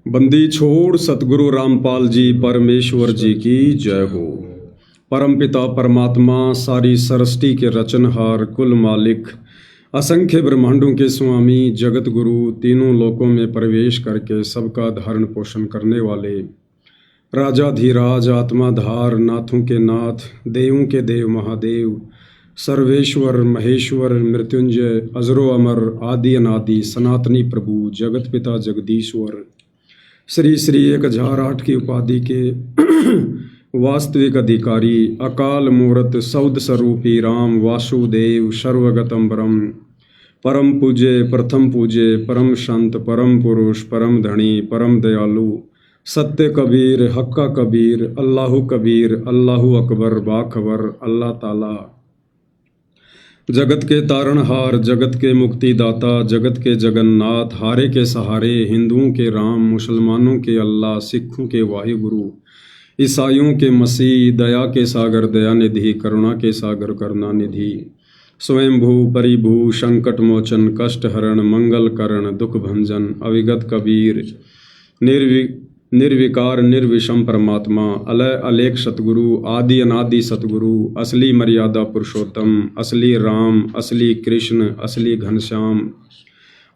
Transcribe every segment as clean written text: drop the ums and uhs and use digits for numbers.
बंदी छोड़ सतगुरु रामपाल जी परमेश्वर जी की जय हो। परमपिता परमात्मा सारी सृष्टि के रचनहार कुल मालिक असंख्य ब्रह्मांडों के स्वामी जगत गुरु तीनों लोकों में प्रवेश करके सबका धारण पोषण करने वाले राजाधिराज आत्माधार नाथों के नाथ देवों के देव महादेव सर्वेश्वर महेश्वर मृत्युंजय अजरो अमर आदि अनादि सनातनी प्रभु जगत पिता जगदीश्वर श्री श्री 1008 की उपाधि के वास्तविक अधिकारी अकाल मूर्त सौद स्वरूपी राम वासुदेव सर्वगतम ब्रह्म परम पूज्य प्रथम पूज्य परम संत परम पुरुष परम धनी परम दयालु सत्य कबीर हक्का कबीर अल्लाहु कबीर अल्लाहु अकबर बाखबर अल्लाह ताला जगत के तारणहार जगत के मुक्तिदाता जगत के जगन्नाथ हारे के सहारे हिंदुओं के राम मुसलमानों के अल्लाह सिखों के वाहिगुरु ईसाइयों के मसीह दया के सागर दयानिधि करुणा के सागर करुणानिधि स्वयंभू परिभू संकट मोचन कष्ट हरण मंगल करण दुख भंजन अविगत कबीर निर्विकार निर्विषम परमात्मा अलय अलेख सतगुरु आदि अनादि सतगुरु असली मर्यादा पुरुषोत्तम असली राम असली कृष्ण असली घनश्याम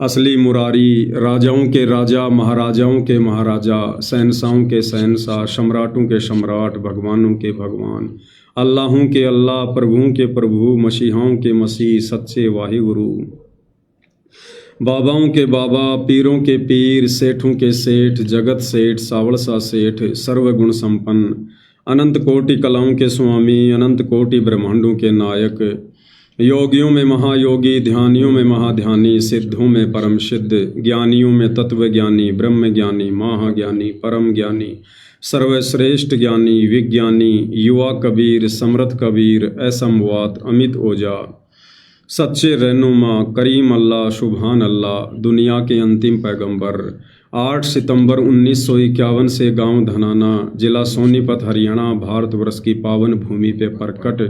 असली मुरारी राजाओं के राजा महाराजाओं के महाराजा शहंशाहों के शहंशाह सम्राटों के सम्राट भगवानों के भगवान अल्लाहों के अल्लाह प्रभुओं के प्रभु मसीहाओं के मसीह सच्चे वाहिगुरु बाबाओं के बाबा पीरों के पीर सेठों के सेठ जगत सेठ सावड़सा सेठ सर्वगुण संपन्न अनंत कोटि कलाओं के स्वामी अनंत कोटि ब्रह्मांडों के नायक योगियों में महायोगी ध्यानियों में महाध्यानी सिद्धों में परम सिद्ध ज्ञानियों में तत्व ज्ञानी ब्रह्म ज्ञानी महाज्ञानी परम ज्ञानी सर्वश्रेष्ठ ज्ञानी विज्ञानी युवा कबीर समृद्ध कबीर असंवाद अमित ओझा सच्चे रहनुमा करीम अल्लाह सुभान अल्लाह दुनिया के अंतिम पैगंबर 8 सितंबर 1951 से गांव धनाना जिला सोनीपत हरियाणा भारतवर्ष की पावन भूमि पे प्रकट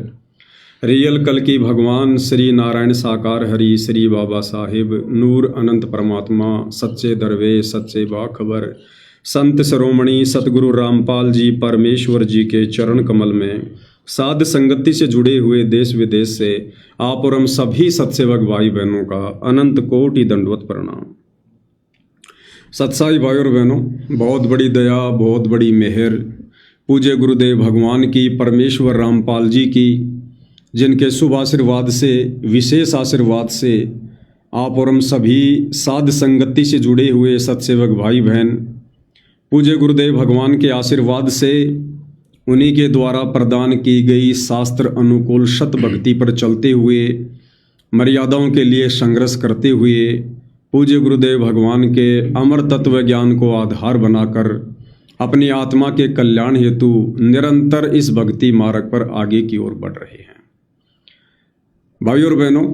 रियल कल की भगवान श्री नारायण साकार हरि श्री बाबा साहिब नूर अनंत परमात्मा सच्चे दरवेश सच्चे बाखबर संत शिरोमणि सतगुरु रामपाल जी परमेश्वर जी के चरण कमल में साध संगति से जुड़े हुए देश विदेश से आप और हम सभी सत्सेवक भाई बहनों का अनंत कोटि दंडवत प्रणाम। सत्साई भाई और बहनों, बहुत बड़ी दया बहुत बड़ी मेहर पूज्य गुरुदेव भगवान की परमेश्वर रामपाल जी की, जिनके शुभ आशीर्वाद से विशेष आशीर्वाद से आप और हम सभी साध संगति से जुड़े हुए सत्सेवक भाई बहन पूज्य गुरुदेव भगवान के आशीर्वाद से उन्हीं के द्वारा प्रदान की गई शास्त्र अनुकूल सत भक्ति पर चलते हुए मर्यादाओं के लिए संघर्ष करते हुए पूज्य गुरुदेव भगवान के अमर तत्व ज्ञान को आधार बनाकर अपनी आत्मा के कल्याण हेतु निरंतर इस भक्ति मार्ग पर आगे की ओर बढ़ रहे हैं। भाइयों और बहनों,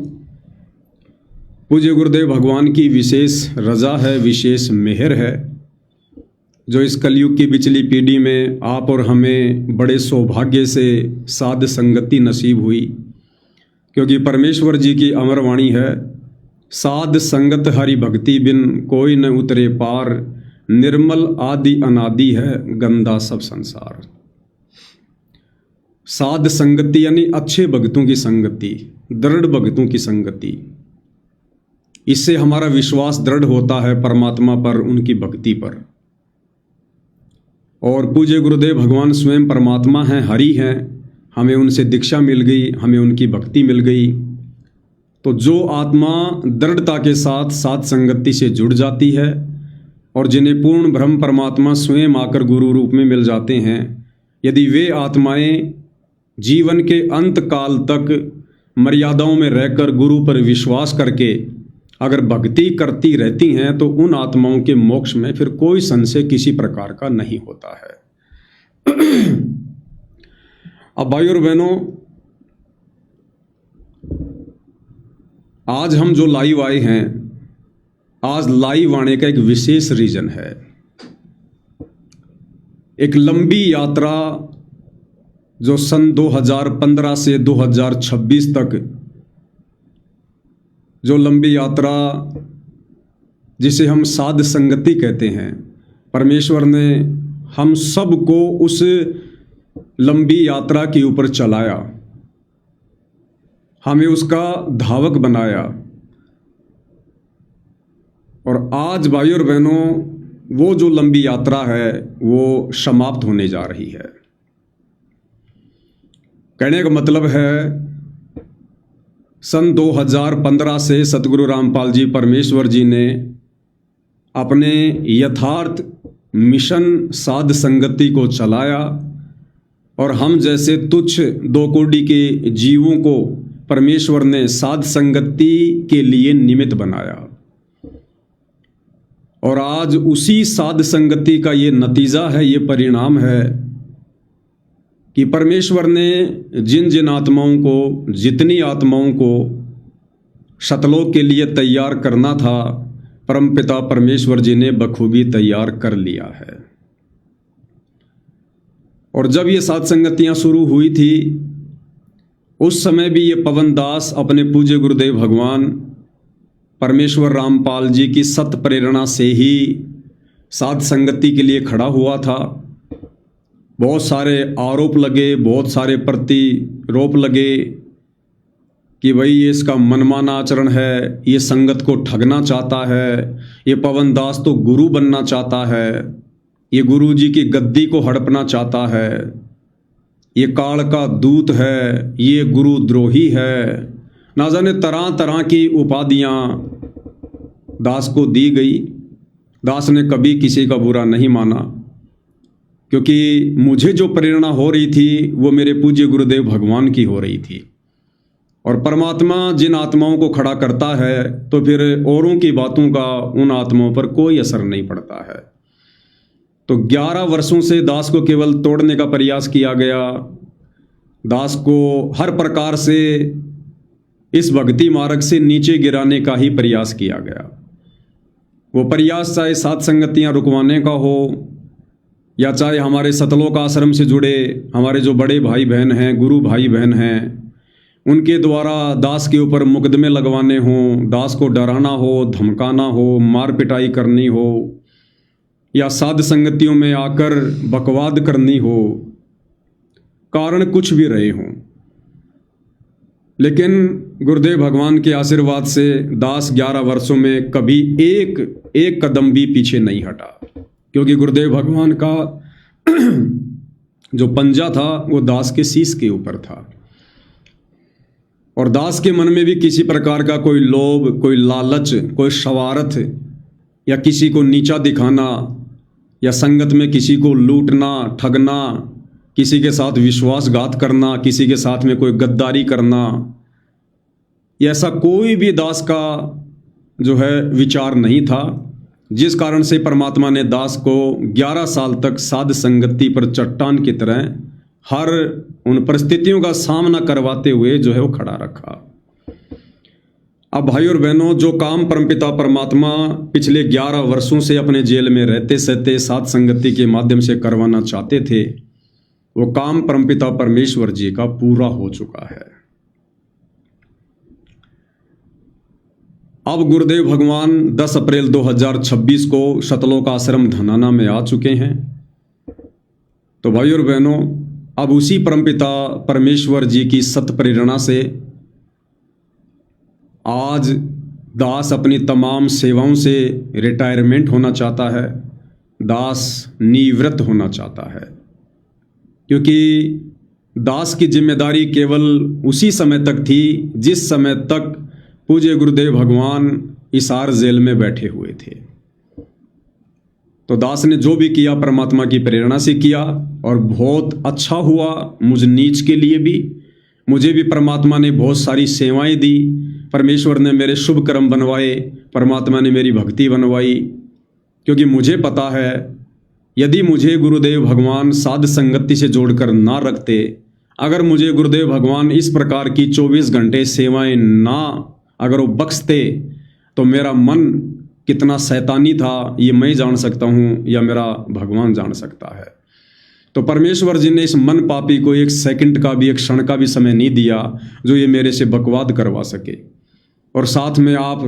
पूज्य गुरुदेव भगवान की विशेष रजा है, विशेष मेहर है जो इस कलयुग की पिछली पीढ़ी में आप और हमें बड़े सौभाग्य से साध संगति नसीब हुई, क्योंकि परमेश्वर जी की अमर वाणी है, साध संगत हरि भक्ति बिन कोई न उतरे पार, निर्मल आदि अनादि है गंदा सब संसार। साध संगति यानी अच्छे भक्तों की संगति, दृढ़ भक्तों की संगति। इससे हमारा विश्वास दृढ़ होता है परमात्मा पर, उनकी भक्ति पर। और पूज्य गुरुदेव भगवान स्वयं परमात्मा हैं, हरि हैं, हमें उनसे दीक्षा मिल गई, हमें उनकी भक्ति मिल गई। तो जो आत्मा दृढ़ता के साथ साध संगति से जुड़ जाती है और जिन्हें पूर्ण ब्रह्म परमात्मा स्वयं आकर गुरु रूप में मिल जाते हैं, यदि वे आत्माएं जीवन के अंत काल तक मर्यादाओं में रहकर गुरु पर विश्वास करके अगर भक्ति करती रहती हैं तो उन आत्माओं के मोक्ष में फिर कोई संशय किसी प्रकार का नहीं होता है। अब भाई और बहनों, आज हम जो लाइव आए हैं, आज लाइव आने का एक विशेष रीजन है। एक लंबी यात्रा जो सन 2015 से 2026 तक जो लंबी यात्रा जिसे हम साध संगति कहते हैं, परमेश्वर ने हम सबको उस लंबी यात्रा के ऊपर चलाया, हमें उसका धावक बनाया। और आज भाइयों और बहनों, वो जो लंबी यात्रा है वो समाप्त होने जा रही है। कहने का मतलब है, सन 2015 से सतगुरु रामपाल जी परमेश्वर जी ने अपने यथार्थ मिशन साध संगति को चलाया और हम जैसे तुच्छ दो कोटि के जीवों को परमेश्वर ने साध संगति के लिए निमित्त बनाया। और आज उसी साध संगति का ये नतीजा है, ये परिणाम है कि परमेश्वर ने जिन जिन आत्माओं को, जितनी आत्माओं को सतलोक के लिए तैयार करना था, परमपिता परमेश्वर जी ने बखूबी तैयार कर लिया है। और जब ये साध संगतियां शुरू हुई थी, उस समय भी ये पवन दास अपने पूज्य गुरुदेव भगवान परमेश्वर रामपाल जी की सत प्रेरणा से ही साध संगति के लिए खड़ा हुआ था। बहुत सारे आरोप लगे, बहुत सारे प्रतिरोप लगे कि भाई ये इसका मनमाना आचरण है, ये संगत को ठगना चाहता है, ये पवन दास तो गुरु बनना चाहता है, ये गुरु जी की गद्दी को हड़पना चाहता है, ये काल का दूत है, ये गुरुद्रोही है। ना जाने तरह तरह की उपाधियां दास को दी गई। दास ने कभी किसी का बुरा नहीं माना, क्योंकि मुझे जो प्रेरणा हो रही थी वो मेरे पूज्य गुरुदेव भगवान की हो रही थी। और परमात्मा जिन आत्माओं को खड़ा करता है तो फिर औरों की बातों का उन आत्माओं पर कोई असर नहीं पड़ता है। तो 11 वर्षों से दास को केवल तोड़ने का प्रयास किया गया। दास को हर प्रकार से इस भक्ति मार्ग से नीचे गिराने का ही प्रयास किया गया। वो प्रयास चाहे साध संगतियां रुकवाने का हो, या चाहे हमारे सतलोक आश्रम से जुड़े हमारे जो बड़े भाई बहन हैं, गुरु भाई बहन हैं, उनके द्वारा दास के ऊपर मुकदमे लगवाने हों, दास को डराना हो, धमकाना हो, मार पिटाई करनी हो, या साध संगतियों में आकर बकवाद करनी हो, कारण कुछ भी रहे हों, लेकिन गुरुदेव भगवान के आशीर्वाद से दास 11 वर्षों में कभी एक कदम भी पीछे नहीं हटा, क्योंकि गुरुदेव भगवान का जो पंजा था वो दास के शीश के ऊपर था। और दास के मन में भी किसी प्रकार का कोई लोभ, कोई लालच, कोई शवारत, या किसी को नीचा दिखाना, या संगत में किसी को लूटना, ठगना, किसी के साथ विश्वासघात करना, किसी के साथ में कोई गद्दारी करना, ऐसा कोई भी दास का जो है विचार नहीं था। जिस कारण से परमात्मा ने दास को 11 साल तक साध संगति पर चट्टान की तरह हर उन परिस्थितियों का सामना करवाते हुए जो है वो खड़ा रखा। अब भाई और बहनों, जो काम परमपिता परमात्मा पिछले 11 वर्षों से अपने जेल में रहते सहते साध संगति के माध्यम से करवाना चाहते थे, वो काम परमपिता परमेश्वर जी का पूरा हो चुका है। अब गुरुदेव भगवान 10 अप्रैल 2026 को सतलोक आश्रम धनाना में आ चुके हैं। तो भाई और बहनों, अब उसी परमपिता परमेश्वर जी की सत प्रेरणा से आज दास अपनी तमाम सेवाओं से रिटायरमेंट होना चाहता है, दास निवृत्त होना चाहता है, क्योंकि दास की जिम्मेदारी केवल उसी समय तक थी जिस समय तक पूज्य गुरुदेव भगवान हिसार जेल में बैठे हुए थे। तो दास ने जो भी किया परमात्मा की प्रेरणा से किया, और बहुत अच्छा हुआ। मुझ नीच के लिए भी, मुझे भी परमात्मा ने बहुत सारी सेवाएं दी, परमेश्वर ने मेरे शुभ कर्म बनवाए, परमात्मा ने मेरी भक्ति बनवाई, क्योंकि मुझे पता है यदि मुझे गुरुदेव भगवान साध संगति से जोड़कर ना रखते, अगर मुझे गुरुदेव भगवान इस प्रकार की 24 घंटे सेवाएं ना अगर वो बख्शते, तो मेरा मन कितना शैतानी था ये मैं जान सकता हूँ, या मेरा भगवान जान सकता है। तो परमेश्वर जी ने इस मन पापी को एक सेकंड का भी, एक क्षण का भी समय नहीं दिया जो ये मेरे से बकवाद करवा सके। और साथ में आप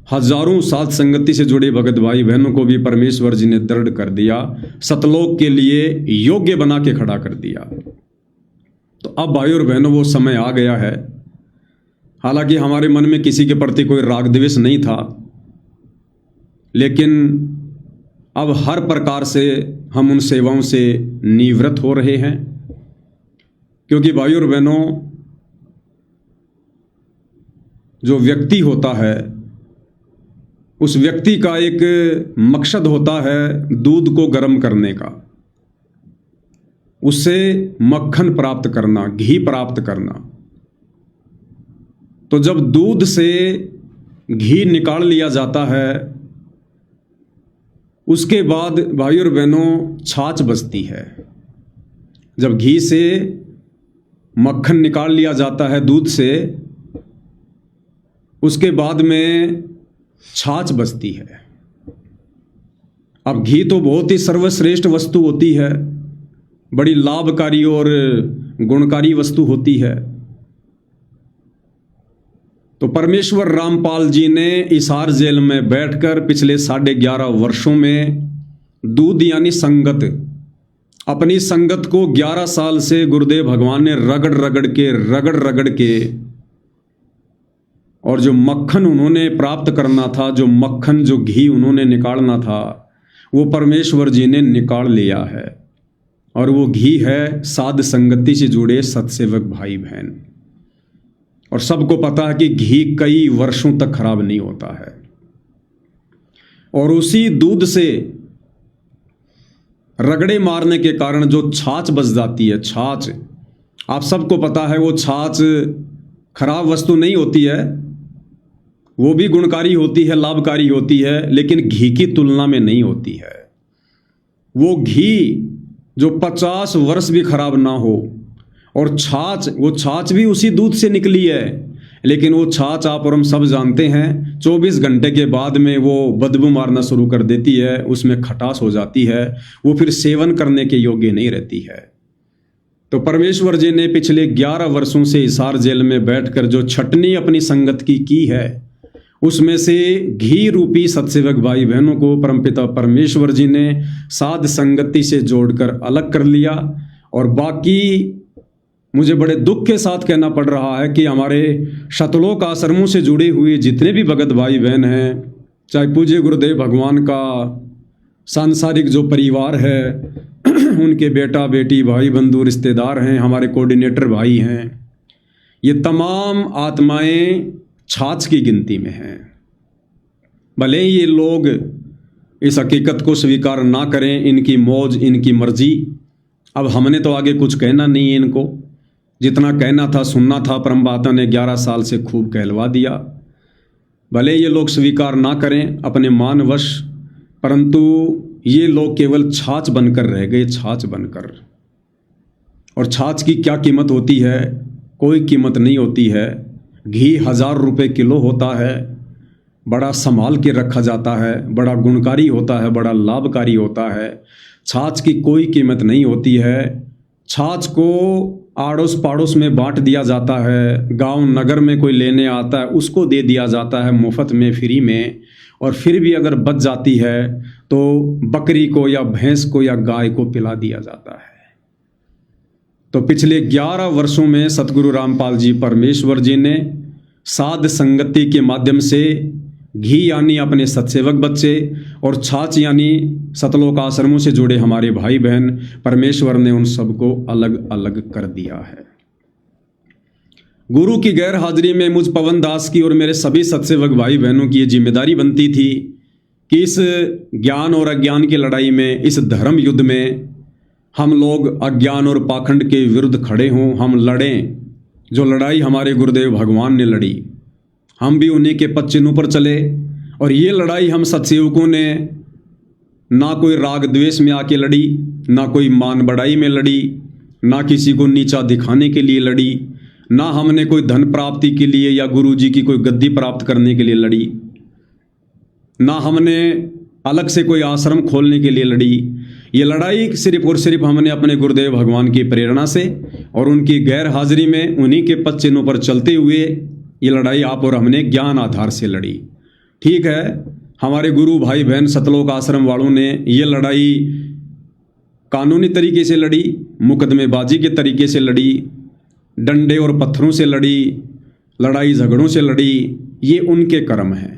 हजारों साथ संगति से जुड़े भगत भाई बहनों को भी परमेश्वर जी ने दृढ़ कर दिया, सतलोक के लिए योग्य बना के खड़ा कर दिया। तो अब भाई और बहनों वो समय आ गया है। हालांकि हमारे मन में किसी के प्रति कोई राग द्वेष नहीं था, लेकिन अब हर प्रकार से हम उन सेवाओं से निवृत्त हो रहे हैं, क्योंकि भाई और बहनों जो व्यक्ति होता है उस व्यक्ति का एक मकसद होता है दूध को गर्म करने का, उससे मक्खन प्राप्त करना, घी प्राप्त करना। तो जब दूध से घी निकाल लिया जाता है उसके बाद भाई और बहनों छाछ बचती है। जब घी से मक्खन निकाल लिया जाता है दूध से, उसके बाद में छाछ बचती है। अब घी तो बहुत ही सर्वश्रेष्ठ वस्तु होती है, बड़ी लाभकारी और गुणकारी वस्तु होती है। तो परमेश्वर रामपाल जी ने हिसार जेल में बैठकर पिछले 11.5 वर्षों में दूध यानी संगत, अपनी संगत को 11 साल से गुरुदेव भगवान ने रगड़ रगड़ के और जो मक्खन उन्होंने प्राप्त करना था, जो मक्खन जो घी उन्होंने निकालना था, वो परमेश्वर जी ने निकाल लिया है। और वो घी है साध संगति से जुड़े सत्सेवक भाई बहन। और सबको पता है कि घी कई वर्षों तक खराब नहीं होता है। और उसी दूध से रगड़े मारने के कारण जो छाछ बच जाती है, छाछ आप सबको पता है वो छाछ खराब वस्तु नहीं होती है, वो भी गुणकारी होती है, लाभकारी होती है, लेकिन घी की तुलना में नहीं होती है। वो घी जो 50 वर्ष भी खराब ना हो, और छाछ, वो छाछ भी उसी दूध से निकली है, लेकिन वो छाछ आप और हम सब जानते हैं 24 घंटे के बाद में वो बदबू मारना शुरू कर देती है, उसमें खटास हो जाती है, वो फिर सेवन करने के योग्य नहीं रहती है। तो परमेश्वर जी ने पिछले 11 वर्षों से हिसार जेल में बैठकर जो छटनी अपनी संगत की है, उसमें से घी रूपी सत्सेवक भाई बहनों को परमपिता परमेश्वर जी ने साध संगति से जोड़कर अलग कर लिया। और बाकी मुझे बड़े दुख के साथ कहना पड़ रहा है कि हमारे शतलोक आश्रमों से जुड़े हुए जितने भी भगत भाई बहन हैं, चाहे पूज्य गुरुदेव भगवान का सांसारिक जो परिवार है, उनके बेटा बेटी भाई बंधु रिश्तेदार हैं, हमारे कोऑर्डिनेटर भाई हैं, ये तमाम आत्माएं छाछ की गिनती में हैं। भले ही ये लोग इस हकीकत को स्वीकार ना करें, इनकी मौज इनकी मर्जी। अब हमने तो आगे कुछ कहना नहीं है इनको, जितना कहना था सुनना था परमबाता ने 11 साल से खूब कहलवा दिया। भले ये लोग स्वीकार ना करें अपने मानवश, परंतु ये लोग केवल छाछ बनकर रह गए, छाछ बनकर। और छाछ की क्या कीमत होती है? कोई कीमत नहीं होती है। घी 1000 रुपये किलो होता है, बड़ा संभाल के रखा जाता है, बड़ा गुणकारी होता है, बड़ा लाभकारी होता है। छाछ की कोई कीमत नहीं होती है। छाछ को आड़ोस पाड़ोस में बांट दिया जाता है, गांव नगर में कोई लेने आता है उसको दे दिया जाता है मुफ्त में, फ्री में। और फिर भी अगर बच जाती है तो बकरी को या भैंस को या गाय को पिला दिया जाता है। तो पिछले 11 वर्षों में सतगुरु रामपाल जी परमेश्वर जी ने साध संगति के माध्यम से घी यानी अपने सत्सेवक बच्चे और छाछ यानी सतलोक आश्रमों से जुड़े हमारे भाई बहन, परमेश्वर ने उन सबको अलग अलग कर दिया है। गुरु की गैर हाजिरी में मुझ पवन दास की और मेरे सभी सत्सेवक भाई बहनों की ये जिम्मेदारी बनती थी कि इस ज्ञान और अज्ञान की लड़ाई में, इस धर्म युद्ध में हम लोग अज्ञान और पाखंड के विरुद्ध खड़े हों, हम लड़ें। जो लड़ाई हमारे गुरुदेव भगवान ने लड़ी, हम भी उन्हीं के पद चिन्हों पर चले। और ये लड़ाई हम सत्सेवकों ने ना कोई राग द्वेष में आके लड़ी, ना कोई मान बढ़ाई में लड़ी, ना किसी को नीचा दिखाने के लिए लड़ी, ना हमने कोई धन प्राप्ति के लिए या गुरु जी की कोई गद्दी प्राप्त करने के लिए लड़ी, ना हमने अलग से कोई आश्रम खोलने के लिए लड़ी। ये लड़ाई सिर्फ और सिर्फ हमने अपने गुरुदेव भगवान की प्रेरणा से और उनकी गैर हाजिरी में, उन्हीं के पद चिन्हों पर चलते हुए ये लड़ाई आप और हमने ज्ञान आधार से लड़ी। ठीक है, हमारे गुरु भाई बहन सतलोक आश्रम वालों ने ये लड़ाई कानूनी तरीके से लड़ी, मुकदमेबाजी के तरीके से लड़ी, डंडे और पत्थरों से लड़ी, लड़ाई झगड़ों से लड़ी। ये उनके कर्म हैं।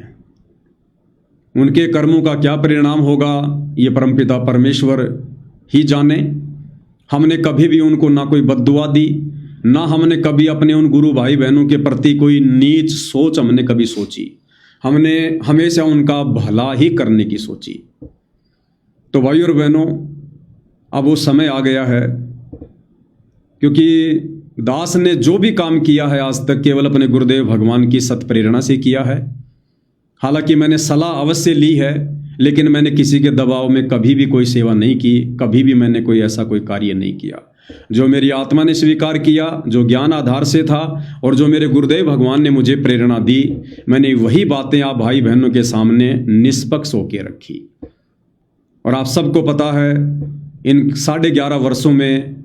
उनके कर्मों का क्या परिणाम होगा ये परमपिता परमेश्वर ही जाने। हमने कभी भी उनको ना कोई बद्दुआ दी, ना हमने कभी अपने उन गुरु भाई बहनों के प्रति कोई नीच सोच हमने कभी सोची। हमने हमेशा उनका भला ही करने की सोची। तो भाई और बहनों, अब वो समय आ गया है, क्योंकि दास ने जो भी काम किया है आज तक केवल अपने गुरुदेव भगवान की सत प्रेरणा से किया है। हालांकि मैंने सलाह अवश्य ली है, लेकिन मैंने किसी के दबाव में कभी भी कोई सेवा नहीं की, कभी भी मैंने कोई ऐसा कोई कार्य नहीं किया। जो मेरी आत्मा ने स्वीकार किया, जो ज्ञान आधार से था और जो मेरे गुरुदेव भगवान ने मुझे प्रेरणा दी, मैंने वही बातें आप भाई बहनों के सामने निष्पक्ष होकर रखी। और आप सबको पता है, इन 11.5 वर्षों में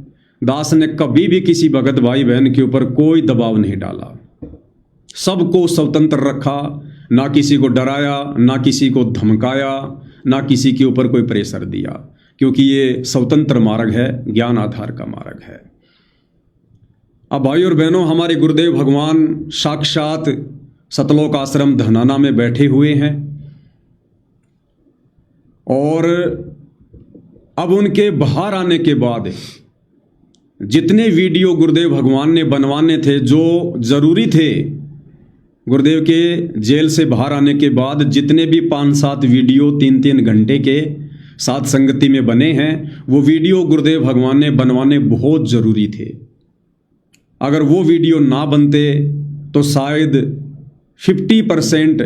दास ने कभी भी किसी भगत भाई बहन के ऊपर कोई दबाव नहीं डाला। सबको स्वतंत्र रखा, ना किसी को डराया, ना किसी को धमकाया, ना किसी के ऊपर कोई प्रेशर दिया, क्योंकि ये स्वतंत्र मार्ग है, ज्ञान आधार का मार्ग है। अब भाई और बहनों, हमारे गुरुदेव भगवान साक्षात सतलोक आश्रम धनाना में बैठे हुए हैं और अब उनके बाहर आने के बाद जितने वीडियो गुरुदेव भगवान ने बनवाने थे, जो जरूरी थे, गुरुदेव के जेल से बाहर आने के बाद जितने भी 5-7 वीडियो 3-3 घंटे के साथ संगति में बने हैं, वो वीडियो गुरुदेव भगवान ने बनवाने बहुत जरूरी थे। अगर वो वीडियो ना बनते तो शायद 50%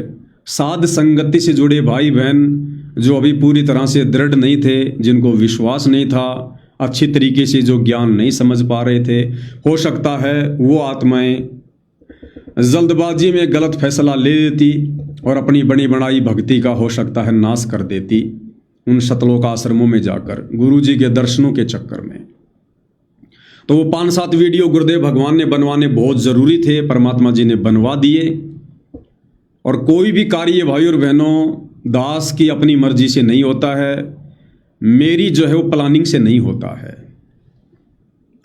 साध संगति से जुड़े भाई बहन जो अभी पूरी तरह से दृढ़ नहीं थे, जिनको विश्वास नहीं था, अच्छी तरीके से जो ज्ञान नहीं समझ पा रहे थे, हो सकता है वो आत्माएं जल्दबाजी में गलत फैसला ले लेती और अपनी बड़ी बड़ाई भक्ति का हो सकता है नाश कर देती उन सतलोक आश्रमों में जाकर गुरु जी के दर्शनों के चक्कर में। तो वो 5-7 वीडियो गुरुदेव भगवान ने बनवाने बहुत जरूरी थे, परमात्मा जी ने बनवा दिए। और कोई भी कार्य भाई और बहनों दास की अपनी मर्जी से नहीं होता है, मेरी जो है वो प्लानिंग से नहीं होता है।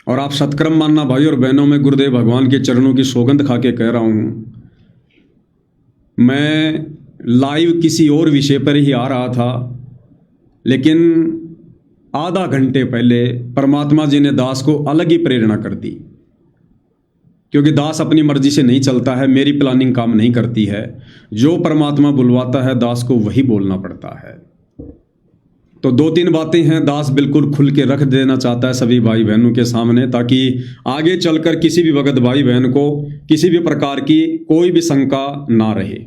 और आप सत्कर्म मानना भाई और बहनों, मैं गुरुदेव भगवान के चरणों की सौगंध खा के कह रहा हूँ, मैं लाइव किसी और विषय पर ही आ रहा था, लेकिन आधा घंटे पहले परमात्मा जी ने दास को अलग ही प्रेरणा कर दी। क्योंकि दास अपनी मर्जी से नहीं चलता है, मेरी प्लानिंग काम नहीं करती है, जो परमात्मा बुलवाता है दास को वही बोलना पड़ता है। तो 2-3 बातें हैं दास बिल्कुल खुल के रख देना चाहता है सभी भाई बहनों के सामने, ताकि आगे चलकर किसी भी भगत भाई बहन को किसी भी प्रकार की कोई भी शंका ना रहे।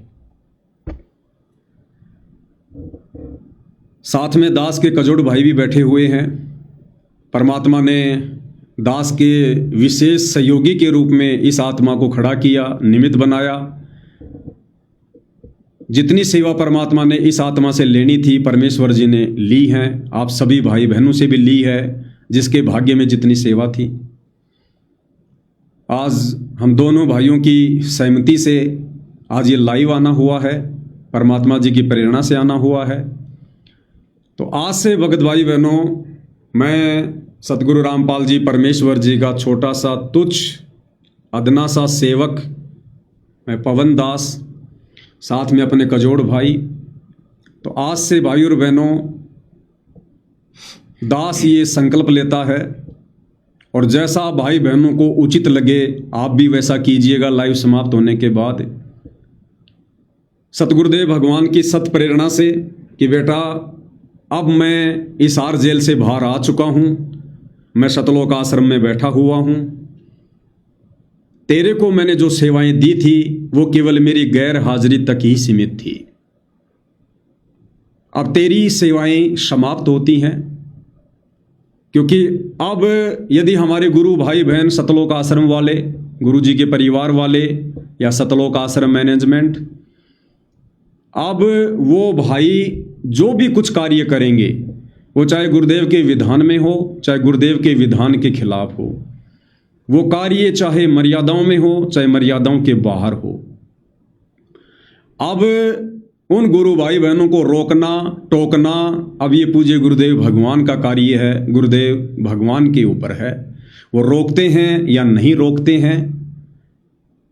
साथ में दास के कजोड़ भाई भी बैठे हुए हैं। परमात्मा ने दास के विशेष सहयोगी के रूप में इस आत्मा को खड़ा किया, निमित्त बनाया। जितनी सेवा परमात्मा ने इस आत्मा से लेनी थी परमेश्वर जी ने ली है, आप सभी भाई बहनों से भी ली है, जिसके भाग्य में जितनी सेवा थी। आज हम दोनों भाइयों की सहमति से आज ये लाइव आना हुआ है, परमात्मा जी की प्रेरणा से आना हुआ है। तो आज से भगत भाई बहनों, मैं सतगुरु रामपाल जी परमेश्वर जी का छोटा सा तुच्छ अदना सा सेवक, मैं पवन दास, साथ में अपने कजोड़ भाई। तो आज से भाई और बहनों, दास ये संकल्प लेता है और जैसा भाई बहनों को उचित लगे आप भी वैसा कीजिएगा। लाइव समाप्त होने के बाद सतगुरुदेव भगवान की सत प्रेरणा से कि बेटा अब मैं इस आर जेल से बाहर आ चुका हूं, मैं सतलोक आश्रम में बैठा हुआ हूं, तेरे को मैंने जो सेवाएं दी थी वो केवल मेरी गैर हाजिरी तक ही सीमित थी। अब तेरी सेवाएं समाप्त होती हैं, क्योंकि अब यदि हमारे गुरु भाई बहन सतलोक आश्रम वाले, गुरु जी के परिवार वाले या सतलोक आश्रम मैनेजमेंट, अब वो भाई जो भी कुछ कार्य करेंगे वो चाहे गुरुदेव के विधान में हो, चाहे गुरुदेव के विधान के खिलाफ हो, वो कार्य चाहे मर्यादाओं में हो चाहे मर्यादाओं के बाहर हो, अब उन गुरु भाई बहनों को रोकना टोकना अब ये पूज्य गुरुदेव भगवान का कार्य है, गुरुदेव भगवान के ऊपर है, वो रोकते हैं या नहीं रोकते हैं।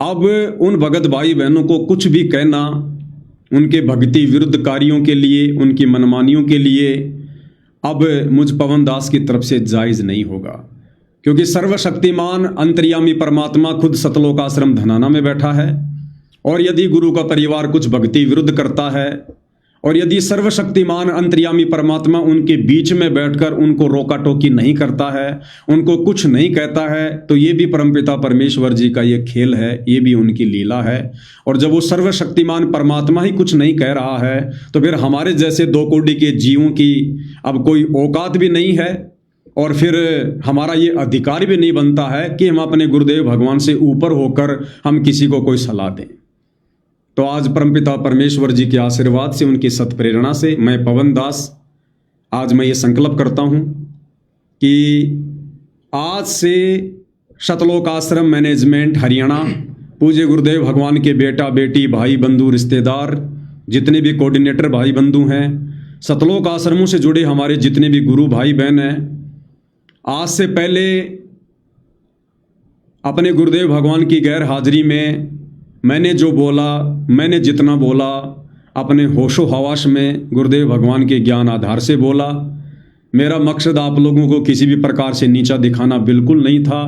अब उन भगत भाई बहनों को कुछ भी कहना उनके भक्ति विरुद्ध कार्यों के लिए, उनकी मनमानियों के लिए अब मुझ पवन दास की तरफ से जायज़ नहीं होगा, क्योंकि सर्वशक्तिमान अंतर्यामी परमात्मा खुद सतलोक आश्रम धनाना में बैठा है। और यदि गुरु का परिवार कुछ भक्ति विरुद्ध करता है और यदि सर्वशक्तिमान अंतर्यामी परमात्मा उनके बीच में बैठकर उनको रोका टोकी नहीं करता है, उनको कुछ नहीं कहता है, तो ये भी परमपिता परमेश्वर जी का ये खेल है, ये भी उनकी लीला है। और जब वो सर्वशक्तिमान परमात्मा ही कुछ नहीं कह रहा है तो फिर हमारे जैसे दो कोटि के जीवों की अब कोई औकात भी नहीं है और फिर हमारा ये अधिकार भी नहीं बनता है कि हम अपने गुरुदेव भगवान से ऊपर होकर हम किसी को कोई सलाह दें। तो आज परमपिता परमेश्वर जी के आशीर्वाद से, उनकी सत्प्रेरणा से मैं पवन दास आज मैं ये संकल्प करता हूँ कि आज से सतलोक आश्रम मैनेजमेंट हरियाणा, पूज्य गुरुदेव भगवान के बेटा बेटी भाई बंधु रिश्तेदार जितने भी कोऑर्डिनेटर भाई बंधु हैं, सतलोक आश्रमों से जुड़े हमारे जितने भी गुरु भाई बहन हैं, आज से पहले अपने गुरुदेव भगवान की गैर हाजिरी में मैंने जो बोला, मैंने जितना बोला अपने होशो हवास में गुरुदेव भगवान के ज्ञान आधार से बोला। मेरा मकसद आप लोगों को किसी भी प्रकार से नीचा दिखाना बिल्कुल नहीं था।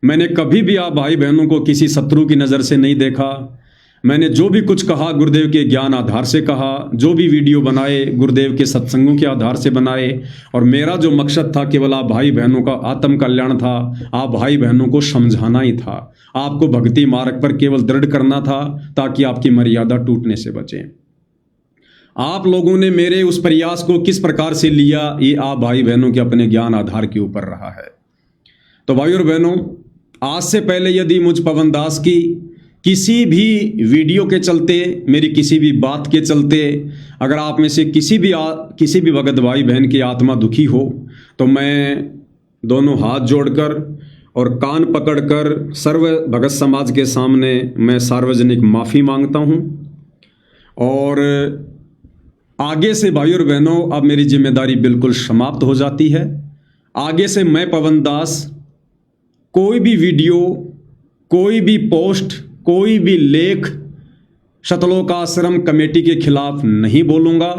मैंने कभी भी आप भाई बहनों को किसी शत्रु की नज़र से नहीं देखा। मैंने जो भी कुछ कहा गुरुदेव के ज्ञान आधार से कहा, जो भी वीडियो बनाए गुरुदेव के सत्संगों के आधार से बनाए। और मेरा जो मकसद था केवल आप भाई बहनों का आत्म कल्याण था, आप भाई बहनों को समझाना ही था, आपको भक्ति मार्ग पर केवल दृढ़ करना था ताकि आपकी मर्यादा टूटने से बचे। आप लोगों ने मेरे उस प्रयास को किस प्रकार से लिया, ये आप भाई बहनों के अपने ज्ञान आधार के ऊपर रहा है। तो भाई और बहनों, आज से पहले यदि मुझ पवन दास की किसी भी वीडियो के चलते, मेरी किसी भी बात के चलते अगर आप में से किसी भी भगत भाई बहन की आत्मा दुखी हो, तो मैं दोनों हाथ जोड़कर और कान पकड़कर सर्व भगत समाज के सामने मैं सार्वजनिक माफ़ी मांगता हूं। और आगे से भाई और बहनों, अब मेरी जिम्मेदारी बिल्कुल समाप्त हो जाती है। आगे से मैं पवन दास कोई भी वीडियो, कोई भी पोस्ट, कोई भी लेख सतलोक आश्रम कमेटी के खिलाफ नहीं बोलूँगा।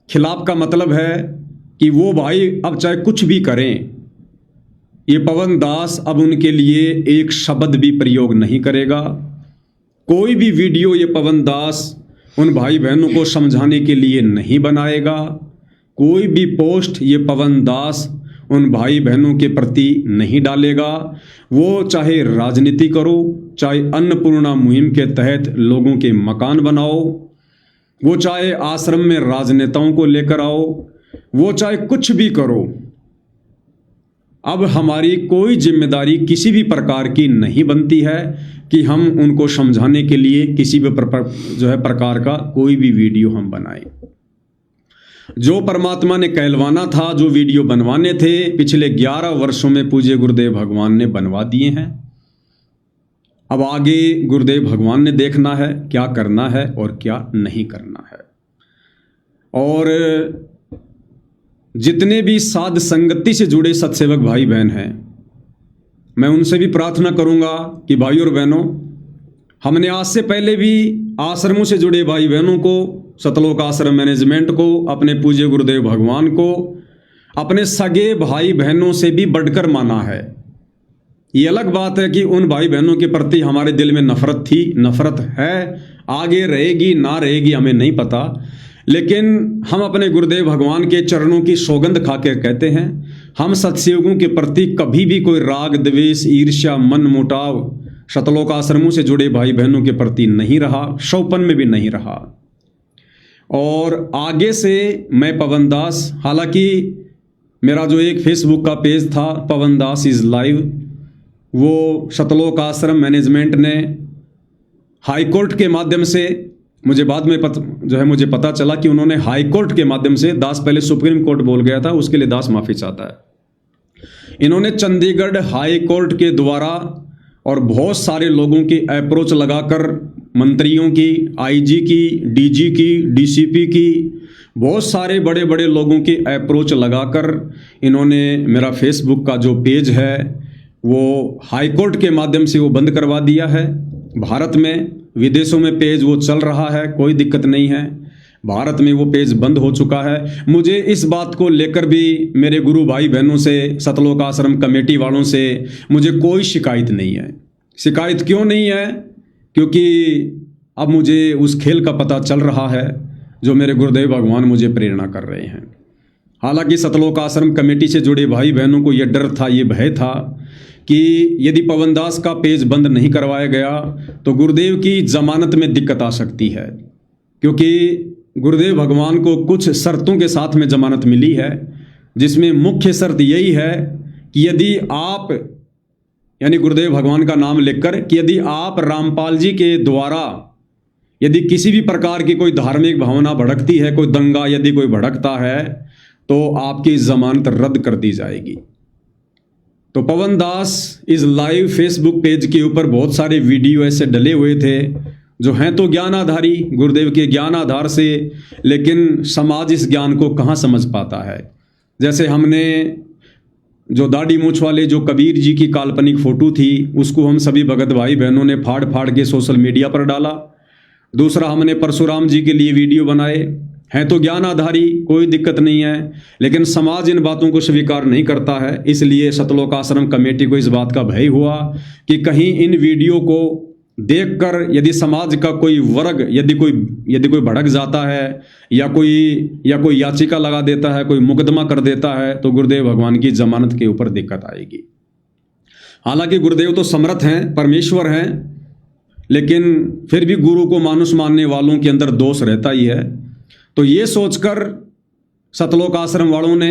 खिलाफ का मतलब है कि वो भाई अब चाहे कुछ भी करें, ये पवन दास अब उनके लिए एक शब्द भी प्रयोग नहीं करेगा। कोई भी वीडियो ये पवन दास उन भाई बहनों को समझाने के लिए नहीं बनाएगा। कोई भी पोस्ट ये पवन दास उन भाई बहनों के प्रति नहीं डालेगा। वो चाहे राजनीति करो, चाहे अन्नपूर्णा मुहिम के तहत लोगों के मकान बनाओ, वो चाहे आश्रम में राजनेताओं को लेकर आओ, वो चाहे कुछ भी करो, अब हमारी कोई जिम्मेदारी किसी भी प्रकार की नहीं बनती है कि हम उनको समझाने के लिए किसी भी प्रकार का कोई भी वीडियो हम बनाएं। जो परमात्मा ने कहलवाना था, जो वीडियो बनवाने थे, पिछले 11 वर्षों में पूज्य गुरुदेव भगवान ने बनवा दिए हैं। अब आगे गुरुदेव भगवान ने देखना है क्या करना है और क्या नहीं करना है। और जितने भी साध संगति से जुड़े सत्सेवक भाई बहन हैं, मैं उनसे भी प्रार्थना करूंगा कि भाई और बहनों, हमने आज से पहले भी आश्रमों से जुड़े भाई बहनों को, सतलोक आश्रम मैनेजमेंट को, अपने पूज्य गुरुदेव भगवान को अपने सगे भाई बहनों से भी बढ़कर माना है। ये अलग बात है कि उन भाई बहनों के प्रति हमारे दिल में नफरत थी, नफरत है, आगे रहेगी ना रहेगी हमें नहीं पता, लेकिन हम अपने गुरुदेव भगवान के चरणों की सौगंध खा के कहते हैं, हम सत्सेवकों के प्रति कभी भी कोई राग द्वेष ईर्ष्या मन मुटाव सतलोक आश्रमों से जुड़े भाई बहनों के प्रति नहीं रहा, शौपन में भी नहीं रहा। और आगे से मैं पवन दास, हालांकि मेरा जो एक फेसबुक का पेज था पवन दास इज़ लाइव, वो सतलोक आश्रम मैनेजमेंट ने हाई कोर्ट के माध्यम से, मुझे बाद में मुझे पता चला कि उन्होंने हाई कोर्ट के माध्यम से, दास पहले सुप्रीम कोर्ट बोल गया था, उसके लिए दास माफ़ी चाहता है। इन्होंने चंडीगढ़ हाई कोर्ट के द्वारा और बहुत सारे लोगों की अप्रोच लगाकर मंत्रियों की, आईजी की, डीजी की, डीसीपी की, बहुत सारे बड़े बड़े लोगों की अप्रोच लगाकर इन्होंने मेरा फेसबुक का जो पेज है वो हाई कोर्ट के माध्यम से वो बंद करवा दिया है। भारत में, विदेशों में पेज वो चल रहा है, कोई दिक्कत नहीं है। भारत में वो पेज बंद हो चुका है। मुझे इस बात को लेकर भी मेरे गुरु भाई बहनों से, सतलोक आश्रम कमेटी वालों से मुझे कोई शिकायत नहीं है। शिकायत क्यों नहीं है? क्योंकि अब मुझे उस खेल का पता चल रहा है जो मेरे गुरुदेव भगवान मुझे प्रेरणा कर रहे हैं। हालांकि सतलोक आश्रम कमेटी से जुड़े भाई बहनों को यह डर था, ये भय था कि यदि पवन दास का पेज बंद नहीं करवाया गया तो गुरुदेव की जमानत में दिक्कत आ सकती है, क्योंकि गुरुदेव भगवान को कुछ शर्तों के साथ में जमानत मिली है, जिसमें मुख्य शर्त यही है कि यदि आप, यानी गुरुदेव भगवान का नाम लेकर, कि यदि आप रामपाल जी के द्वारा यदि किसी भी प्रकार की कोई धार्मिक भावना भड़कती है, कोई दंगा यदि कोई भड़कता है, तो आपकी जमानत रद्द कर दी जाएगी। तो पवन दास इस लाइव फेसबुक पेज के ऊपर बहुत सारे वीडियो ऐसे डले हुए थे जो हैं तो ज्ञान आधारी, गुरुदेव के ज्ञान आधार से, लेकिन समाज इस ज्ञान को कहाँ समझ पाता है। जैसे हमने जो दाढ़ी मूछ वाले जो कबीर जी की काल्पनिक फोटो थी, उसको हम सभी भगत भाई बहनों ने फाड़ फाड़ के सोशल मीडिया पर डाला। दूसरा, हमने परशुराम जी के लिए वीडियो बनाए, हैं तो ज्ञान आधारी, कोई दिक्कत नहीं है, लेकिन समाज इन बातों को स्वीकार नहीं करता है। इसलिए सतलोक आश्रम कमेटी को इस बात का भय हुआ कि कहीं इन वीडियो को देखकर यदि समाज का कोई वर्ग यदि कोई भड़क जाता है या कोई याचिका लगा देता है, कोई मुकदमा कर देता है, तो गुरुदेव भगवान की जमानत के ऊपर दिक्कत आएगी। हालांकि गुरुदेव तो समर्थ हैं, परमेश्वर हैं, लेकिन फिर भी गुरु को मानुष मानने वालों के अंदर दोष रहता ही है। तो ये सोचकर सतलोक आश्रम वालों ने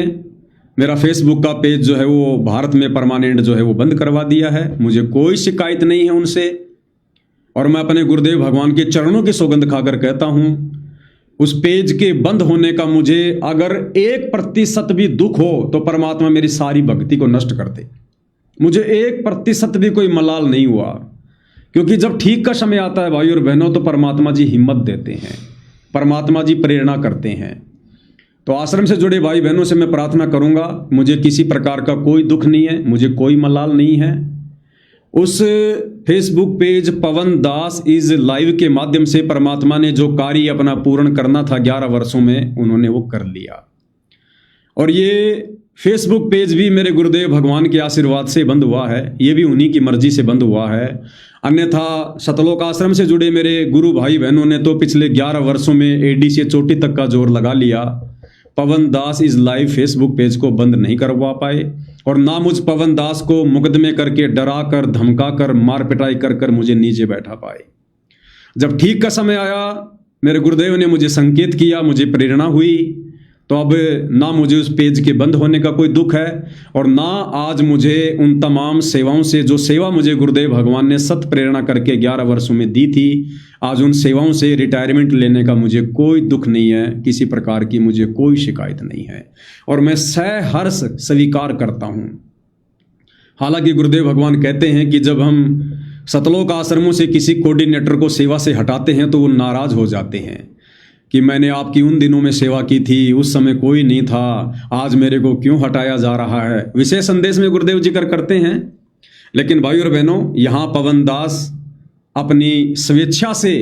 मेरा फेसबुक का पेज जो है वो भारत में परमानेंट जो है वो बंद करवा दिया है। मुझे कोई शिकायत नहीं है उनसे, और मैं अपने गुरुदेव भगवान के चरणों की सौगंध खाकर कहता हूं, उस पेज के बंद होने का मुझे अगर 1% भी दुख हो तो परमात्मा मेरी सारी भक्ति को नष्ट कर दे। मुझे 1% भी कोई मलाल नहीं हुआ, क्योंकि जब ठीक का समय आता है भाई और बहनों, तो परमात्मा जी हिम्मत देते हैं, परमात्मा जी प्रेरणा करते हैं। तो आश्रम से जुड़े भाई बहनों से मैं प्रार्थना करूंगा, मुझे किसी प्रकार का कोई दुख नहीं है, मुझे कोई मलाल नहीं है। उस Facebook page Pawan Das is live के माध्यम से परमात्मा ने जो कार्य अपना पूर्ण करना था 11 वर्षों में, उन्होंने वो कर लिया। और ये फेसबुक पेज भी मेरे गुरुदेव भगवान के आशीर्वाद से बंद हुआ है, ये भी उन्हीं की मर्जी से बंद हुआ है। अन्यथा सतलोक आश्रम से जुड़े मेरे गुरु भाई बहनों ने तो पिछले 11 वर्षों में एडी से चोटी तक का जोर लगा लिया, पवन दास इज लाइव फेसबुक पेज को बंद नहीं करवा पाए, और ना मुझ पवन दास को मुकदमे करके, डरा कर, धमका कर, मार पिटाई कर मुझे नीचे बैठा पाए। जब ठीक का समय आया, मेरे गुरुदेव ने मुझे संकेत किया, मुझे प्रेरणा हुई, तो अब ना मुझे उस पेज के बंद होने का कोई दुख है, और ना आज मुझे उन तमाम सेवाओं से, जो सेवा मुझे गुरुदेव भगवान ने सत प्रेरणा करके 11 वर्षों में दी थी, आज उन सेवाओं से रिटायरमेंट लेने का मुझे कोई दुख नहीं है, किसी प्रकार की मुझे कोई शिकायत नहीं है, और मैं सहर्ष स्वीकार करता हूँ। हालांकि गुरुदेव भगवान कहते हैं कि जब हम सतलोक आश्रमों से किसी कोऑर्डिनेटर को सेवा से हटाते हैं तो वो नाराज हो जाते हैं कि मैंने आपकी उन दिनों में सेवा की थी, उस समय कोई नहीं था, आज मेरे को क्यों हटाया जा रहा है। विशेष संदेश में गुरुदेव जिक्र करते हैं। लेकिन भाई और बहनों, यहाँ पवन दास अपनी स्वेच्छा से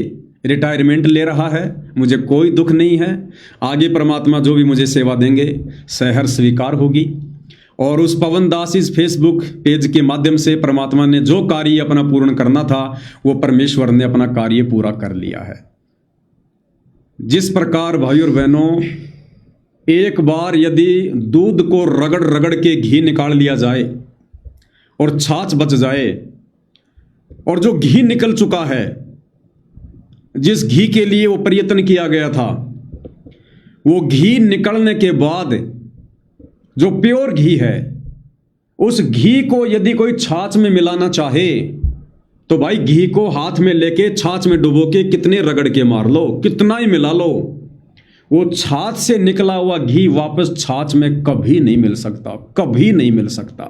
रिटायरमेंट ले रहा है, मुझे कोई दुख नहीं है। आगे परमात्मा जो भी मुझे सेवा देंगे सहर्ष स्वीकार होगी, और उस पवन दास इस फेसबुक पेज के माध्यम से परमात्मा ने जो कार्य अपना पूर्ण करना था, वो परमेश्वर ने अपना कार्य पूरा कर लिया है। जिस प्रकार भाई और बहनों, एक बार यदि दूध को रगड़ रगड़ के घी निकाल लिया जाए और छाछ बच जाए, और जो घी निकल चुका है, जिस घी के लिए वो प्रयत्न किया गया था, वो घी निकलने के बाद जो प्योर घी है, उस घी को यदि कोई छाछ में मिलाना चाहे तो भाई घी को हाथ में लेके छाछ में डुबो के कितने रगड़ के मार लो, कितना ही मिला लो, वो छाछ से निकला हुआ घी वापस छाछ में कभी नहीं मिल सकता, कभी नहीं मिल सकता।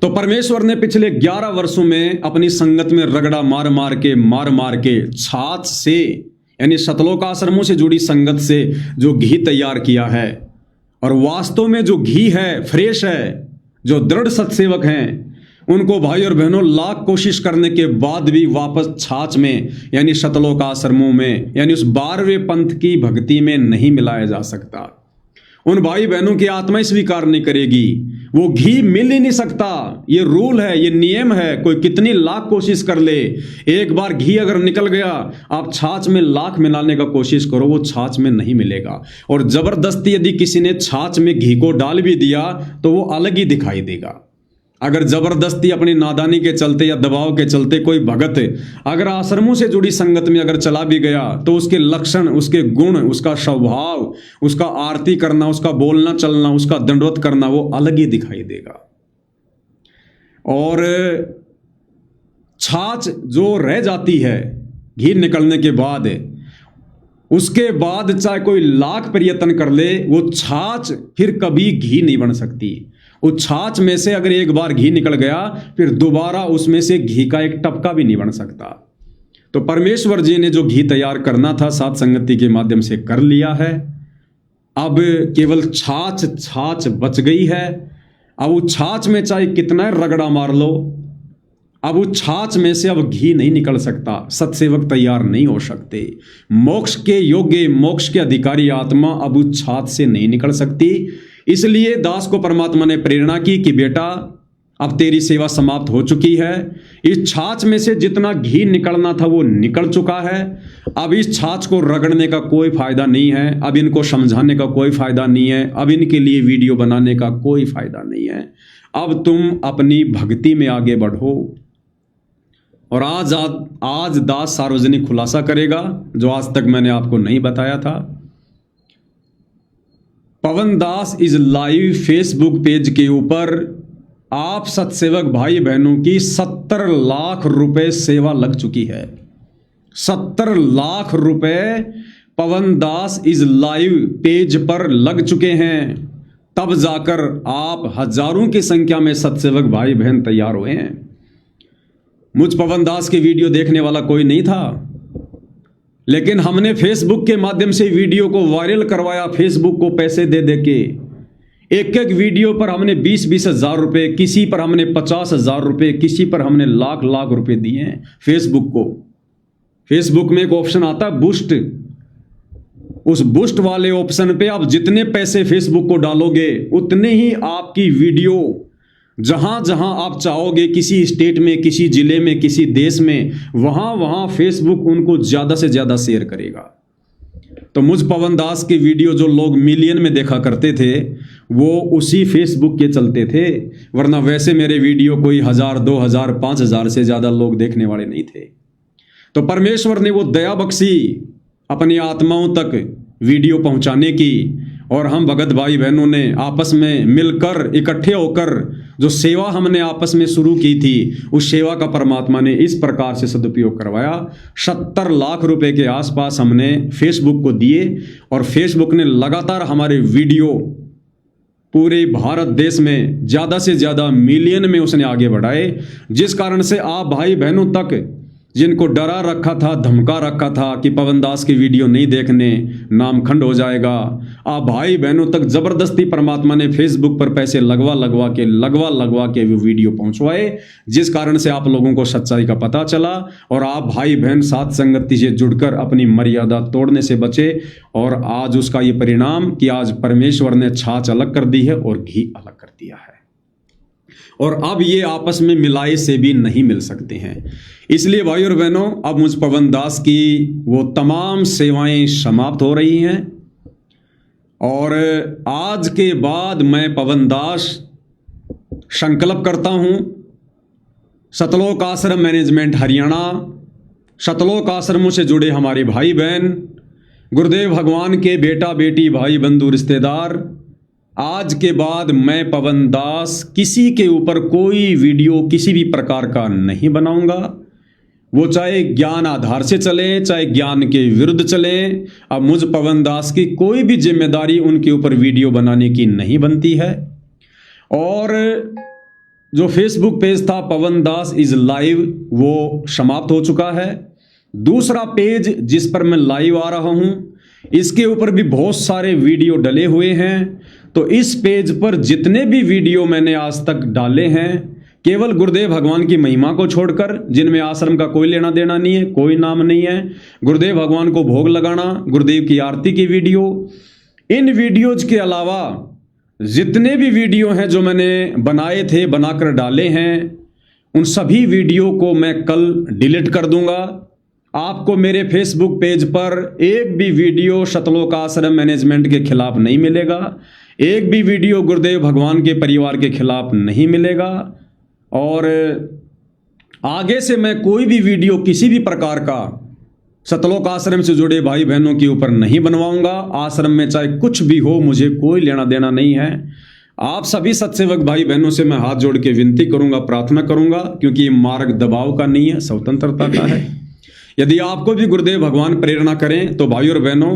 तो परमेश्वर ने पिछले 11 वर्षों में अपनी संगत में रगड़ा मार मार के छाछ से यानी सतलोक आश्रमों से जुड़ी संगत से जो घी तैयार किया है, और वास्तव में जो घी है फ्रेश है, जो दृढ़ सत्सेवक हैं उनको भाई और बहनों लाख कोशिश करने के बाद भी वापस छाछ में यानी सतलोक आश्रमों में यानी उस 12वें पंथ की भक्ति में नहीं मिलाया जा सकता। उन भाई बहनों की आत्मा स्वीकार नहीं करेगी, वो घी मिल ही नहीं सकता। ये रूल है, ये नियम है, कोई कितनी लाख कोशिश कर ले, एक बार घी अगर निकल गया, आप छाछ में लाख मिलाने का कोशिश करो, वो छाछ में नहीं मिलेगा। और जबरदस्ती यदि किसी ने छाछ में घी को डाल भी दिया तो वो अलग ही दिखाई देगा। अगर जबरदस्ती अपनी नादानी के चलते या दबाव के चलते कोई भगत अगर आश्रमों से जुड़ी संगत में अगर चला भी गया तो उसके लक्षण, उसके गुण, उसका स्वभाव, उसका आरती करना, उसका बोलना चलना, उसका दंडवत करना वो अलग ही दिखाई देगा। और छाछ जो रह जाती है घी निकलने के बाद, उसके बाद चाहे कोई लाख प्रयत्न कर ले, वो छाछ फिर कभी घी नहीं बन सकती। उस छाछ में से अगर एक बार घी निकल गया फिर दोबारा उसमें से घी का एक टपका भी नहीं बन सकता। तो परमेश्वर जी ने जो घी तैयार करना था सात संगति के माध्यम से कर लिया है। अब केवल छाछ बच गई है। अब उस छाछ में चाहे कितना रगड़ा मार लो, अब उस छाछ में से अब घी नहीं निकल सकता, सत्सेवक तैयार नहीं हो सकते। मोक्ष के योग्य, मोक्ष के अधिकारी आत्मा अब उस छाछ से नहीं निकल सकती। इसलिए दास को परमात्मा ने प्रेरणा की कि बेटा अब तेरी सेवा समाप्त हो चुकी है। इस छाछ में से जितना घी निकलना था वो निकल चुका है। अब इस छाछ को रगड़ने का कोई फायदा नहीं है, अब इनको समझाने का कोई फायदा नहीं है, अब इनके लिए वीडियो बनाने का कोई फायदा नहीं है। अब तुम अपनी भक्ति में आगे बढ़ो। और आज दास सार्वजनिक खुलासा करेगा जो आज तक मैंने आपको नहीं बताया था। पवन दास इज लाइव फेसबुक पेज के ऊपर आप सत्सेवक भाई बहनों की 70 लाख रुपए सेवा लग चुकी है। 70 लाख रुपए पवन दास इज लाइव पेज पर लग चुके हैं। तब जाकर आप हजारों की संख्या में सत्सेवक भाई बहन तैयार हुए हैं। मुझ पवन दास की वीडियो देखने वाला कोई नहीं था, लेकिन हमने फेसबुक के माध्यम से वीडियो को वायरल करवाया। फेसबुक को पैसे दे दे के एक वीडियो पर हमने 20-20 हज़ार रुपये, किसी पर हमने 50 हज़ार रुपये, किसी पर हमने लाख रुपए दिए हैं फेसबुक को। फेसबुक में एक ऑप्शन आता है बूस्ट, उस बूस्ट वाले ऑप्शन पे आप जितने पैसे फेसबुक को डालोगे उतने ही आपकी वीडियो जहां जहां आप चाहोगे, किसी स्टेट में, किसी जिले में, किसी देश में, वहां फेसबुक उनको ज्यादा से ज्यादा शेयर करेगा। तो मुझ पवन दास की वीडियो जो लोग मिलियन में देखा करते थे वो उसी फेसबुक के चलते थे, वरना वैसे मेरे वीडियो कोई 1000, 2000, 5000 से ज्यादा लोग देखने वाले नहीं थे। तो परमेश्वर ने वो दया बख्शी अपनी आत्माओं तक वीडियो पहुंचाने की, और हम भगत भाई बहनों ने आपस में मिलकर इकट्ठे होकर जो सेवा हमने आपस में शुरू की थी, उस सेवा का परमात्मा ने इस प्रकार से सदुपयोग करवाया। 70 लाख रुपए के आसपास हमने फेसबुक को दिए, और फेसबुक ने लगातार हमारे वीडियो पूरे भारत देश में ज़्यादा से ज़्यादा मिलियन में उसने आगे बढ़ाए, जिस कारण से आप भाई बहनों तक जिनको डरा रखा था, धमका रखा था कि पवन दास की वीडियो नहीं देखने, नाम खंड हो जाएगा, आप भाई बहनों तक जबरदस्ती परमात्मा ने फेसबुक पर पैसे लगवा के वो वीडियो पहुंचवाए, जिस कारण से आप लोगों को सच्चाई का पता चला और आप भाई बहन साथ संगति से जुड़कर अपनी मर्यादा तोड़ने से बचे। और आज उसका ये परिणाम कि आज परमेश्वर ने छाछ अलग कर दी है और घी अलग कर दिया है, और अब ये आपस में मिलाए से भी नहीं मिल सकते हैं। इसलिए भाई और बहनों, अब मुझ पवन दास की वो तमाम सेवाएं समाप्त हो रही हैं, और आज के बाद मैं पवन दास संकल्प करता हूं, सतलोक आश्रम मैनेजमेंट हरियाणा, सतलोक आश्रमों से जुड़े हमारे भाई बहन, गुरुदेव भगवान के बेटा बेटी, भाई बंधु रिश्तेदार, आज के बाद मैं पवन दास किसी के ऊपर कोई वीडियो किसी भी प्रकार का नहीं बनाऊंगा। वो चाहे ज्ञान आधार से चले, चाहे ज्ञान के विरुद्ध चले। अब मुझ पवन दास की कोई भी जिम्मेदारी उनके ऊपर वीडियो बनाने की नहीं बनती है। और जो फेसबुक पेज था पवन दास इज लाइव, वो समाप्त हो चुका है। दूसरा पेज जिस पर मैं लाइव आ रहा हूं, इसके ऊपर भी बहुत सारे वीडियो डले हुए हैं। तो इस पेज पर जितने भी वीडियो मैंने आज तक डाले हैं, केवल गुरुदेव भगवान की महिमा को छोड़कर, जिनमें आश्रम का कोई लेना देना नहीं है, कोई नाम नहीं है, गुरुदेव भगवान को भोग लगाना, गुरुदेव की आरती की वीडियो, इन वीडियोज के अलावा जितने भी वीडियो हैं जो मैंने बनाए थे, बनाकर डाले हैं, उन सभी वीडियो को मैं कल डिलीट कर दूंगा। आपको मेरे फेसबुक पेज पर एक भी वीडियो सतलोक आश्रम मैनेजमेंट के खिलाफ नहीं मिलेगा, एक भी वीडियो गुरुदेव भगवान के परिवार के खिलाफ नहीं मिलेगा। और आगे से मैं कोई भी वीडियो किसी भी प्रकार का सतलोक आश्रम से जुड़े भाई बहनों के ऊपर नहीं बनवाऊंगा। आश्रम में चाहे कुछ भी हो, मुझे कोई लेना देना नहीं है। आप सभी सत्सेवक भाई बहनों से मैं हाथ जोड़ के विनती करूंगा, प्रार्थना करूंगा, क्योंकि ये मार्ग दबाव का नहीं है, स्वतंत्रता का है। यदि आपको भी गुरुदेव भगवान प्रेरणा करें तो भाई और बहनों,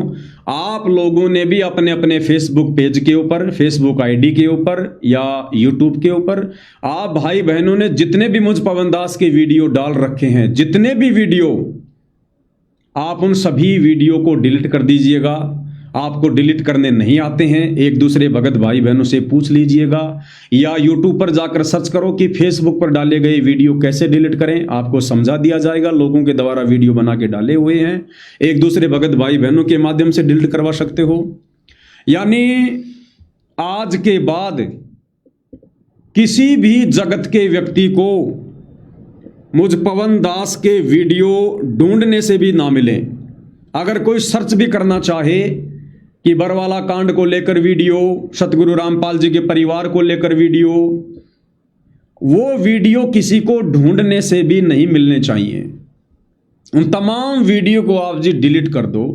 आप लोगों ने भी अपने अपने फेसबुक पेज के ऊपर, फेसबुक आईडी के ऊपर या यूट्यूब के ऊपर, आप भाई बहनों ने जितने भी मुझ पवन दास के वीडियो डाल रखे हैं, जितने भी वीडियो, आप उन सभी वीडियो को डिलीट कर दीजिएगा। आपको डिलीट करने नहीं आते हैं, एक दूसरे भगत भाई बहनों से पूछ लीजिएगा, या यूट्यूब पर जाकर सर्च करो कि फेसबुक पर डाले गए वीडियो कैसे डिलीट करें, आपको समझा दिया जाएगा। लोगों के द्वारा वीडियो बना के डाले हुए हैं, एक दूसरे भगत भाई बहनों के माध्यम से डिलीट करवा सकते हो। यानी आज के बाद किसी भी जगत के व्यक्ति को मुझ पवन दास के वीडियो ढूंढने से भी ना मिले। अगर कोई सर्च भी करना चाहे कि बरवाला कांड को लेकर वीडियो, सतगुरु रामपाल जी के परिवार को लेकर वीडियो, वो वीडियो किसी को ढूंढने से भी नहीं मिलने चाहिए। उन तमाम वीडियो को आप जी डिलीट कर दो।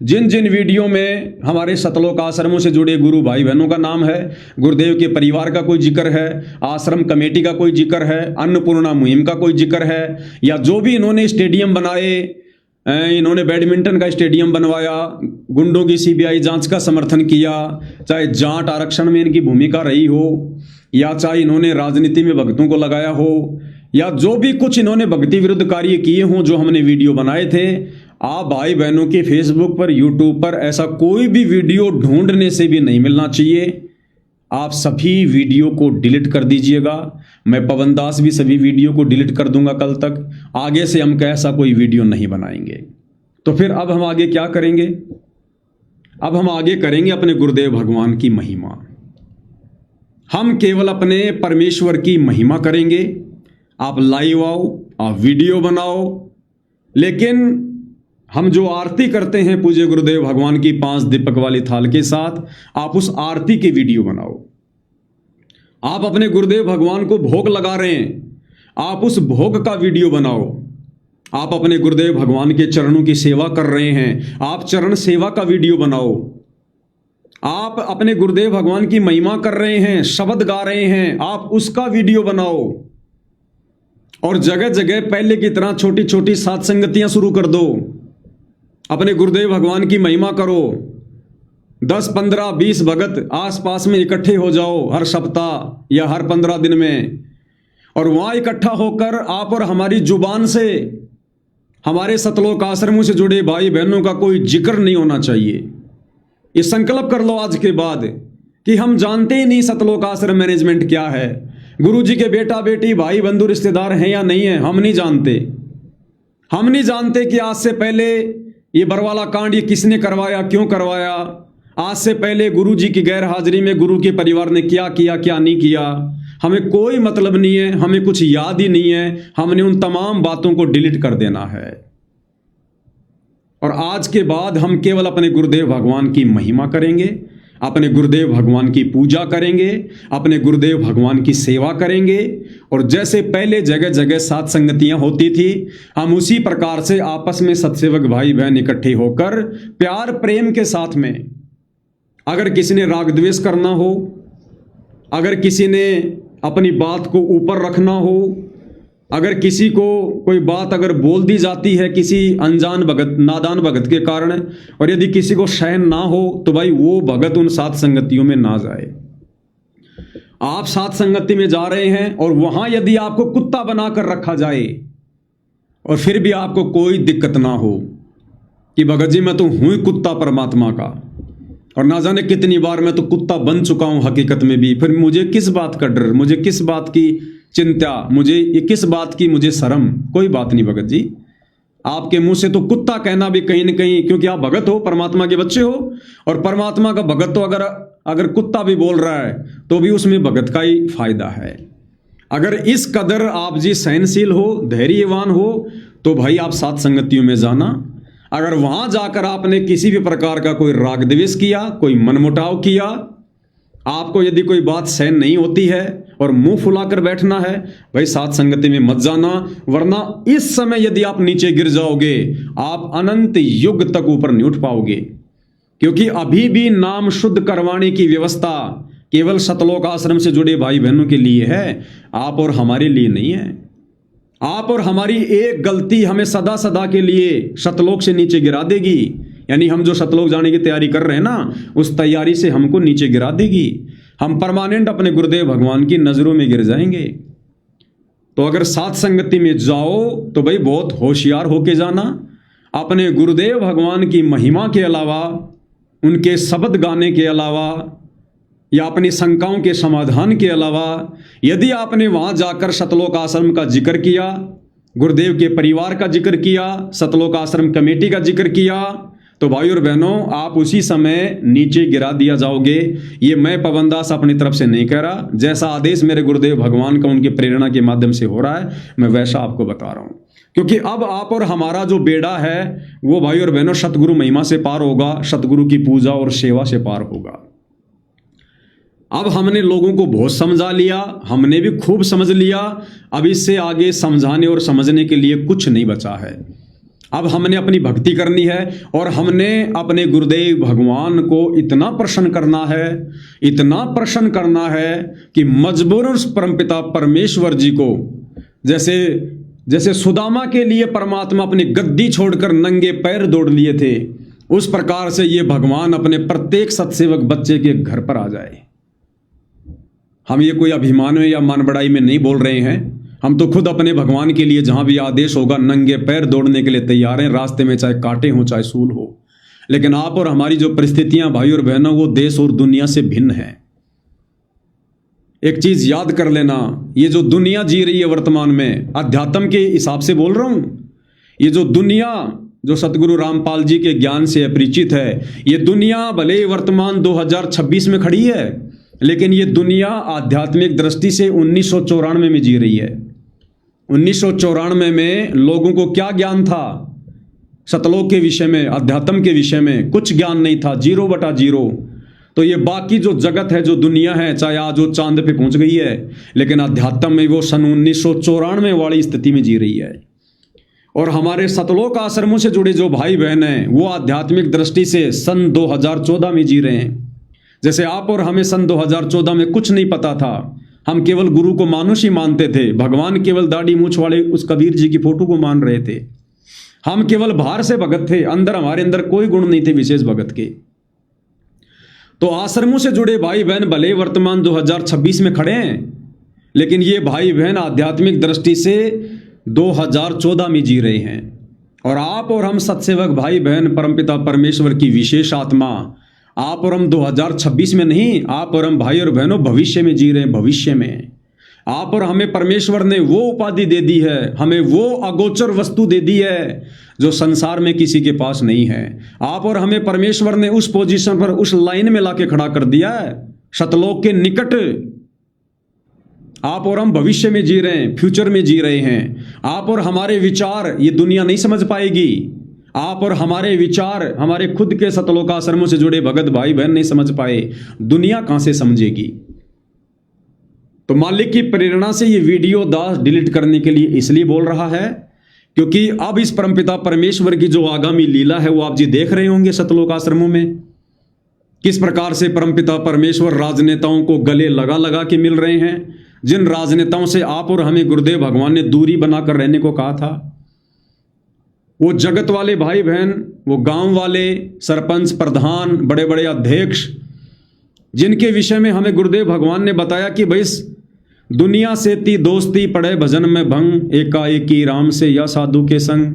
जिन जिन वीडियो में हमारे सतलोक आश्रमों से जुड़े गुरु भाई बहनों का नाम है, गुरुदेव के परिवार का कोई जिक्र है, आश्रम कमेटी का कोई जिक्र है, अन्नपूर्णा मुहिम का कोई जिक्र है, या जो भी इन्होंने स्टेडियम बनाए, इन्होंने बैडमिंटन का स्टेडियम बनवाया, गुंडों की सीबीआई जांच का समर्थन किया, चाहे जाट आरक्षण में इनकी भूमिका रही हो, या चाहे इन्होंने राजनीति में भक्तों को लगाया हो, या जो भी कुछ इन्होंने भक्ति विरुद्ध कार्य किए हों, जो हमने वीडियो बनाए थे, आप भाई बहनों के फेसबुक पर, यूट्यूब पर ऐसा कोई भी वीडियो ढूंढने से भी नहीं मिलना चाहिए। आप सभी वीडियो को डिलीट कर दीजिएगा। मैं पवन दास भी सभी वीडियो को डिलीट कर दूंगा कल तक। आगे से हम ऐसा कोई वीडियो नहीं बनाएंगे। तो फिर अब हम आगे क्या करेंगे? अब हम आगे करेंगे अपने गुरुदेव भगवान की महिमा। हम केवल अपने परमेश्वर की महिमा करेंगे। आप लाइव आओ, आप वीडियो बनाओ, लेकिन हम जो आरती करते हैं पूज्य गुरुदेव भगवान की 5 दीपक वाली थाल के साथ, आप उस आरती के वीडियो बनाओ। आप अपने गुरुदेव भगवान को भोग लगा रहे हैं, आप उस भोग का वीडियो बनाओ। आप अपने गुरुदेव भगवान के चरणों की सेवा कर रहे हैं, आप चरण सेवा का वीडियो बनाओ। आप अपने गुरुदेव भगवान की महिमा कर रहे हैं, शब्द गा रहे हैं, आप उसका वीडियो बनाओ। और जगह जगह पहले की तरह छोटी छोटी सत्संगतियां शुरू कर दो। अपने गुरुदेव भगवान की महिमा करो। 10, 15, 20 भगत आसपास में इकट्ठे हो जाओ हर सप्ताह या हर 15 दिन में, और वहां इकट्ठा होकर आप और हमारी जुबान से हमारे सतलोक आश्रमों से जुड़े भाई बहनों का कोई जिक्र नहीं होना चाहिए। ये संकल्प कर लो आज के बाद कि हम जानते ही नहीं सतलोक आश्रम मैनेजमेंट क्या है। गुरुजी के बेटा बेटी भाई बंधु रिश्तेदार हैं या नहीं है, हम नहीं जानते। हम नहीं जानते कि आज से पहले ये बरवाला कांड ये किसने करवाया, क्यों करवाया। आज से पहले गुरुजी की गैर हाजिरी में गुरु के परिवार ने क्या किया, क्या नहीं किया, हमें कोई मतलब नहीं है, हमें कुछ याद ही नहीं है। हमने उन तमाम बातों को डिलीट कर देना है। और आज के बाद हम केवल अपने गुरुदेव भगवान की महिमा करेंगे, अपने गुरुदेव भगवान की पूजा करेंगे, अपने गुरुदेव भगवान की सेवा करेंगे। और जैसे पहले जगह जगह सात संगतियां होती थी, हम उसी प्रकार से आपस में सत्सेवक भाई बहन इकट्ठे होकर प्यार प्रेम के साथ में, अगर किसी ने राग द्वेष करना हो, अगर किसी ने अपनी बात को ऊपर रखना हो, अगर किसी को कोई बात अगर बोल दी जाती है किसी अनजान भगत, नादान भगत के कारण, और यदि किसी को सहन ना हो तो भाई वो भगत उन सात संगतियों में ना जाए। आप साथ संगति में जा रहे हैं और वहां यदि आपको कुत्ता बनाकर रखा जाए और फिर भी आपको कोई दिक्कत ना हो कि भगत जी मैं तो हूं ही कुत्ता परमात्मा का, और ना जाने कितनी बार मैं तो कुत्ता बन चुका हूं हकीकत में भी, फिर मुझे किस बात का डर, मुझे किस बात की चिंता, मुझे ये किस बात की मुझे शर्म? कोई बात नहीं भगत जी, आपके मुंह से तो कुत्ता कहना भी कहीं न कहीं, क्योंकि आप भगत हो, परमात्मा के बच्चे हो, और परमात्मा का भगत तो अगर कुत्ता भी बोल रहा है तो भी उसमें भगत का ही फायदा है। अगर इस कदर आप जी सहनशील हो, धैर्यवान हो, तो भाई आप सात संगतियों में जाना। अगर वहां जाकर आपने किसी भी प्रकार का कोई राग द्वेष किया, कोई मनमुटाव किया, आपको यदि कोई बात सहन नहीं होती है और मुंह फुलाकर बैठना है, भाई सात संगति में मत जाना, वरना इस समय यदि आप नीचे गिर जाओगे, आप अनंत युग तक ऊपर नहीं उठ पाओगे। क्योंकि अभी भी नाम शुद्ध करवाने की व्यवस्था केवल सतलोक आश्रम से जुड़े भाई बहनों के लिए है, आप और हमारे लिए नहीं है। आप और हमारी एक गलती हमें सदा सदा के लिए सतलोक से नीचे गिरा देगी। यानी हम जो सतलोक जाने की तैयारी कर रहे हैं ना, उस तैयारी से हमको नीचे गिरा देगी। हम परमानेंट अपने गुरुदेव भगवान की नजरों में गिर जाएंगे। तो अगर सात संगति में जाओ तो भाई बहुत होशियार होके जाना। अपने गुरुदेव भगवान की महिमा के अलावा, उनके शब्द गाने के अलावा, या अपनी शंकाओं के समाधान के अलावा, यदि आपने वहां जाकर सतलोक आश्रम का जिक्र किया, गुरुदेव के परिवार का जिक्र किया, सतलोक आश्रम कमेटी का जिक्र किया, तो भाई और बहनों आप उसी समय नीचे गिरा दिया जाओगे। ये मैं पवन दास अपनी तरफ से नहीं कह रहा, जैसा आदेश मेरे गुरुदेव भगवान का उनकी प्रेरणा के माध्यम से हो रहा है, मैं वैसा आपको बता रहा हूं। क्योंकि अब आप और हमारा जो बेड़ा है वो भाई और बहनों सतगुरु महिमा से पार होगा, सतगुरु की पूजा और सेवा से पार होगा। अब हमने लोगों को बहुत समझा लिया, हमने भी खूब समझ लिया। अब इससे आगे समझाने और समझने के लिए कुछ नहीं बचा है। अब हमने अपनी भक्ति करनी है और हमने अपने गुरुदेव भगवान को इतना प्रसन्न करना है, इतना प्रसन्न करना है कि मजबूरन परमपिता परमेश्वर जी को, जैसे सुदामा के लिए परमात्मा अपनी गद्दी छोड़कर नंगे पैर दौड़ लिए थे, उस प्रकार से ये भगवान अपने प्रत्येक सत्सेवक बच्चे के घर पर आ जाए। हम ये कोई अभिमान में या मान बढ़ाई में नहीं बोल रहे हैं, हम तो खुद अपने भगवान के लिए जहां भी आदेश होगा नंगे पैर दौड़ने के लिए तैयार हैं, रास्ते में चाहे कांटे हो चाहे सूल हो। लेकिन आप और हमारी जो परिस्थितियां भाई और बहनों, वो देश और दुनिया से भिन्न है। एक चीज याद कर लेना, ये जो दुनिया जी रही है वर्तमान में, अध्यात्म के हिसाब से बोल रहा हूं, ये जो दुनिया जो सतगुरु रामपाल जी के ज्ञान से अपरिचित है, ये दुनिया भले वर्तमान 2026 में खड़ी है, लेकिन ये दुनिया आध्यात्मिक दृष्टि से 1994 में जी रही है। 1994 में लोगों को क्या ज्ञान था सतलोक के विषय में, अध्यात्म के विषय में? कुछ ज्ञान नहीं था, 0/0। तो ये बाकी जो जगत है, जो दुनिया है, चाहे आज वो चांद पे पहुंच गई है, लेकिन अध्यात्म में वो सन 1994 वाली स्थिति में जी रही है। और हमारे सतलोक आश्रमों से जुड़े जो भाई बहन हैं, वो आध्यात्मिक दृष्टि से सन 2014 में जी रहे हैं। जैसे आप और हमें सन 2014 में कुछ नहीं पता था, हम केवल गुरु को मानुष ही मानते थे, भगवान केवल दाढ़ी मूछ वाले उस कबीर जी की फोटो को मान रहे थे। हम केवल बाहर से भगत थे, अंदर हमारे अंदर कोई गुण नहीं थे विशेष भगत के। तो आश्रमों से जुड़े भाई बहन भले वर्तमान 2026 में खड़े हैं, लेकिन ये भाई बहन आध्यात्मिक दृष्टि से 2014 में जी रहे हैं। और आप और हम सत्सेवक भाई बहन परमपिता परमेश्वर की विशेष आत्मा, आप और हम 2026 में नहीं, आप और हम भाई और बहनों भविष्य में जी रहे हैं। भविष्य में आप और हमें परमेश्वर ने वो उपाधि दे दी है, हमें वो अगोचर वस्तु दे दी है जो संसार में किसी के पास नहीं है। आप और हमें परमेश्वर ने उस पोजीशन पर, उस लाइन में लाके खड़ा कर दिया है, सतलोक के निकट। आप और हम भविष्य में जी रहे हैं, फ्यूचर में जी रहे हैं। आप और हमारे विचार ये दुनिया नहीं समझ पाएगी। आप और हमारे विचार हमारे खुद के सतलोक आश्रमों से जुड़े भगत भाई बहन नहीं समझ पाए, दुनिया कहां से समझेगी? तो मालिक की प्रेरणा से ये वीडियो दास डिलीट करने के लिए इसलिए बोल रहा है, क्योंकि अब इस परमपिता परमेश्वर की जो आगामी लीला है वो आप जी देख रहे होंगे सतलोक आश्रमों में। किस प्रकार से परमपिता परमेश्वर राजनेताओं को गले लगा लगा के मिल रहे हैं, जिन राजनेताओं से आप और हमें गुरुदेव भगवान ने दूरी बनाकर रहने को कहा था। वो जगत वाले भाई बहन, वो गांव वाले सरपंच, प्रधान, बड़े बड़े अध्यक्ष, जिनके विषय में हमें गुरुदेव भगवान ने बताया कि भाई दुनिया से ती दोस्ती पड़े भजन में भंग, एकाएकी राम से या साधु के संग।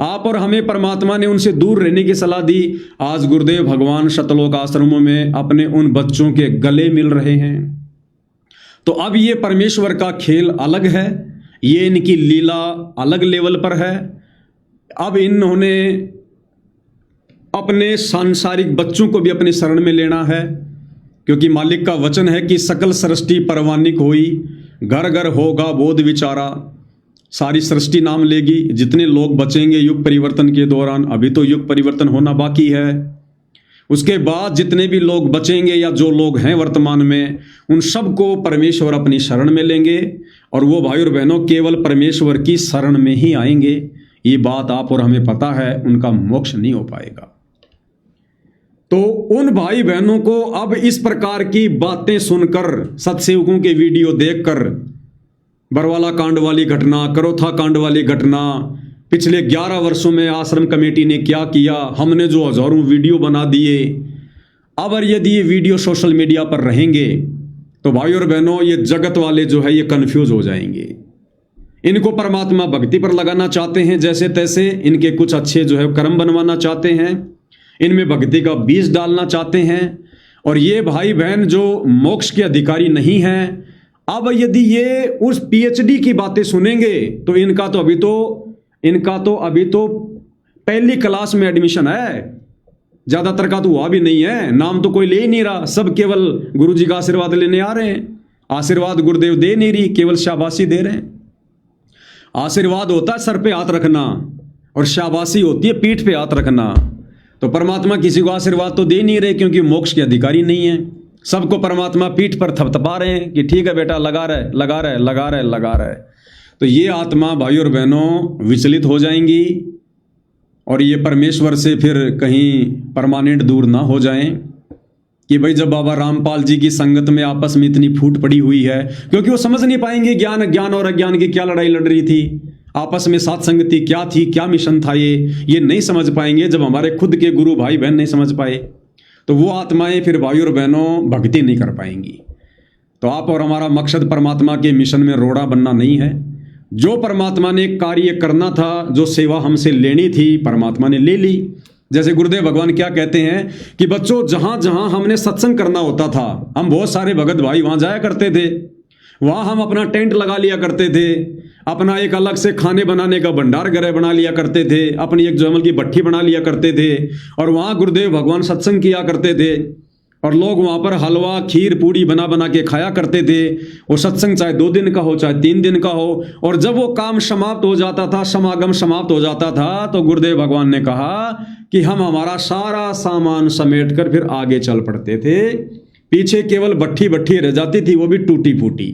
आप और हमें परमात्मा ने उनसे दूर रहने की सलाह दी। आज गुरुदेव भगवान शतलोक आश्रमों में अपने उन बच्चों के गले मिल रहे हैं। तो अब ये परमेश्वर का खेल अलग है, ये इनकी लीला अलग लेवल पर है। अब इन्होंने अपने सांसारिक बच्चों को भी अपनी शरण में लेना है, क्योंकि मालिक का वचन है कि सकल सृष्टि परवानिक होई, घर घर होगा बोध विचारा। सारी सृष्टि नाम लेगी, जितने लोग बचेंगे युग परिवर्तन के दौरान, अभी तो युग परिवर्तन होना बाकी है, उसके बाद जितने भी लोग बचेंगे या जो लोग हैं वर्तमान में, उन सबको परमेश्वर अपनी शरण में लेंगे और वो भाई और बहनों केवल परमेश्वर की शरण में ही आएंगे। ये बात आप और हमें पता है, उनका मोक्ष नहीं हो पाएगा। तो उन भाई बहनों को अब इस प्रकार की बातें सुनकर, सत्सेवकों के वीडियो देखकर, बरवाला कांड वाली घटना, करोथा कांड वाली घटना, पिछले 11 वर्षों में आश्रम कमेटी ने क्या किया, हमने जो हजारों वीडियो बना दिए, अब यदि ये वीडियो सोशल मीडिया पर रहेंगे तो भाई और बहनों ये जगत वाले जो है ये कंफ्यूज हो जाएंगे। इनको परमात्मा भक्ति पर लगाना चाहते हैं जैसे तैसे, इनके कुछ अच्छे जो है कर्म बनवाना चाहते हैं, इनमें भक्ति का बीज डालना चाहते हैं, और ये भाई बहन जो मोक्ष के अधिकारी नहीं हैं, अब यदि ये उस पीएचडी की बातें सुनेंगे तो इनका तो अभी तो पहली क्लास में एडमिशन है, ज्यादातर का तो हुआ भी नहीं है, नाम तो कोई ले ही नहीं रहा, सब केवल गुरुजी का आशीर्वाद लेने आ रहे हैं। आशीर्वाद गुरुदेव दे नहीं रही, केवल शाबाशी दे रहे हैं। आशीर्वाद होता है सर पे हाथ रखना और शाबाशी होती है पीठ पे हाथ रखना। तो परमात्मा किसी को आशीर्वाद तो दे नहीं रहे, क्योंकि मोक्ष के अधिकारी नहीं है। सबको परमात्मा पीठ पर थपथपा रहे हैं कि ठीक है बेटा, लगा रहे। तो ये आत्मा भाई और बहनों विचलित हो जाएंगी और ये परमेश्वर से फिर कहीं परमानेंट दूर ना हो जाएं कि भाई जब बाबा रामपाल जी की संगत में आपस में इतनी फूट पड़ी हुई है, क्योंकि वो समझ नहीं पाएंगे ज्ञान और अज्ञान की क्या लड़ाई लड़ रही थी, आपस में साथ संगति क्या थी, क्या मिशन था, ये नहीं समझ पाएंगे जब हमारे खुद के गुरु भाई बहन नहीं समझ पाए। तो वो आत्माएं फिर भाई और बहनों भक्ति नहीं कर पाएंगी। तो आप और हमारा मकसद परमात्मा के मिशन में रोड़ा बनना नहीं है। जो परमात्मा ने कार्य करना था, जो सेवा हमसे लेनी थी, परमात्मा ने ले ली। जैसे गुरुदेव भगवान क्या कहते हैं कि बच्चों, जहां जहां हमने सत्संग करना होता था, हम बहुत सारे भगत भाई वहां जाया करते थे, वहां हम अपना टेंट लगा लिया करते थे, अपना एक अलग से खाने बनाने का भंडार गृह बना लिया करते थे, अपनी एक जमल की भट्ठी बना लिया करते थे, और वहां गुरुदेव भगवान सत्संग किया करते थे, और लोग वहां पर हलवा खीर पूड़ी बना बना के खाया करते थे। वो सत्संग चाहे 2 दिन का हो चाहे 3 दिन का हो, और जब वो काम समाप्त हो जाता था, समागम समाप्त हो जाता था, तो गुरुदेव भगवान ने कहा कि हम हमारा सारा सामान समेट कर फिर आगे चल पड़ते थे। पीछे केवल भट्ठी रह जाती थी, वो भी टूटी फूटी।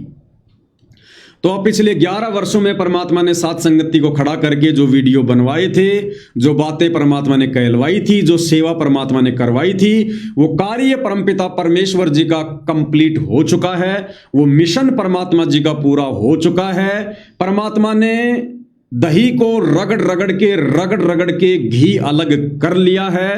तो अब पिछले 11 वर्षों में परमात्मा ने साथ संगति को खड़ा करके जो वीडियो बनवाए थे, जो बातें परमात्मा ने कहलवाई थी, जो सेवा परमात्मा ने करवाई थी, वो कार्य परमपिता परमेश्वर जी का कंप्लीट हो चुका है। वो मिशन परमात्मा जी का पूरा हो चुका है। परमात्मा ने दही को रगड़ रगड़ के घी अलग कर लिया है।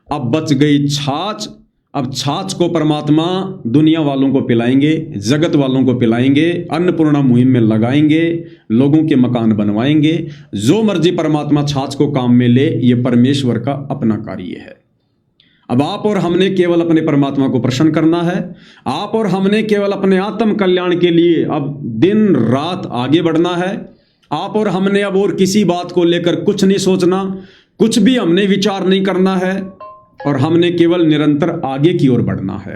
अब बच गई छाछ। अब छाछ को परमात्मा दुनिया वालों को पिलाएंगे, जगत वालों को पिलाएंगे, अन्नपूर्णा मुहिम में लगाएंगे, लोगों के मकान बनवाएंगे। जो मर्जी परमात्मा छाछ को काम में ले, ये परमेश्वर का अपना कार्य है। अब आप और हमने केवल अपने परमात्मा को प्रसन्न करना है। आप और हमने केवल अपने आत्म कल्याण के लिए अब दिन रात आगे बढ़ना है। आप और हमने अब और किसी बात को लेकर कुछ नहीं सोचना, कुछ भी हमने विचार नहीं करना है, और हमने केवल निरंतर आगे की ओर बढ़ना है।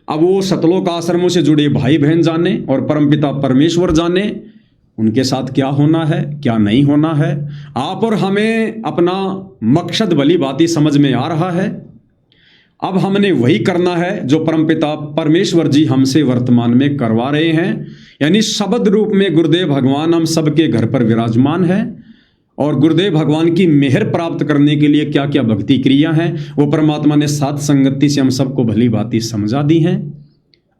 अब वो सतलोक आश्रमों से जुड़े भाई बहन जाने और परमपिता परमेश्वर जाने उनके साथ क्या होना है, क्या नहीं होना है। आप और हमें अपना मकसद भली भांति समझ में आ रहा है। अब हमने वही करना है जो परमपिता परमेश्वर जी हमसे वर्तमान में करवा रहे हैं, यानी शब्द रूप में गुरुदेव भगवान हम सबके घर पर विराजमान है। और गुरुदेव भगवान की मेहर प्राप्त करने के लिए क्या क्या भक्ति क्रिया हैं, वो परमात्मा ने साथ संगति से हम सबको भली भांति समझा दी हैं।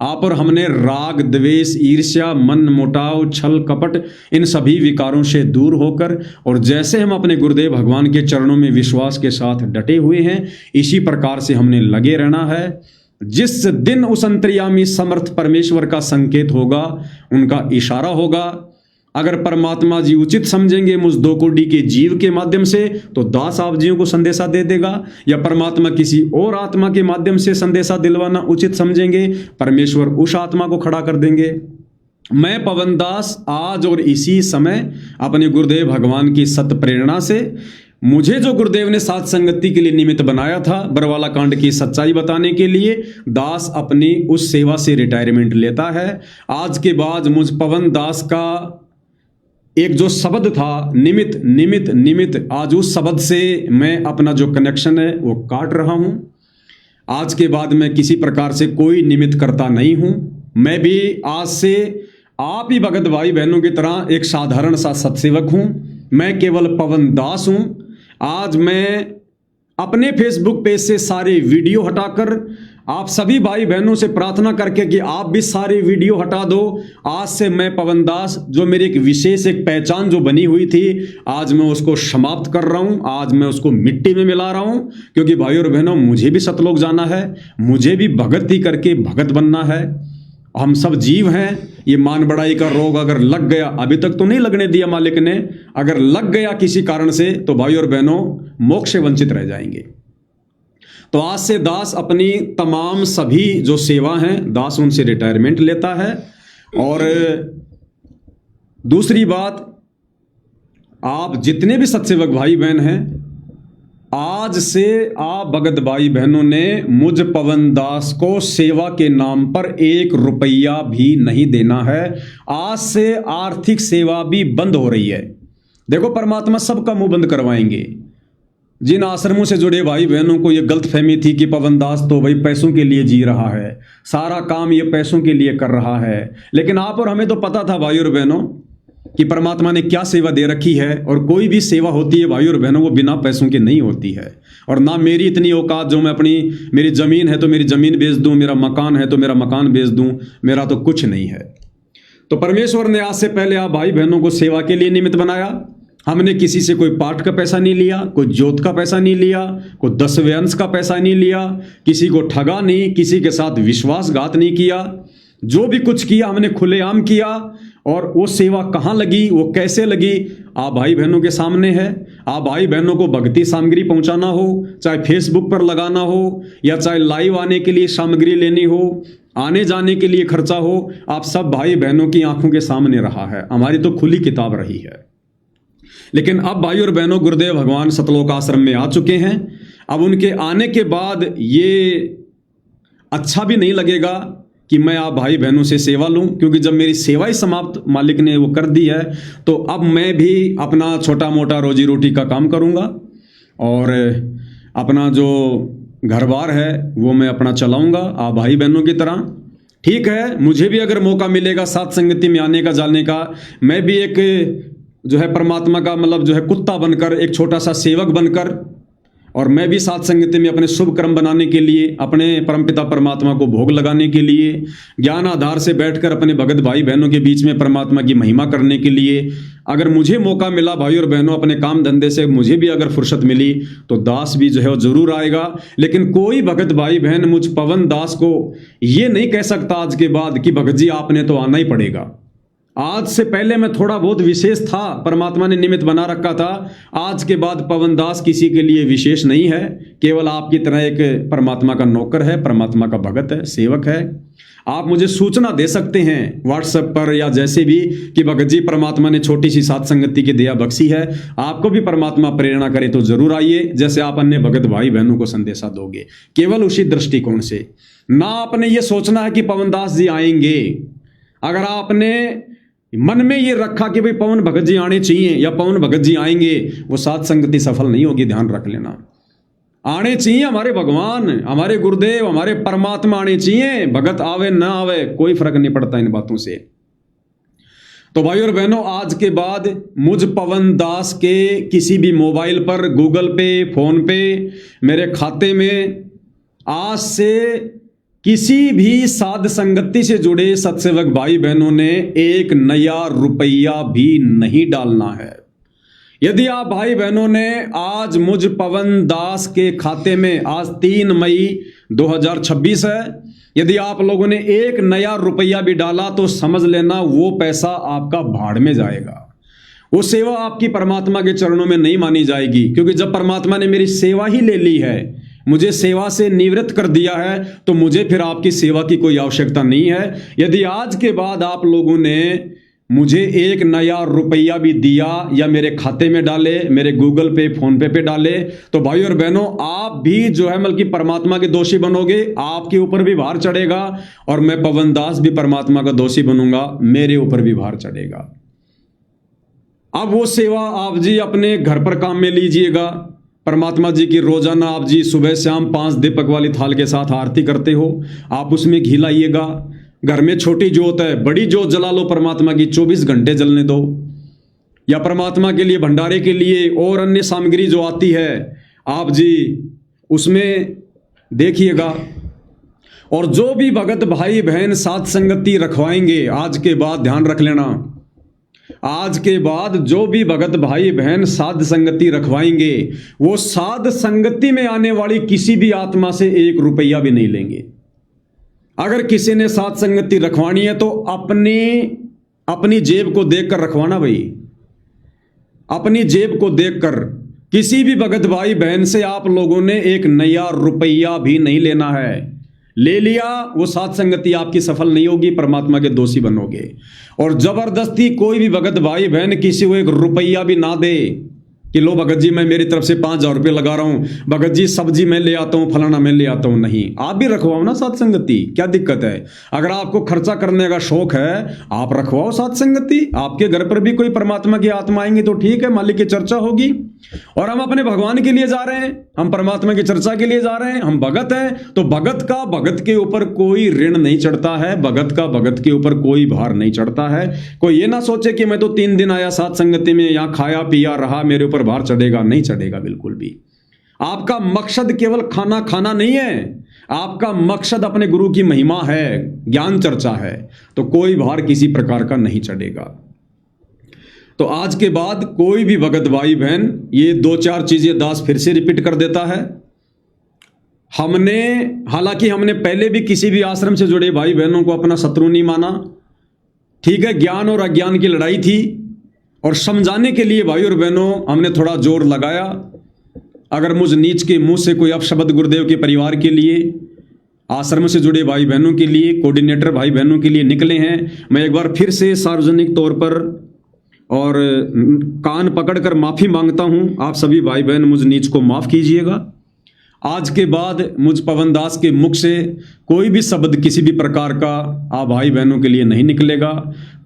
आप और हमने राग द्वेष ईर्ष्या मन मोटाव छल कपट इन सभी विकारों से दूर होकर, और जैसे हम अपने गुरुदेव भगवान के चरणों में विश्वास के साथ डटे हुए हैं, इसी प्रकार से हमने लगे रहना है। जिस दिन उस अंतर्यामी समर्थ परमेश्वर का संकेत होगा, उनका इशारा होगा, अगर परमात्मा जी उचित समझेंगे मुझ दो कोड़ी के जीव के माध्यम से, तो दास आप जियों को संदेशा दे देगा, या परमात्मा किसी और आत्मा के माध्यम से संदेशा दिलवाना उचित समझेंगे, परमेश्वर उस आत्मा को खड़ा कर देंगे। मैं पवन दास आज और इसी समय अपने गुरुदेव भगवान की सत्य प्रेरणा से, मुझे जो गुरुदेव ने साथ संगति के लिए निमित्त बनाया था, बरवाला कांड की सच्चाई बताने के लिए, दास अपनी उस सेवा से रिटायरमेंट लेता है। आज के बाद मुझ पवन दास का एक जो शब्द था निमित्त निमित्त निमित्त, आज उस शब्द से मैं अपना जो कनेक्शन है वो काट रहा हूं। आज के बाद मैं किसी प्रकार से कोई निमित्त करता नहीं हूं। मैं भी आज से आप ही भगत भाई बहनों की तरह एक साधारण सा सत्सेवक हूं। मैं केवल पवन दास हूं। आज मैं अपने फेसबुक पेज से सारे वीडियो हटाकर आप सभी भाई बहनों से प्रार्थना करके कि आप भी सारी वीडियो हटा दो। आज से मैं पवन दास, जो मेरी एक विशेष एक पहचान जो बनी हुई थी, आज मैं उसको समाप्त कर रहा हूं। आज मैं उसको मिट्टी में मिला रहा हूं, क्योंकि भाई और बहनों मुझे भी सतलोक जाना है, मुझे भी भगत ही करके भगत बनना है। हम सब जीव हैं। ये मान बढ़ाई का रोग अगर लग गया, अभी तक तो नहीं लगने दिया मालिक ने, अगर लग गया किसी कारण से, तो भाई और बहनों मोक्ष से वंचित रह जाएंगे। तो आज से दास अपनी तमाम सभी जो सेवा हैं, दास उनसे रिटायरमेंट लेता है। और दूसरी बात, आप जितने भी सत्सेवक भाई बहन हैं, आज से आप भगत भाई बहनों ने मुझ पवन दास को सेवा के नाम पर 1 रुपया भी नहीं देना है। आज से आर्थिक सेवा भी बंद हो रही है। देखो, परमात्मा सबका मुंह बंद करवाएंगे। जिन आश्रमों से जुड़े भाई बहनों को यह गलतफहमी थी कि पवन दास तो भाई पैसों के लिए जी रहा है, सारा काम ये पैसों के लिए कर रहा है, लेकिन आप और हमें तो पता था भाई और बहनों कि परमात्मा ने क्या सेवा दे रखी है। और कोई भी सेवा होती है भाई और बहनों, वो बिना पैसों के नहीं होती है। और ना मेरी इतनी औकात जो मैं अपनी, मेरी जमीन है तो मेरी जमीन बेच दूं, मेरा मकान है तो मेरा मकान बेच दूं, मेरा तो कुछ नहीं है। तो परमेश्वर ने आज से पहले आप भाई बहनों को सेवा के लिए निमित्त बनाया। हमने किसी से कोई पाठ का पैसा नहीं लिया, कोई जोत का पैसा नहीं लिया, कोई 10वें अंश का पैसा नहीं लिया, किसी को ठगा नहीं, किसी के साथ विश्वासघात नहीं किया। जो भी कुछ किया हमने खुलेआम किया। और वो सेवा कहाँ लगी, वो कैसे लगी, आप भाई बहनों के सामने है। आप भाई बहनों को भक्ति सामग्री पहुंचाना हो, चाहे फेसबुक पर लगाना हो, या चाहे लाइव आने के लिए सामग्री लेनी हो, आने जाने के लिए खर्चा हो, आप सब भाई बहनों की आंखों के सामने रहा है। हमारी तो खुली किताब रही है। लेकिन अब भाई और बहनों, गुरुदेव भगवान सतलोक आश्रम में आ चुके हैं। अब उनके आने के बाद ये अच्छा भी नहीं लगेगा कि मैं आप भाई बहनों से सेवा लूं, क्योंकि जब मेरी सेवा ही समाप्त मालिक ने वो कर दी है, तो अब मैं भी अपना छोटा मोटा रोजी रोटी का काम करूंगा और अपना जो घर बार है वो मैं अपना चलाऊंगा आप भाई बहनों की तरह। ठीक है, मुझे भी अगर मौका मिलेगा साथ संगति में आने का, जाने का, मैं भी एक जो है परमात्मा का मतलब जो है कुत्ता बनकर, एक छोटा सा सेवक बनकर, और मैं भी साथ संगति में अपने शुभ कर्म बनाने के लिए, अपने परमपिता परमात्मा को भोग लगाने के लिए, ज्ञान आधार से बैठकर अपने भगत भाई बहनों के बीच में परमात्मा की महिमा करने के लिए, अगर मुझे मौका मिला भाई और बहनों, अपने काम धंधे से मुझे भी अगर फुर्सत मिली, तो दास भी जो है वो जरूर आएगा। लेकिन कोई भगत भाई बहन मुझ पवन दास को ये नहीं कह सकता आज के बाद कि भगत जी आपने तो आना ही पड़ेगा। आज से पहले मैं थोड़ा बहुत विशेष था, परमात्मा ने निमित्त बना रखा था। आज के बाद पवन दास किसी के लिए विशेष नहीं है, केवल आपकी तरह एक परमात्मा का नौकर है, परमात्मा का भगत है, सेवक है। आप मुझे सूचना दे सकते हैं व्हाट्सएप पर या जैसे भी कि भगत जी परमात्मा ने छोटी सी साथ संगति की दया बख्शी है, आपको भी परमात्मा प्रेरणा करे तो जरूर आइए, जैसे आप अन्य भगत भाई बहनों को संदेशा दोगे, केवल उसी दृष्टिकोण से। ना आपने ये सोचना है कि पवन दास जी आएंगे। अगर आपने मन में ये रखा कि भाई पवन भगत जी आने चाहिए या पवन भगत जी आएंगे, वो साथ संगति सफल नहीं होगी, ध्यान रख लेना। आने चाहिए हमारे भगवान, हमारे गुरुदेव, हमारे परमात्मा आने चाहिए। भगत आवे ना आवे कोई फर्क नहीं पड़ता इन बातों से। तो भाई और बहनों, आज के बाद मुझ पवन दास के किसी भी मोबाइल पर, गूगल पे, फोन पे, मेरे खाते में आज से किसी भी साध संगति से जुड़े सत्सेवक भाई बहनों ने 1 नया रुपया भी नहीं डालना है। यदि आप भाई बहनों ने आज मुझ पवन दास के खाते में आज 3 मई 2026 है। यदि आप लोगों ने एक नया रुपया भी डाला तो समझ लेना वो पैसा आपका भाड़ में जाएगा। वो सेवा आपकी परमात्मा के चरणों में नहीं मानी जाएगी, क्योंकि जब परमात्मा ने मेरी सेवा ही ले ली है, मुझे सेवा से निवृत्त कर दिया है, तो मुझे फिर आपकी सेवा की कोई आवश्यकता नहीं है। यदि आज के बाद आप लोगों ने मुझे एक नया रुपया भी दिया या मेरे खाते में डाले, मेरे गूगल पे फोन पे डाले, तो भाई और बहनों आप भी जो है बल्कि परमात्मा के दोषी बनोगे, आपके ऊपर भी भार चढ़ेगा, और मैं पवन दास भी परमात्मा का दोषी बनूंगा, मेरे ऊपर भी भार चढ़ेगा। अब वो सेवा आप जी अपने घर पर काम में लीजिएगा। परमात्मा जी की रोजाना आप जी सुबह शाम 5 दीपक वाली थाल के साथ आरती करते हो, आप उसमें घी लाइएगा। घर में छोटी जोत है, बड़ी जोत जला लो, परमात्मा की 24 घंटे जलने दो। या परमात्मा के लिए भंडारे के लिए और अन्य सामग्री जो आती है आप जी उसमें देखिएगा। और जो भी भगत भाई बहन साथ संगति रखवाएंगे, आज के बाद ध्यान रख लेना, आज के बाद जो भी भगत भाई बहन साध संगति रखवाएंगे, वो साध संगति में आने वाली किसी भी आत्मा से 1 रुपया भी नहीं लेंगे। अगर किसी ने साध संगति रखवानी है तो अपनी जेब को देखकर रखवाना भाई, अपनी जेब को देखकर। किसी भी भगत भाई बहन से आप लोगों ने 1 नया रुपया भी नहीं लेना है। ले लिया वो साथ संगति आपकी सफल नहीं होगी, परमात्मा के दोषी बनोगे। और जबरदस्ती कोई भी भगत भाई बहन किसी को 1 रुपया भी ना दे कि लो भगत जी मैं मेरी तरफ से 5,000 रुपये लगा रहा हूं, भगत जी सब्जी मैं ले आता हूं, फलाना मैं ले आता हूं। नहीं, आप भी रखवाओ ना साथ संगति, क्या दिक्कत है? अगर आपको खर्चा करने का शौक है, आप रखवाओ साथ संगति। आपके घर पर भी कोई परमात्मा की आत्मा आएंगी तो ठीक है, मालिक की चर्चा होगी। और हम अपने भगवान के लिए जा रहे हैं, हम परमात्मा की चर्चा के लिए जा रहे हैं, हम भगत हैं, तो भगत का भगत के ऊपर कोई ऋण नहीं चढ़ता है, भगत का भगत के ऊपर कोई भार नहीं चढ़ता है। कोई ये ना सोचे कि मैं तो 3 दिन आया साथ संगति में, यहां खाया पिया रहा, मेरे ऊपर भार चढ़ेगा, नहीं चढ़ेगा बिल्कुल भी। आपका मकसद केवल खाना खाना नहीं है, आपका मकसद अपने गुरु की महिमा है, ज्ञान चर्चा है, तो कोई भार किसी प्रकार का नहीं चढ़ेगा। तो आज के बाद कोई भी भगत भाई बहन, ये 2-4 चीजें दास फिर से रिपीट कर देता है। हालांकि हमने पहले भी किसी भी आश्रम से जुड़े भाई बहनों को अपना शत्रु नहीं माना, ठीक है, ज्ञान और अज्ञान की लड़ाई थी, और समझाने के लिए भाई और बहनों हमने थोड़ा जोर लगाया। अगर मुझ नीच के मुंह से कोई अपशब्द गुरुदेव के परिवार के लिए, आश्रम से जुड़े भाई बहनों के लिए, कोऑर्डिनेटर भाई बहनों के लिए निकले हैं, मैं एक बार फिर से सार्वजनिक तौर पर और कान पकड़कर माफी मांगता हूं। आप सभी भाई बहन मुझ नीच को माफ कीजिएगा। आज के बाद मुझ पवन दास के मुख से कोई भी शब्द किसी भी प्रकार का आप भाई बहनों के लिए नहीं निकलेगा,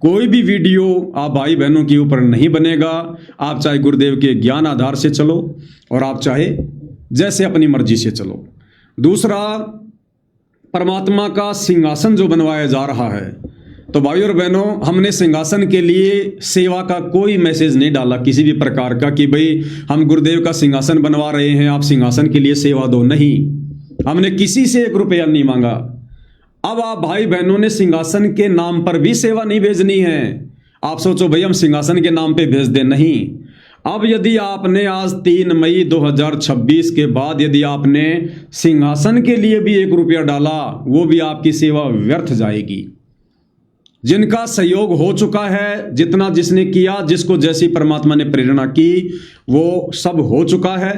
कोई भी वीडियो आप भाई बहनों के ऊपर नहीं बनेगा। आप चाहे गुरुदेव के ज्ञान आधार से चलो और आप चाहे जैसे अपनी मर्जी से चलो। दूसरा, परमात्मा का सिंहासन जो बनवाया जा रहा है, तो भाई और बहनों हमने सिंहासन के लिए सेवा का कोई मैसेज नहीं डाला किसी भी प्रकार का कि भाई हम गुरुदेव का सिंहासन बनवा रहे हैं, आप सिंहासन के लिए सेवा दो। नहीं, हमने किसी से 1 रुपया नहीं मांगा। अब आप भाई बहनों ने सिंहासन के नाम पर भी सेवा नहीं भेजनी है। आप सोचो भाई हम सिंहासन के नाम पे भेज दें, नहीं। अब यदि आपने आज 3 मई 2026 के बाद यदि आपने सिंहासन के लिए भी 1 रुपया डाला, वो भी आपकी सेवा व्यर्थ जाएगी। जिनका सहयोग हो चुका है, जितना जिसने किया, जिसको जैसी परमात्मा ने प्रेरणा की, वो सब हो चुका है।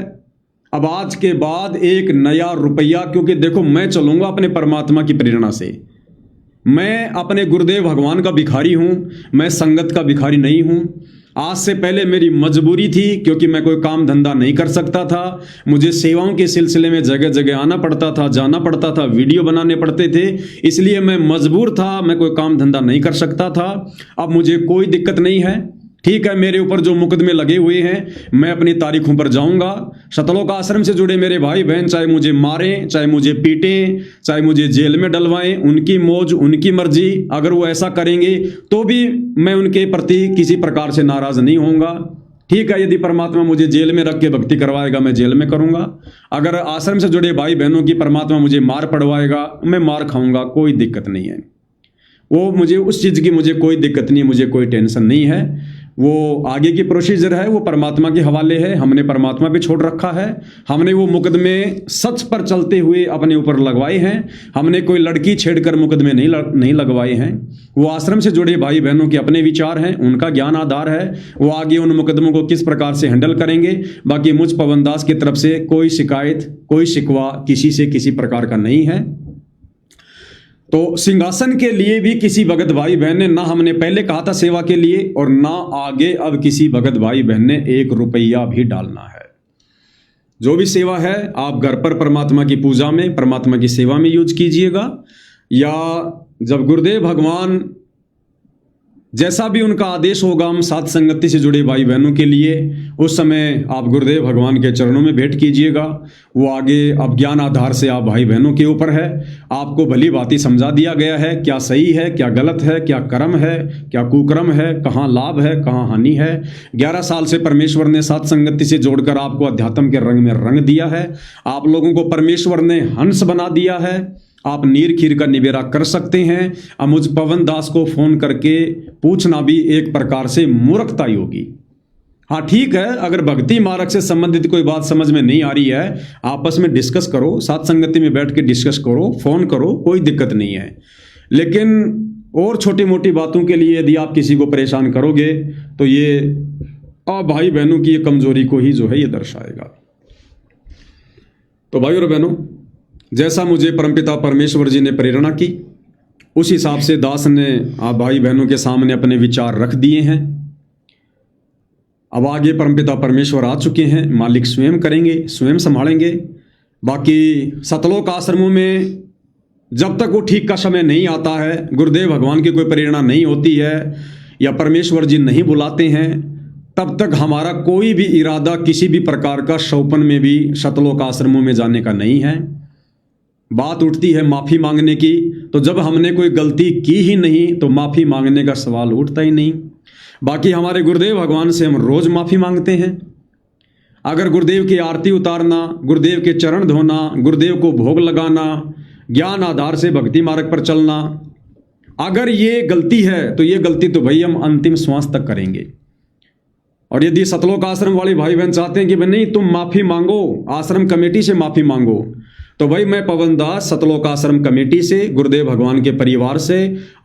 अब आज के बाद 1 नया रुपया, क्योंकि देखो मैं चलूंगा अपने परमात्मा की प्रेरणा से, मैं अपने गुरुदेव भगवान का भिखारी हूं, मैं संगत का भिखारी नहीं हूं। आज से पहले मेरी मजबूरी थी, क्योंकि मैं कोई काम धंधा नहीं कर सकता था, मुझे सेवाओं के सिलसिले में जगह जगह आना पड़ता था, जाना पड़ता था, वीडियो बनाने पड़ते थे, इसलिए मैं मजबूर था, मैं कोई काम धंधा नहीं कर सकता था। अब मुझे कोई दिक्कत नहीं है, ठीक है। मेरे ऊपर जो मुकदमे लगे हुए हैं, मैं अपनी तारीखों पर जाऊंगा। सतलोक आश्रम से जुड़े मेरे भाई बहन चाहे मुझे मारें, चाहे मुझे पीटें, चाहे मुझे जेल में डलवाएं, उनकी मौज, उनकी मर्जी। अगर वो ऐसा करेंगे तो भी मैं उनके प्रति किसी प्रकार से नाराज नहीं होऊंगा, ठीक है। यदि परमात्मा मुझे जेल में रख के भक्ति करवाएगा, मैं जेल में करूंगा। अगर आश्रम से जुड़े भाई बहनों की परमात्मा मुझे मार पड़वाएगा, मैं मार खाऊंगा, कोई दिक्कत नहीं है। वो मुझे उस चीज़ की मुझे कोई दिक्कत नहीं है, मुझे कोई टेंशन नहीं है। वो आगे की प्रोसीजर है वो परमात्मा के हवाले है। हमने परमात्मा पे छोड़ रखा है। हमने वो मुकदमे सच पर चलते हुए अपने ऊपर लगवाए हैं। हमने कोई लड़की छेड़कर मुकदमे नहीं लगवाए हैं। वो आश्रम से जुड़े भाई बहनों के अपने विचार हैं, उनका ज्ञान आधार है, वो आगे उन मुकदमों को किस प्रकार से हैंडल करेंगे। बाकी मुझ पवन दास की तरफ से कोई शिकायत, कोई शिकवा किसी से किसी प्रकार का नहीं है। तो सिंहासन के लिए भी किसी भगत भाई बहन ने, ना हमने पहले कहा था सेवा के लिए, और ना आगे अब किसी भगत भाई बहन ने 1 रुपया भी डालना है। जो भी सेवा है आप घर पर परमात्मा की पूजा में, परमात्मा की सेवा में यूज कीजिएगा, या जब गुरुदेव भगवान जैसा भी उनका आदेश होगा हम साथ संगति से जुड़े भाई बहनों के लिए, उस समय आप गुरुदेव भगवान के चरणों में भेंट कीजिएगा। वो आगे अब ज्ञान आधार से आप भाई बहनों के ऊपर है। आपको भली भांति समझा दिया गया है क्या सही है, क्या गलत है, क्या कर्म है, क्या कुकर्म है, कहाँ लाभ है, कहाँ हानि है। 11 साल से परमेश्वर ने साथ संगति से जोड़कर आपको अध्यात्म के रंग में रंग दिया है। आप लोगों को परमेश्वर ने हंस बना दिया है। आप नीर खीर का निबेरा कर सकते हैं। अब मुझ पवन दास को फोन करके पूछना भी एक प्रकार से मूर्खता ही होगी। हाँ ठीक है, अगर भक्ति मार्ग से संबंधित कोई बात समझ में नहीं आ रही है, आपस में डिस्कस करो, साथ संगति में बैठ के डिस्कस करो, फोन करो, कोई दिक्कत नहीं है। लेकिन और छोटी मोटी बातों के लिए यदि आप किसी को परेशान करोगे तो ये भाई बहनों की ये कमजोरी को ही जो है ये दर्शाएगा। तो भाई और बहनों, जैसा मुझे परमपिता परमेश्वर जी ने प्रेरणा की, उस हिसाब से दास ने आप भाई बहनों के सामने अपने विचार रख दिए हैं। अब आगे परमपिता परमेश्वर आ चुके हैं, मालिक स्वयं करेंगे, स्वयं संभालेंगे। बाकी सतलोक आश्रमों में जब तक वो ठीक का समय नहीं आता है, गुरुदेव भगवान की कोई प्रेरणा नहीं होती है या परमेश्वर जी नहीं बुलाते हैं, तब तक हमारा कोई भी इरादा किसी भी प्रकार का शौपन में भी सतलोक आश्रमों में जाने का नहीं है। बात उठती है माफ़ी मांगने की, तो जब हमने कोई गलती की ही नहीं तो माफ़ी मांगने का सवाल उठता ही नहीं। बाकी हमारे गुरुदेव भगवान से हम रोज़ माफ़ी मांगते हैं। अगर गुरुदेव की आरती उतारना, गुरुदेव के चरण धोना, गुरुदेव को भोग लगाना, ज्ञान आधार से भक्ति मार्ग पर चलना, अगर ये गलती है तो ये गलती तो भाई हम अंतिम श्वास तक करेंगे। और यदि सतलोक आश्रम वाले भाई बहन चाहते हैं कि भाई नहीं तुम माफ़ी मांगो, आश्रम कमेटी से माफ़ी मांगो, तो भाई मैं पवन दास सतलोक आश्रम कमेटी से, गुरुदेव भगवान के परिवार से,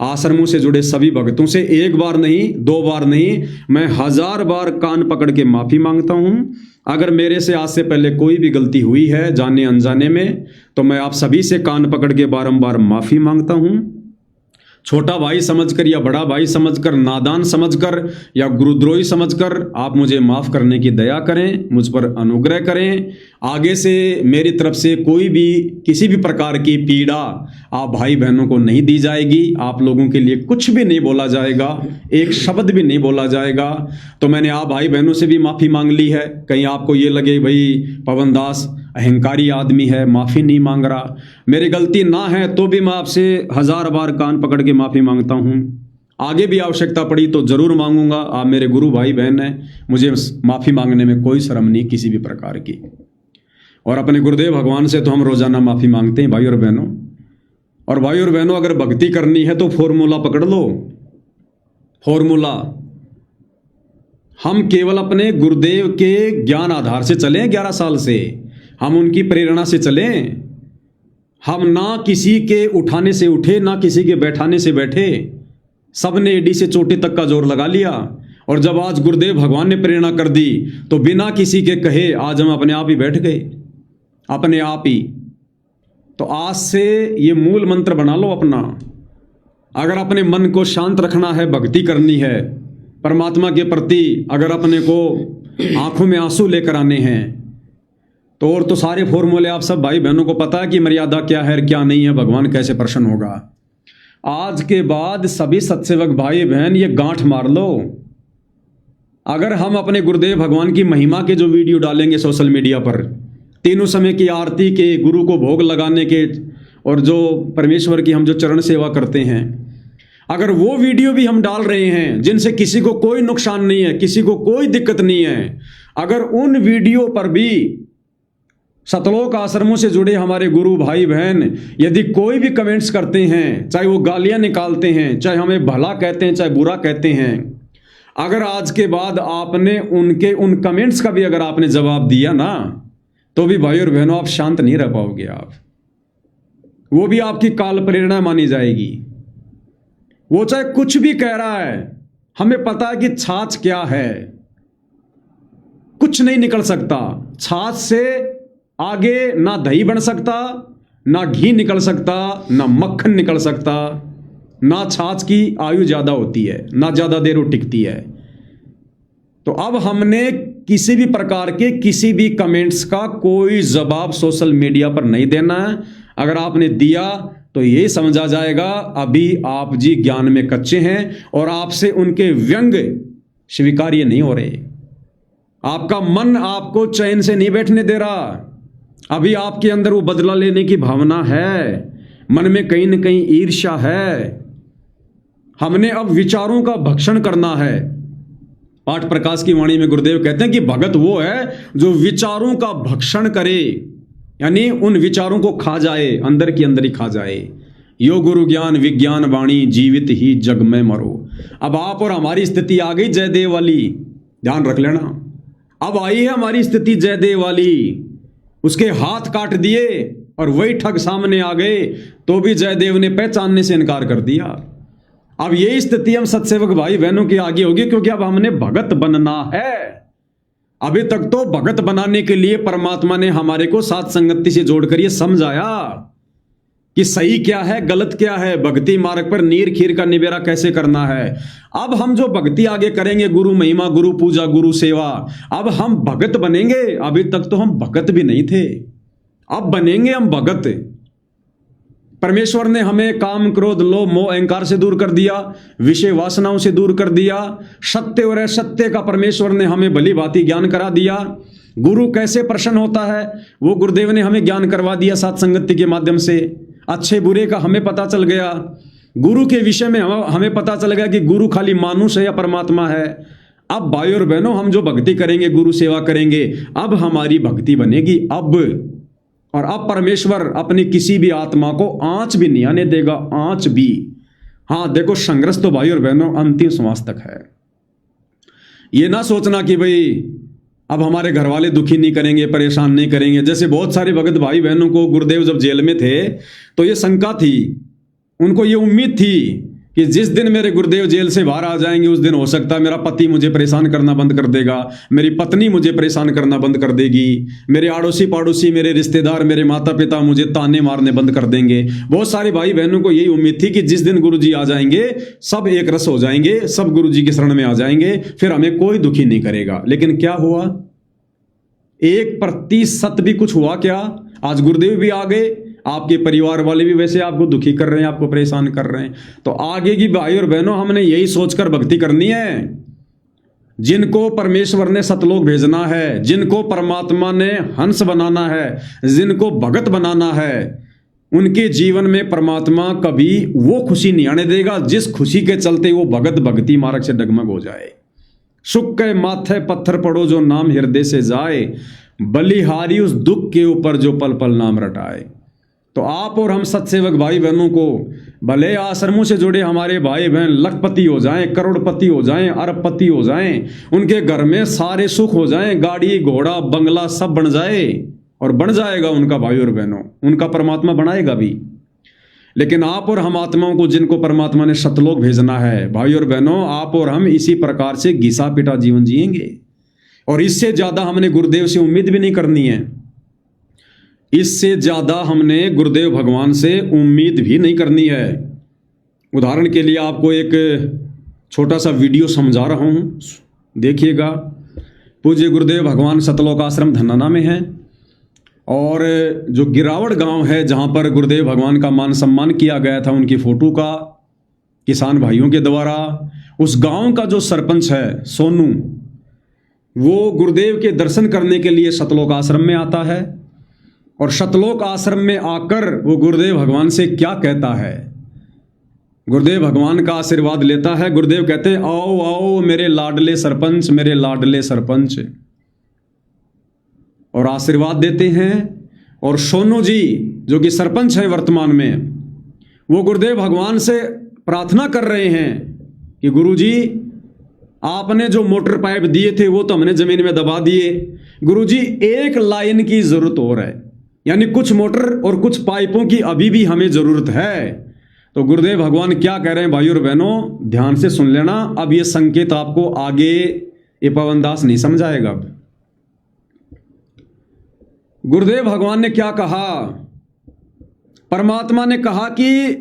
आश्रमों से जुड़े सभी भक्तों से 1 बार नहीं, 2 बार नहीं, मैं 1000 बार कान पकड़ के माफ़ी मांगता हूँ। अगर मेरे से आज से पहले कोई भी गलती हुई है जाने अनजाने में, तो मैं आप सभी से कान पकड़ के बारंबार माफ़ी मांगता हूँ। छोटा भाई समझकर या बड़ा भाई समझकर, नादान समझकर या गुरुद्रोही समझकर आप मुझे माफ़ करने की दया करें, मुझ पर अनुग्रह करें। आगे से मेरी तरफ से कोई भी किसी भी प्रकार की पीड़ा आप भाई बहनों को नहीं दी जाएगी। आप लोगों के लिए कुछ भी नहीं बोला जाएगा, एक शब्द भी नहीं बोला जाएगा। तो मैंने आप भाई बहनों से भी माफ़ी मांग ली है। कहीं आपको ये लगे भाई पवन दास अहंकारी आदमी है, माफ़ी नहीं मांग रहा, मेरी गलती ना है तो भी मैं आपसे 1000 बार कान पकड़ के माफ़ी मांगता हूँ। आगे भी आवश्यकता पड़ी तो ज़रूर मांगूंगा। आप मेरे गुरु भाई बहन हैं, मुझे माफ़ी मांगने में कोई शर्म नहीं किसी भी प्रकार की। और अपने गुरुदेव भगवान से तो हम रोज़ाना माफ़ी मांगते हैं भाई और बहनों। और भाई और बहनों, अगर भक्ति करनी है तो फॉर्मूला पकड़ लो। फॉर्मूला, हम केवल अपने गुरुदेव के ज्ञान आधार से चलें। 11 साल से हम उनकी प्रेरणा से चलें। हम ना किसी के उठाने से उठे, ना किसी के बैठाने से बैठे। सब ने एडी से चोटी तक का जोर लगा लिया। और जब आज गुरुदेव भगवान ने प्रेरणा कर दी तो बिना किसी के कहे आज हम अपने आप ही बैठ गए, अपने आप ही। तो आज से ये मूल मंत्र बना लो अपना। अगर अपने मन को शांत रखना है, भक्ति करनी है परमात्मा के प्रति, अगर अपने को आंखों में आंसू लेकर आने हैं, तो और तो सारे फॉर्मूले आप सब भाई बहनों को पता है कि मर्यादा क्या है क्या नहीं है, भगवान कैसे प्रसन्न होगा। आज के बाद सभी सत्सेवक भाई बहन ये गांठ मार लो। अगर हम अपने गुरुदेव भगवान की महिमा के जो वीडियो डालेंगे सोशल मीडिया पर, तीनों समय की आरती के, गुरु को भोग लगाने के, और जो परमेश्वर की हम जो चरण सेवा करते हैं, अगर वो वीडियो भी हम डाल रहे हैं जिनसे किसी को कोई नुकसान नहीं है, किसी को कोई दिक्कत नहीं है, अगर उन वीडियो पर भी सतलोक आश्रमों से जुड़े हमारे गुरु भाई बहन यदि कोई भी कमेंट्स करते हैं, चाहे वो गालियां निकालते हैं, चाहे हमें भला कहते हैं, चाहे बुरा कहते हैं, अगर आज के बाद आपने उनके उन कमेंट्स का भी अगर आपने जवाब दिया ना, तो भी भाई और बहनों आप शांत नहीं रह पाओगे। आप वो भी आपकी काल प्रेरणा मानी जाएगी। वो चाहे कुछ भी कह रहा है, हमें पता है कि छाछ क्या है, कुछ नहीं निकल सकता। छाछ से आगे ना दही बन सकता, ना घी निकल सकता, ना मक्खन निकल सकता, ना छाछ की आयु ज्यादा होती है, ना ज्यादा देर वो टिकती है। तो अब हमने किसी भी प्रकार के किसी भी कमेंट्स का कोई जवाब सोशल मीडिया पर नहीं देना है। अगर आपने दिया तो ये समझा जाएगा अभी आप जी ज्ञान में कच्चे हैं और आपसे उनके व्यंग स्वीकार्य नहीं हो रहे। आपका मन आपको चैन से नहीं बैठने दे रहा। अभी आपके अंदर वो बदला लेने की भावना है, मन में कहीं ना कहीं ईर्ष्या है। हमने अब विचारों का भक्षण करना है। पाठ प्रकाश की वाणी में गुरुदेव कहते हैं कि भगत वो है जो विचारों का भक्षण करे, यानी उन विचारों को खा जाए, अंदर की अंदर ही खा जाए। यो गुरु ज्ञान विज्ञान वाणी, जीवित ही जग में मरो। अब आप और हमारी स्थिति आ गई जयदेव वाली, ध्यान रख लेना। अब आई है हमारी स्थिति जयदेव वाली। उसके हाथ काट दिए और वही ठग सामने आ गए, तो भी जयदेव ने पहचानने से इनकार कर दिया। अब यही स्थिति हम सत्सेवक भाई बहनों की आगे होगी, क्योंकि अब हमने भगत बनना है। अभी तक तो भगत बनाने के लिए परमात्मा ने हमारे को साथ संगति से जोड़कर ये समझाया कि सही क्या है, गलत क्या है, भक्ति मार्ग पर नीर खीर का निबेरा कैसे करना है। अब हम जो भक्ति आगे करेंगे, गुरु महिमा, गुरु पूजा, गुरु सेवा, अब हम भगत बनेंगे। अभी तक तो हम भगत भी नहीं थे, अब बनेंगे हम भगत। परमेश्वर ने हमें काम, क्रोध, लोभ, मोह, अहंकार से दूर कर दिया, विषय वासनाओं से दूर कर दिया। सत्य और असत्य का परमेश्वर ने हमें भली भांति ज्ञान करा दिया। गुरु कैसे प्रसन्न होता है वो गुरुदेव ने हमें ज्ञान करवा दिया साथ संगति के माध्यम से। अच्छे बुरे का हमें पता चल गया। गुरु के विषय में हमें पता चल गया कि गुरु खाली मानुष है या परमात्मा है। अब भाई और बहनों, हम जो भक्ति करेंगे, गुरु सेवा करेंगे, अब हमारी भक्ति बनेगी। अब परमेश्वर अपनी किसी भी आत्मा को आंच भी नहीं आने देगा, आंच भी। हाँ देखो, संघर्ष तो भाई और बहनों अंतिम श्वास तक है। ये ना सोचना कि भाई अब हमारे घर वाले दुखी नहीं करेंगे, परेशान नहीं करेंगे। जैसे बहुत सारे भगत भाई बहनों को गुरुदेव जब जेल में थे तो ये शंका थी, उनको ये उम्मीद थी कि जिस दिन मेरे गुरुदेव जेल से बाहर आ जाएंगे उस दिन हो सकता है मेरा पति मुझे परेशान करना बंद कर देगा, मेरी पत्नी मुझे परेशान करना बंद कर देगी, मेरे आड़ोसी पड़ोसी, मेरे रिश्तेदार, मेरे माता पिता मुझे ताने मारने बंद कर देंगे। बहुत सारे भाई बहनों को यही उम्मीद थी कि जिस दिन गुरुजी आ जाएंगे सब एक रस हो जाएंगे, सब गुरुजी के शरण में आ जाएंगे, फिर हमें कोई दुखी नहीं करेगा। लेकिन क्या हुआ? 1% भी कुछ हुआ क्या? आज गुरुदेव भी आ गए, आपके परिवार वाले भी वैसे आपको दुखी कर रहे हैं, आपको परेशान कर रहे हैं। तो आगे की भाई और बहनों, हमने यही सोचकर भक्ति करनी है। जिनको परमेश्वर ने सतलोक भेजना है, जिनको परमात्मा ने हंस बनाना है, जिनको भगत बनाना है, उनके जीवन में परमात्मा कभी वो खुशी नहीं आने देगा जिस खुशी के चलते वो भगत भक्ति मार्ग से डगमग हो जाए। सुख के माथे पत्थर पड़ो जो नाम हृदय से जाए, बलिहारी उस दुख के ऊपर जो पल पल नाम रटाए। तो आप और हम सत्सेवक भाई बहनों को, भले आश्रमों से जुड़े हमारे भाई बहन लखपति हो जाएं, करोड़पति हो जाएं, अरबपति हो जाएं, उनके घर में सारे सुख हो जाएं, गाड़ी घोड़ा बंगला सब बन जाए, और बन जाएगा उनका भाई और बहनों, उनका परमात्मा बनाएगा भी। लेकिन आप और हम आत्माओं को जिनको परमात्मा ने सतलोक भेजना है, भाई और बहनों, आप और हम इसी प्रकार से घिसा पिटा जीवन जिएंगे। और इससे ज्यादा हमने गुरुदेव से उम्मीद भी नहीं करनी है। इससे ज्यादा हमने गुरुदेव भगवान से उम्मीद भी नहीं करनी है। उदाहरण के लिए आपको एक छोटा सा वीडियो समझा रहा हूं, देखिएगा। पूज्य गुरुदेव भगवान सतलोक आश्रम धन्नाना में है, और जो गिरावड़ गांव है जहां पर गुरुदेव भगवान का मान सम्मान किया गया था उनकी फोटो का किसान भाइयों के द्वारा, उस गांव का जो सरपंच है सोनू, वो गुरुदेव के दर्शन करने के लिए सतलोक आश्रम में आता है। और सतलोक आश्रम में आकर वो गुरुदेव भगवान से क्या कहता है? गुरुदेव भगवान का आशीर्वाद लेता है। गुरुदेव कहते हैं, आओ आओ मेरे लाडले सरपंच, मेरे लाडले सरपंच, और आशीर्वाद देते हैं। और सोनू जी जो कि सरपंच हैं वर्तमान में, वो गुरुदेव भगवान से प्रार्थना कर रहे हैं कि गुरुजी आपने जो मोटर पाइप दिए थे वो तो हमने जमीन में दबा दिए। गुरुजी एक लाइन की जरूरत और है, यानी कुछ मोटर और कुछ पाइपों की अभी भी हमें जरूरत है। तो गुरुदेव भगवान क्या कह रहे हैं भाइयों और बहनों, ध्यान से सुन लेना। अब ये संकेत आपको आगे ये पवनदास नहीं समझाएगा। अब गुरुदेव भगवान ने क्या कहा, परमात्मा ने कहा कि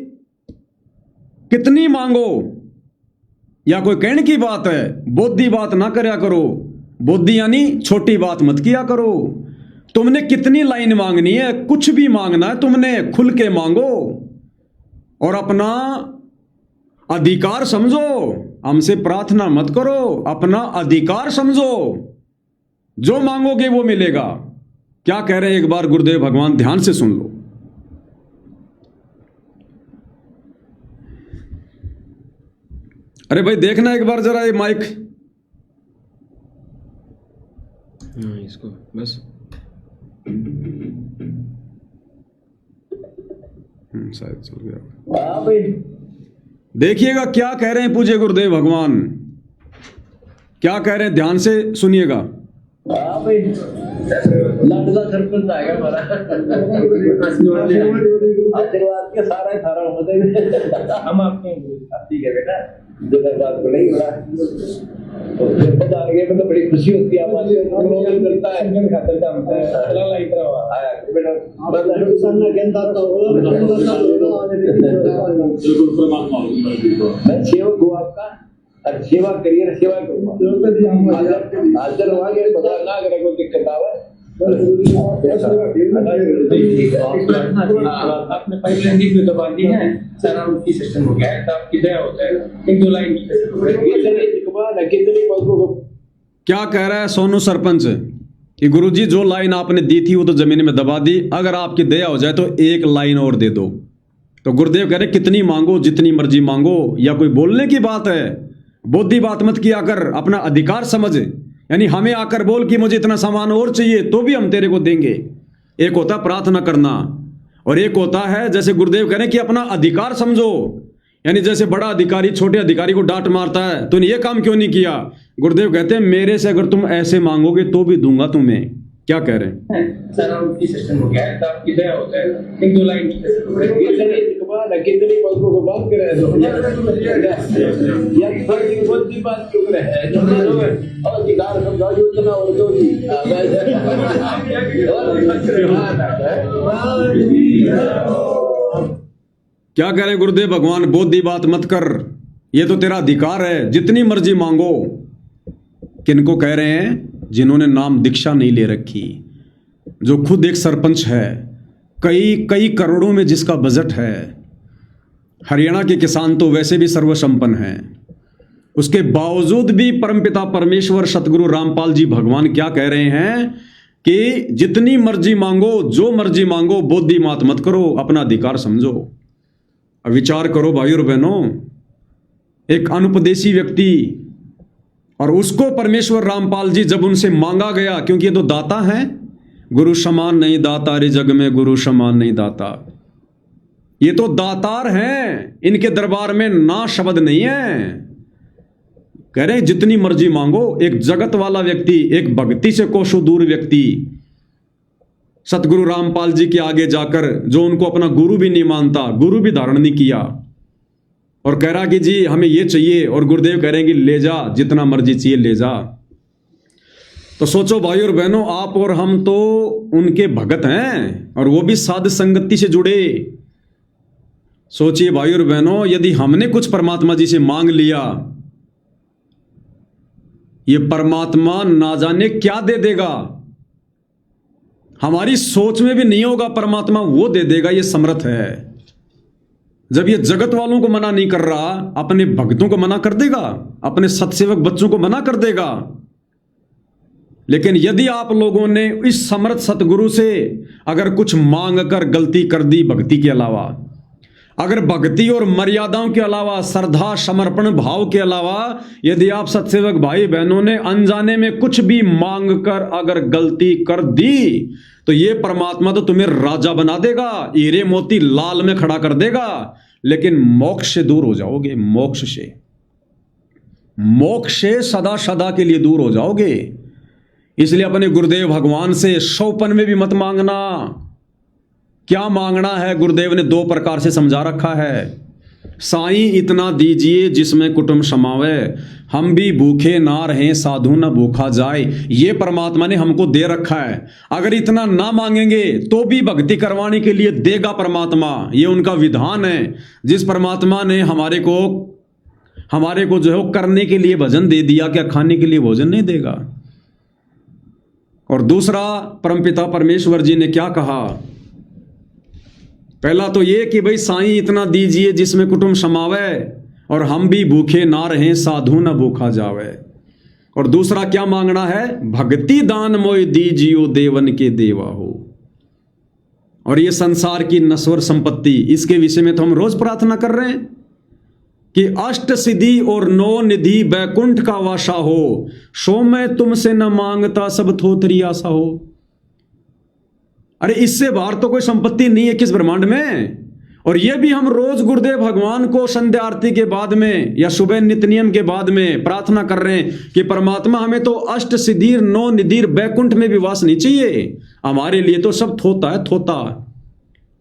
कितनी मांगो, या कोई कहने की बात है, बोधी बात ना करया करो। बोधी यानी छोटी बात मत किया करो। तुमने कितनी लाइन मांगनी है, कुछ भी मांगना है तुमने खुल के मांगो और अपना अधिकार समझो। हमसे प्रार्थना मत करो, अपना अधिकार समझो। जो मांगोगे वो मिलेगा। क्या कह रहे हैं एक बार गुरुदेव भगवान, ध्यान से सुन लो। अरे भाई देखना एक बार जरा ये माइक, इसको बस शायद चल गया। देखिएगा क्या कह रहे हैं पूज्य गुरुदेव भगवान, क्या कह रहे हैं, ध्यान से सुनिएगा। लाडला सरपंच आएगा हमारा, आशीर्वाद के सारा थारा हम आपके। ठीक है बेटा, बात को नहीं बड़ा में तो बड़ी खुशी होती है। मिलता है खातर का मैं सेवक हूँ आपका, और सेवा करिए, सेवा करूँगा। हाजिर हुआ ये पता ना अगर कोई दिक्कत आवे। आपने पाइपलाइन भी दबा दी है, सारा उनकी सिस्टम हो गया है। तो आपकी दया होता है, एक दो लाइन क्या कह रहा है सोनू सरपंच कि गुरुजी जो लाइन आपने दी थी वो तो जमीन में दबा दी, अगर आपकी दया हो जाए तो एक लाइन और दे दो। तो गुरुदेव कह रहे कितनी मांगो, जितनी मर्जी मांगो। या कोई बोलने की बात है, बोधी बात मत किया कर, अपना अधिकार समझ। यानी हमें आकर बोल कि मुझे इतना सामान और चाहिए तो भी हम तेरे को देंगे। एक होता है प्रार्थना करना, और एक होता है जैसे गुरुदेव कह रहे हैं कि अपना अधिकार समझो। यानी जैसे बड़ा अधिकारी छोटे अधिकारी को डांट मारता है, तूने ये काम क्यों नहीं किया। गुरुदेव कहते हैं मेरे से अगर तुम ऐसे मांगोगे तो भी दूंगा तुम्हें। क्या कह रहे हैं, सारा उनकी सिस्टम हो गया है। तो आपकी दया होता है, एक दो लाइन क्या कह रहे हैं गुरुदेव भगवान, बोधी बात मत कर, ये तो तेरा अधिकार है, जितनी मर्जी मांगो। किनको कह रहे हैं, जिन्होंने नाम दीक्षा नहीं ले रखी, जो खुद एक सरपंच है, कई करोड़ों में जिसका बजट है। हरियाणा के किसान तो वैसे भी सर्वसंपन्न हैं, उसके बावजूद भी परमपिता परमेश्वर सतगुरु रामपाल जी भगवान क्या कह रहे हैं कि जितनी मर्जी मांगो, जो मर्जी मांगो, बोधी बात मत करो, अपना अधिकार समझो। अब विचार करो भाइयों और बहनों, एक अनुपदेशी व्यक्ति, और उसको परमेश्वर रामपाल जी जब उनसे मांगा गया, क्योंकि ये तो दाता हैं, गुरु समान नहीं दाता रे जग में, गुरु समान नहीं दाता। ये तो दातार हैं, इनके दरबार में ना शब्द नहीं है। कह रहे हैं जितनी मर्जी मांगो। एक जगत वाला व्यक्ति, एक भक्ति से कोसों दूर व्यक्ति, सतगुरु रामपाल जी के आगे जाकर, जो उनको अपना गुरु भी नहीं मानता, गुरु भी धारण नहीं किया, और कह रहा कि जी हमें ये चाहिए, और गुरुदेव कह रहे हैं कि ले जा, जितना मर्जी चाहिए ले जा। तो सोचो भाइयों और बहनों, आप और हम तो उनके भगत हैं, और वो भी साध संगति से जुड़े। सोचिए भाइयों और बहनों, यदि हमने कुछ परमात्मा जी से मांग लिया, ये परमात्मा ना जाने क्या दे देगा, हमारी सोच में भी नहीं होगा, परमात्मा वो दे देगा। ये समर्थ है। जब ये जगत वालों को मना नहीं कर रहा, अपने भक्तों को मना कर देगा, अपने सत्सेवक बच्चों को मना कर देगा। लेकिन यदि आप लोगों ने इस समर्थ सतगुरु से अगर कुछ मांग कर गलती कर दी, भक्ति के अलावा, अगर भक्ति और मर्यादाओं के अलावा, श्रद्धा समर्पण भाव के अलावा, यदि आप सत्सेवक भाई बहनों ने अनजाने में कुछ भी मांग कर अगर गलती कर दी, तो ये परमात्मा तो तुम्हें राजा बना देगा, हीरे मोती लाल में खड़ा कर देगा, लेकिन मोक्ष से दूर हो जाओगे, मोक्ष से। मोक्ष से सदा सदा के लिए दूर हो जाओगे। इसलिए अपने गुरुदेव भगवान से 100पन में भी मत मांगना। क्या मांगना है गुरुदेव ने 2 प्रकार से समझा रखा है। साईं इतना दीजिए जिसमें कुटुंब समावे, हम भी भूखे ना रहें साधु न भूखा जाए। ये परमात्मा ने हमको दे रखा है। अगर इतना ना मांगेंगे तो भी भक्ति करवाने के लिए देगा परमात्मा। ये उनका विधान है। जिस परमात्मा ने हमारे को जो है करने के लिए भजन दे दिया, क्या खाने के लिए भोजन नहीं देगा। और दूसरा, परमपिता परमेश्वर जी ने क्या कहा। पहला तो ये कि भाई साईं इतना दीजिए जिसमें कुटुंब समावे, और हम भी भूखे ना रहें साधु न भूखा जावे। और दूसरा क्या मांगना है, भक्ति दान मोय दीजियो देवन के देवा हो। और ये संसार की नश्वर संपत्ति, इसके विषय में तो हम रोज प्रार्थना कर रहे हैं कि अष्ट सिद्धि और 9 निधि बैकुंठ का वासा हो, सो मैं तुमसे न मांगता सब थोथरी आशा हो। अरे इससे बाहर तो कोई संपत्ति नहीं है किस ब्रह्मांड में। और ये भी हम रोज गुरुदेव भगवान को संध्या आरती के बाद में या सुबह नित्य नियम के बाद में प्रार्थना कर रहे हैं कि परमात्मा हमें तो अष्ट सिद्धि 9 निधि बैकुंठ में भी वास नहीं चाहिए, हमारे लिए तो सब थोता है थोता।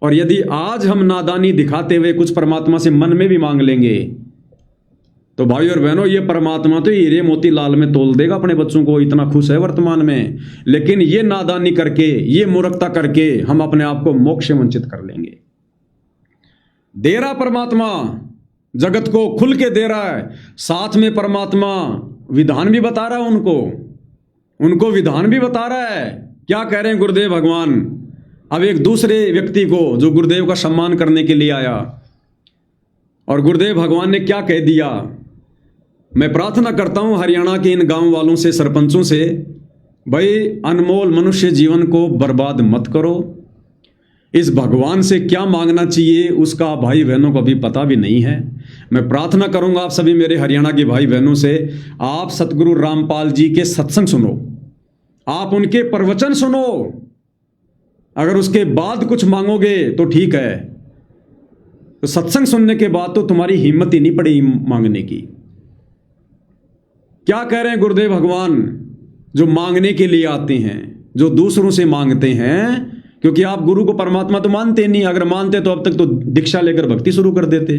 और यदि आज हम नादानी दिखाते हुए कुछ परमात्मा से मन में भी मांग लेंगे तो भाई और बहनों, ये परमात्मा तो हीरे मोती लाल में तोल देगा अपने बच्चों को, इतना खुश है वर्तमान में। लेकिन ये नादानी करके, ये मूर्खता करके हम अपने आप को मोक्ष से वंचित कर लेंगे। दे रहा परमात्मा, जगत को खुल के दे रहा है। साथ में परमात्मा विधान भी बता रहा है उनको विधान भी बता रहा है। क्या कह रहे हैं गुरुदेव भगवान। अब एक दूसरे व्यक्ति को जो गुरुदेव का सम्मान करने के लिए आया, और गुरुदेव भगवान ने क्या कह दिया। मैं प्रार्थना करता हूं हरियाणा के इन गांव वालों से, सरपंचों से, भाई अनमोल मनुष्य जीवन को बर्बाद मत करो। इस भगवान से क्या मांगना चाहिए उसका भाई बहनों को अभी पता भी नहीं है। मैं प्रार्थना करूंगा आप सभी मेरे हरियाणा के भाई बहनों से, आप सतगुरु रामपाल जी के सत्संग सुनो, आप उनके प्रवचन सुनो। अगर उसके बाद कुछ मांगोगे तो ठीक है, तो सत्संग सुनने के बाद तो तुम्हारी हिम्मत ही नहीं पड़ेगी मांगने की। क्या कह रहे हैं गुरुदेव भगवान। जो मांगने के लिए आते हैं, जो दूसरों से मांगते हैं, क्योंकि आप गुरु को परमात्मा तो मानते नहीं। अगर मानते तो अब तक तो दीक्षा लेकर भक्ति शुरू कर देते।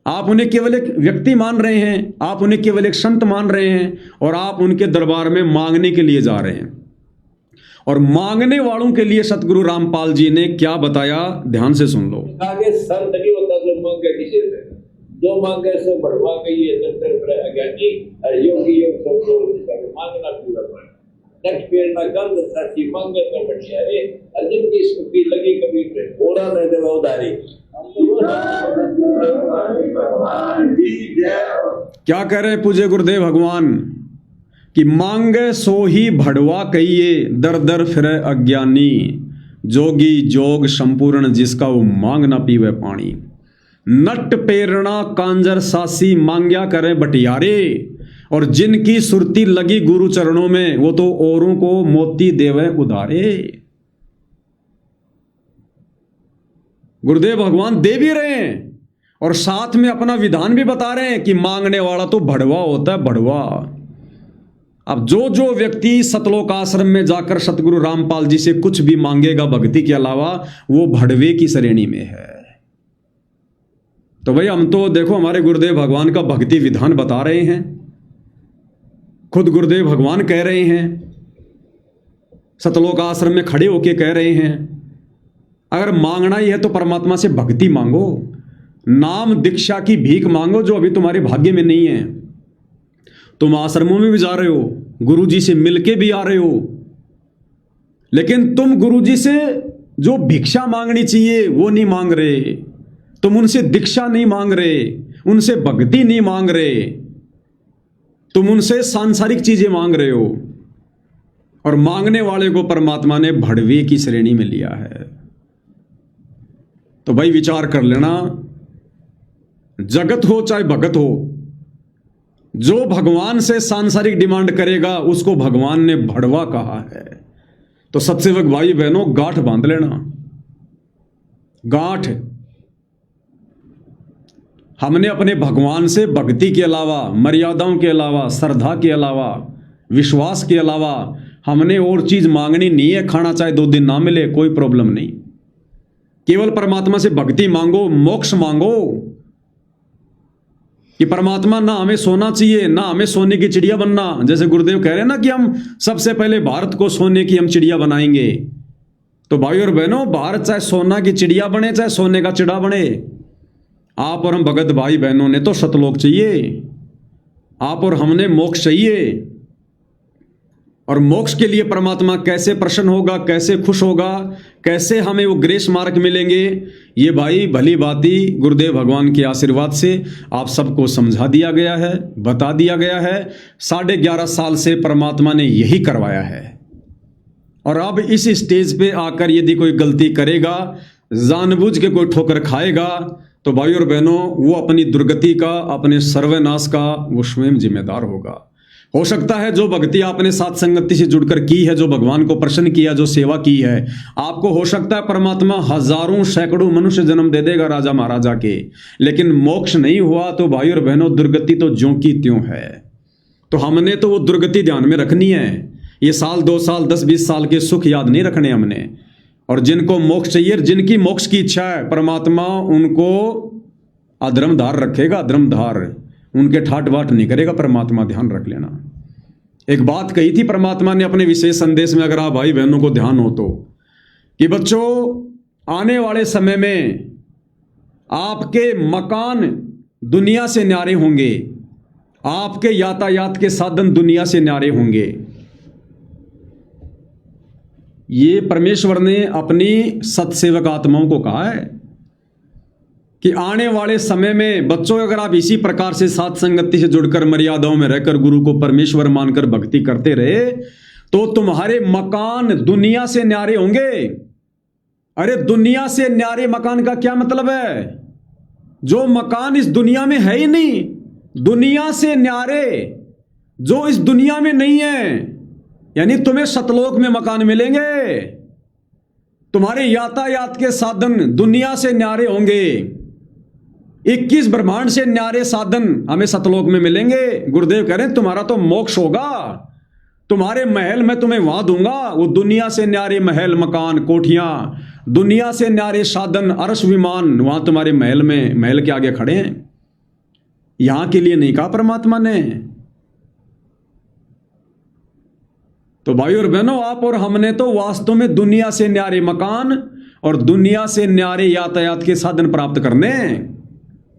आप उन्हें केवल एक व्यक्ति मान रहे हैं, आप उन्हें केवल एक संत मान रहे हैं, और आप उनके दरबार में मांगने के लिए जा रहे हैं। और मांगने वालों के लिए सतगुरु रामपाल जी ने क्या बताया, ध्यान से सुन लो। आगे संत नहीं होता जो मांगे किसी से, जो मांगे से बढ़वा गई है तंत्र अज्ञानी और योगी योग सब मांगना पूरा कर नेक्स्ट पीरियड में गंद साची मांगे तो बढ़िया रे अर्जुन की स्कूटी लगी कभी पे ओरा नहीं दे उधारी। क्या कह रहे पूज्य गुरुदेव भगवान कि मांगे सो ही भड़वा कहिए, दर दर फिरे अज्ञानी, जोगी जोग संपूर्ण जिसका वो मांग ना पीवे पानी। नट पेरणा कांजर सासी मांग्या करे बटियारे, और जिनकी सुरती लगी गुरु चरणों में वो तो औरों को मोती देवे उधारे। गुरुदेव भगवान दे भी रहे हैं और साथ में अपना विधान भी बता रहे हैं कि मांगने वाला तो भड़वा होता है, भड़वा। अब जो व्यक्ति सतलोक आश्रम में जाकर सतगुरु रामपाल जी से कुछ भी मांगेगा भक्ति के अलावा, वो भड़वे की श्रेणी में है। तो भाई हम तो देखो हमारे गुरुदेव भगवान का भक्ति विधान बता रहे हैं, खुद गुरुदेव भगवान कह रहे हैं, सतलोक आश्रम में खड़े होके कह रहे हैं। अगर मांगना ही है तो परमात्मा से भक्ति मांगो, नाम दीक्षा की भीख मांगो जो अभी तुम्हारे भाग्य में नहीं है। तुम आश्रमों में भी जा रहे हो, गुरुजी से मिलके भी आ रहे हो, लेकिन तुम गुरुजी से जो भिक्षा मांगनी चाहिए वो नहीं मांग रहे, तुम उनसे दीक्षा नहीं मांग रहे, उनसे भक्ति नहीं मांग रहे, तुम उनसे सांसारिक चीजें मांग रहे हो। और मांगने वाले को परमात्मा ने भड़वे की श्रेणी में लिया है। तो भाई विचार कर लेना, जगत हो चाहे भगत हो, जो भगवान से सांसारिक डिमांड करेगा उसको भगवान ने भड़वा कहा है। तो सत्सेवक भाई बहनों, गांठ बांध लेना, गांठ। हमने अपने भगवान से भक्ति के अलावा, मर्यादाओं के अलावा, श्रद्धा के अलावा, विश्वास के अलावा हमने और चीज मांगनी नहीं है। खाना चाहे 2 दिन ना मिले, कोई प्रॉब्लम नहीं। केवल परमात्मा से भक्ति मांगो, मोक्ष मांगो। कि परमात्मा ना हमें सोना चाहिए, ना हमें सोने की चिड़िया बनना। जैसे गुरुदेव कह रहे हैं ना कि हम सबसे पहले भारत को सोने की हम चिड़िया बनाएंगे। तो भाई और बहनों, भारत चाहे सोना की चिड़िया बने, चाहे सोने का चिड़ा बने, आप और हम भगत भाई बहनों ने तो सतलोक चाहिए। आप और हमने मोक्ष चाहिए। और मोक्ष के लिए परमात्मा कैसे प्रसन्न होगा, कैसे खुश होगा, कैसे हमें वो ग्रेस मार्क मिलेंगे, ये भाई भली बाती गुरुदेव भगवान के आशीर्वाद से आप सबको समझा दिया गया है, बता दिया गया है। 11.5 साल से परमात्मा ने यही करवाया है। और अब इस स्टेज पे आकर यदि कोई गलती करेगा, जानबूझ के कोई ठोकर खाएगा, तो भाई और बहनों, वो अपनी दुर्गति का, अपने सर्वनाश का वो स्वयं जिम्मेदार होगा। हो सकता है जो भक्ति आपने साथ संगति से जुड़कर की है, जो भगवान को प्रसन्न किया, जो सेवा की है, आपको हो सकता है परमात्मा हजारों सैकड़ों मनुष्य जन्म दे देगा राजा महाराजा के, लेकिन मोक्ष नहीं हुआ तो भाई और बहनों, दुर्गति तो ज्यों की त्यों है। तो हमने तो वो दुर्गति ध्यान में रखनी है। ये साल 2 साल 10-20 साल के सुख याद नहीं रखने हमने। और जिनको मोक्ष चाहिए, जिनकी मोक्ष की इच्छा है, परमात्मा उनको अधर्मधार रखेगा, अधर्मधार, उनके ठाट बाट नहीं करेगा परमात्मा, ध्यान रख लेना। एक बात कही थी परमात्मा ने अपने विशेष संदेश में, अगर आप भाई बहनों को ध्यान हो तो, कि बच्चों आने वाले समय में आपके मकान दुनिया से न्यारे होंगे, आपके यातायात के साधन दुनिया से न्यारे होंगे। ये परमेश्वर ने अपनी सत्सेवक आत्माओं को कहा है कि आने वाले समय में बच्चों, अगर आप इसी प्रकार से साथ संगति से जुड़कर, मर्यादाओं में रहकर, गुरु को परमेश्वर मानकर भक्ति करते रहे, तो तुम्हारे मकान दुनिया से न्यारे होंगे। अरे दुनिया से न्यारे मकान का क्या मतलब है? जो मकान इस दुनिया में है ही नहीं, दुनिया से न्यारे जो इस दुनिया में नहीं है, यानी तुम्हें सतलोक में मकान मिलेंगे। तुम्हारे यातायात के साधन दुनिया से न्यारे होंगे। 21 ब्रह्मांड से न्यारे साधन हमें सतलोक में मिलेंगे। गुरुदेव कह रहे हैं तुम्हारा तो मोक्ष होगा, तुम्हारे महल मैं तुम्हें वहां दूंगा। वो दुनिया से न्यारे महल, मकान, कोठियां, दुनिया से न्यारे साधन, अरश विमान वहां तुम्हारे महल में, महल के आगे खड़े हैं। यहां के लिए नहीं कहा परमात्मा ने। तो भाई और बहनों, आप और हमने तो वास्तव में दुनिया से न्यारे मकान और दुनिया से न्यारे यातायात के साधन प्राप्त करने।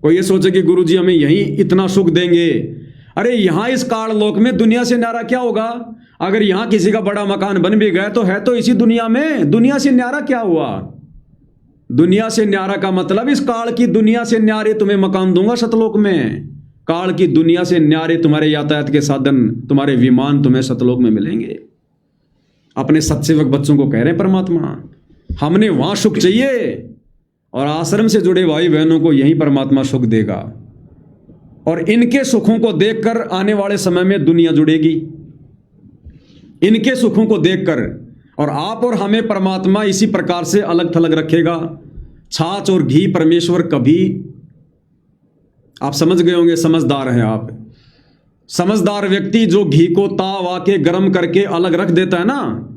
कोई ये सोचे कि गुरुजी हमें यहीं इतना सुख देंगे। अरे यहां इस काल लोक में दुनिया से न्यारा क्या होगा? अगर यहां किसी का बड़ा मकान बन भी गया तो है तो इसी दुनिया में। दुनिया से न्यारा क्या हुआ? दुनिया से न्यारा का मतलब इस काल की दुनिया से न्यारे तुम्हें मकान दूंगा सतलोक में। काल की दुनिया से न्यारे तुम्हारे यातायात के साधन, तुम्हारे विमान तुम्हें सतलोक में मिलेंगे। अपने सत्सेवक बच्चों को कह रहे हैं परमात्मा, हमने वहां सुख चाहिए और आश्रम से जुड़े भाई बहनों को यही परमात्मा सुख देगा। और इनके सुखों को देखकर आने वाले समय में दुनिया जुड़ेगी, इनके सुखों को देखकर। और आप और हमें परमात्मा इसी प्रकार से अलग थलग रखेगा। छाछ और घी परमेश्वर कभी, आप समझ गए होंगे, समझदार हैं आप। समझदार व्यक्ति जो घी को ताव आके गर्म करके अलग रख देता है ना,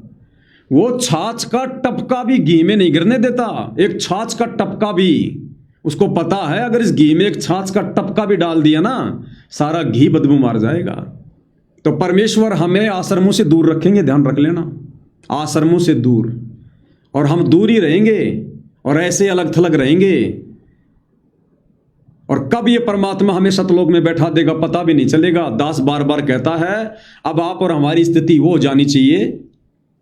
वो छाछ का टपका भी घी में नहीं गिरने देता। एक छाछ का टपका भी, उसको पता है अगर इस घी में एक छाछ का टपका भी डाल दिया ना, सारा घी बदबू मार जाएगा। तो परमेश्वर हमें आश्रमों से दूर रखेंगे, ध्यान रख लेना, आश्रमों से दूर। और हम दूर ही रहेंगे और ऐसे अलग थलग रहेंगे। और कब ये परमात्मा हमें सतलोक में बैठा देगा पता भी नहीं चलेगा। दास बार बार कहता है, अब आप और हमारी स्थिति वो जानी चाहिए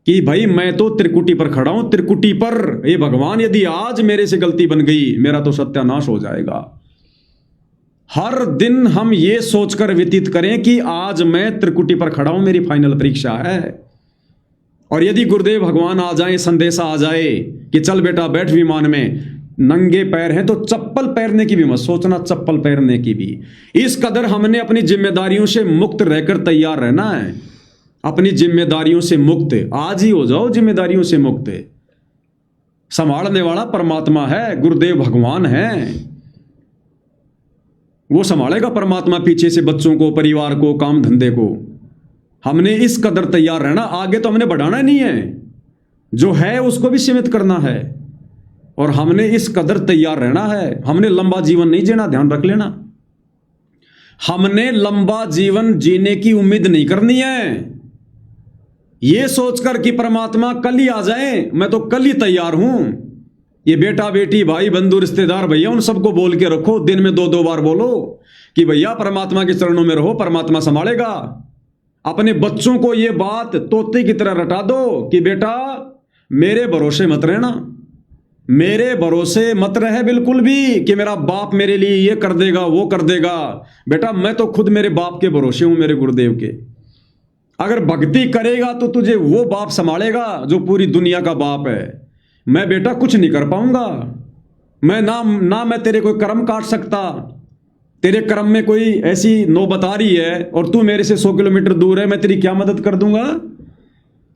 कि भाई मैं तो त्रिकुटी पर खड़ा हूं, त्रिकुटी पर। ये भगवान, यदि आज मेरे से गलती बन गई, मेरा तो सत्यानाश हो जाएगा। हर दिन हम ये सोचकर व्यतीत करें कि आज मैं त्रिकुटी पर खड़ा हूं, मेरी फाइनल परीक्षा है। और यदि गुरुदेव भगवान आ जाए, संदेशा आ जाए कि चल बेटा बैठ विमान में, नंगे पैर हैं तो चप्पल पहनने की भी मत सोचना, चप्पल पहनने की भी। इस कदर हमने अपनी जिम्मेदारियों से मुक्त रहकर तैयार रहना है। अपनी जिम्मेदारियों से मुक्त आज ही हो जाओ, जिम्मेदारियों से मुक्त। संभालने वाला परमात्मा है, गुरुदेव भगवान है। वो संभालेगा परमात्मा पीछे से बच्चों को, परिवार को, काम धंधे को। हमने इस कदर तैयार रहना, आगे तो हमने बढ़ाना नहीं है, जो है उसको भी सीमित करना है, और हमने इस कदर तैयार रहना है। हमने लंबा जीवन नहीं जीना, ध्यान रख लेना। हमने लंबा जीवन जीने की उम्मीद नहीं करनी है, ये सोचकर कि परमात्मा कल ही आ जाए, मैं तो कल ही तैयार हूं। ये बेटा बेटी भाई बंधु रिश्तेदार भैया उन सबको बोल के रखो, दिन में 2-2 बार बोलो कि भैया परमात्मा के चरणों में रहो, परमात्मा संभालेगा। अपने बच्चों को ये बात तोते की तरह रटा दो कि बेटा मेरे भरोसे मत रहना, मेरे भरोसे मत रहे बिल्कुल भी कि मेरा बाप मेरे लिए ये कर देगा वो कर देगा। बेटा मैं तो खुद मेरे बाप के भरोसे हूं, मेरे गुरुदेव के। अगर भक्ति करेगा तो तुझे वो बाप संभालेगा जो पूरी दुनिया का बाप है। मैं बेटा कुछ नहीं कर पाऊंगा, मैं ना मैं तेरे कोई कर्म काट सकता, तेरे कर्म में कोई ऐसी नौबत आ रही है और तू मेरे से 100 किलोमीटर दूर है, मैं तेरी क्या मदद कर दूंगा।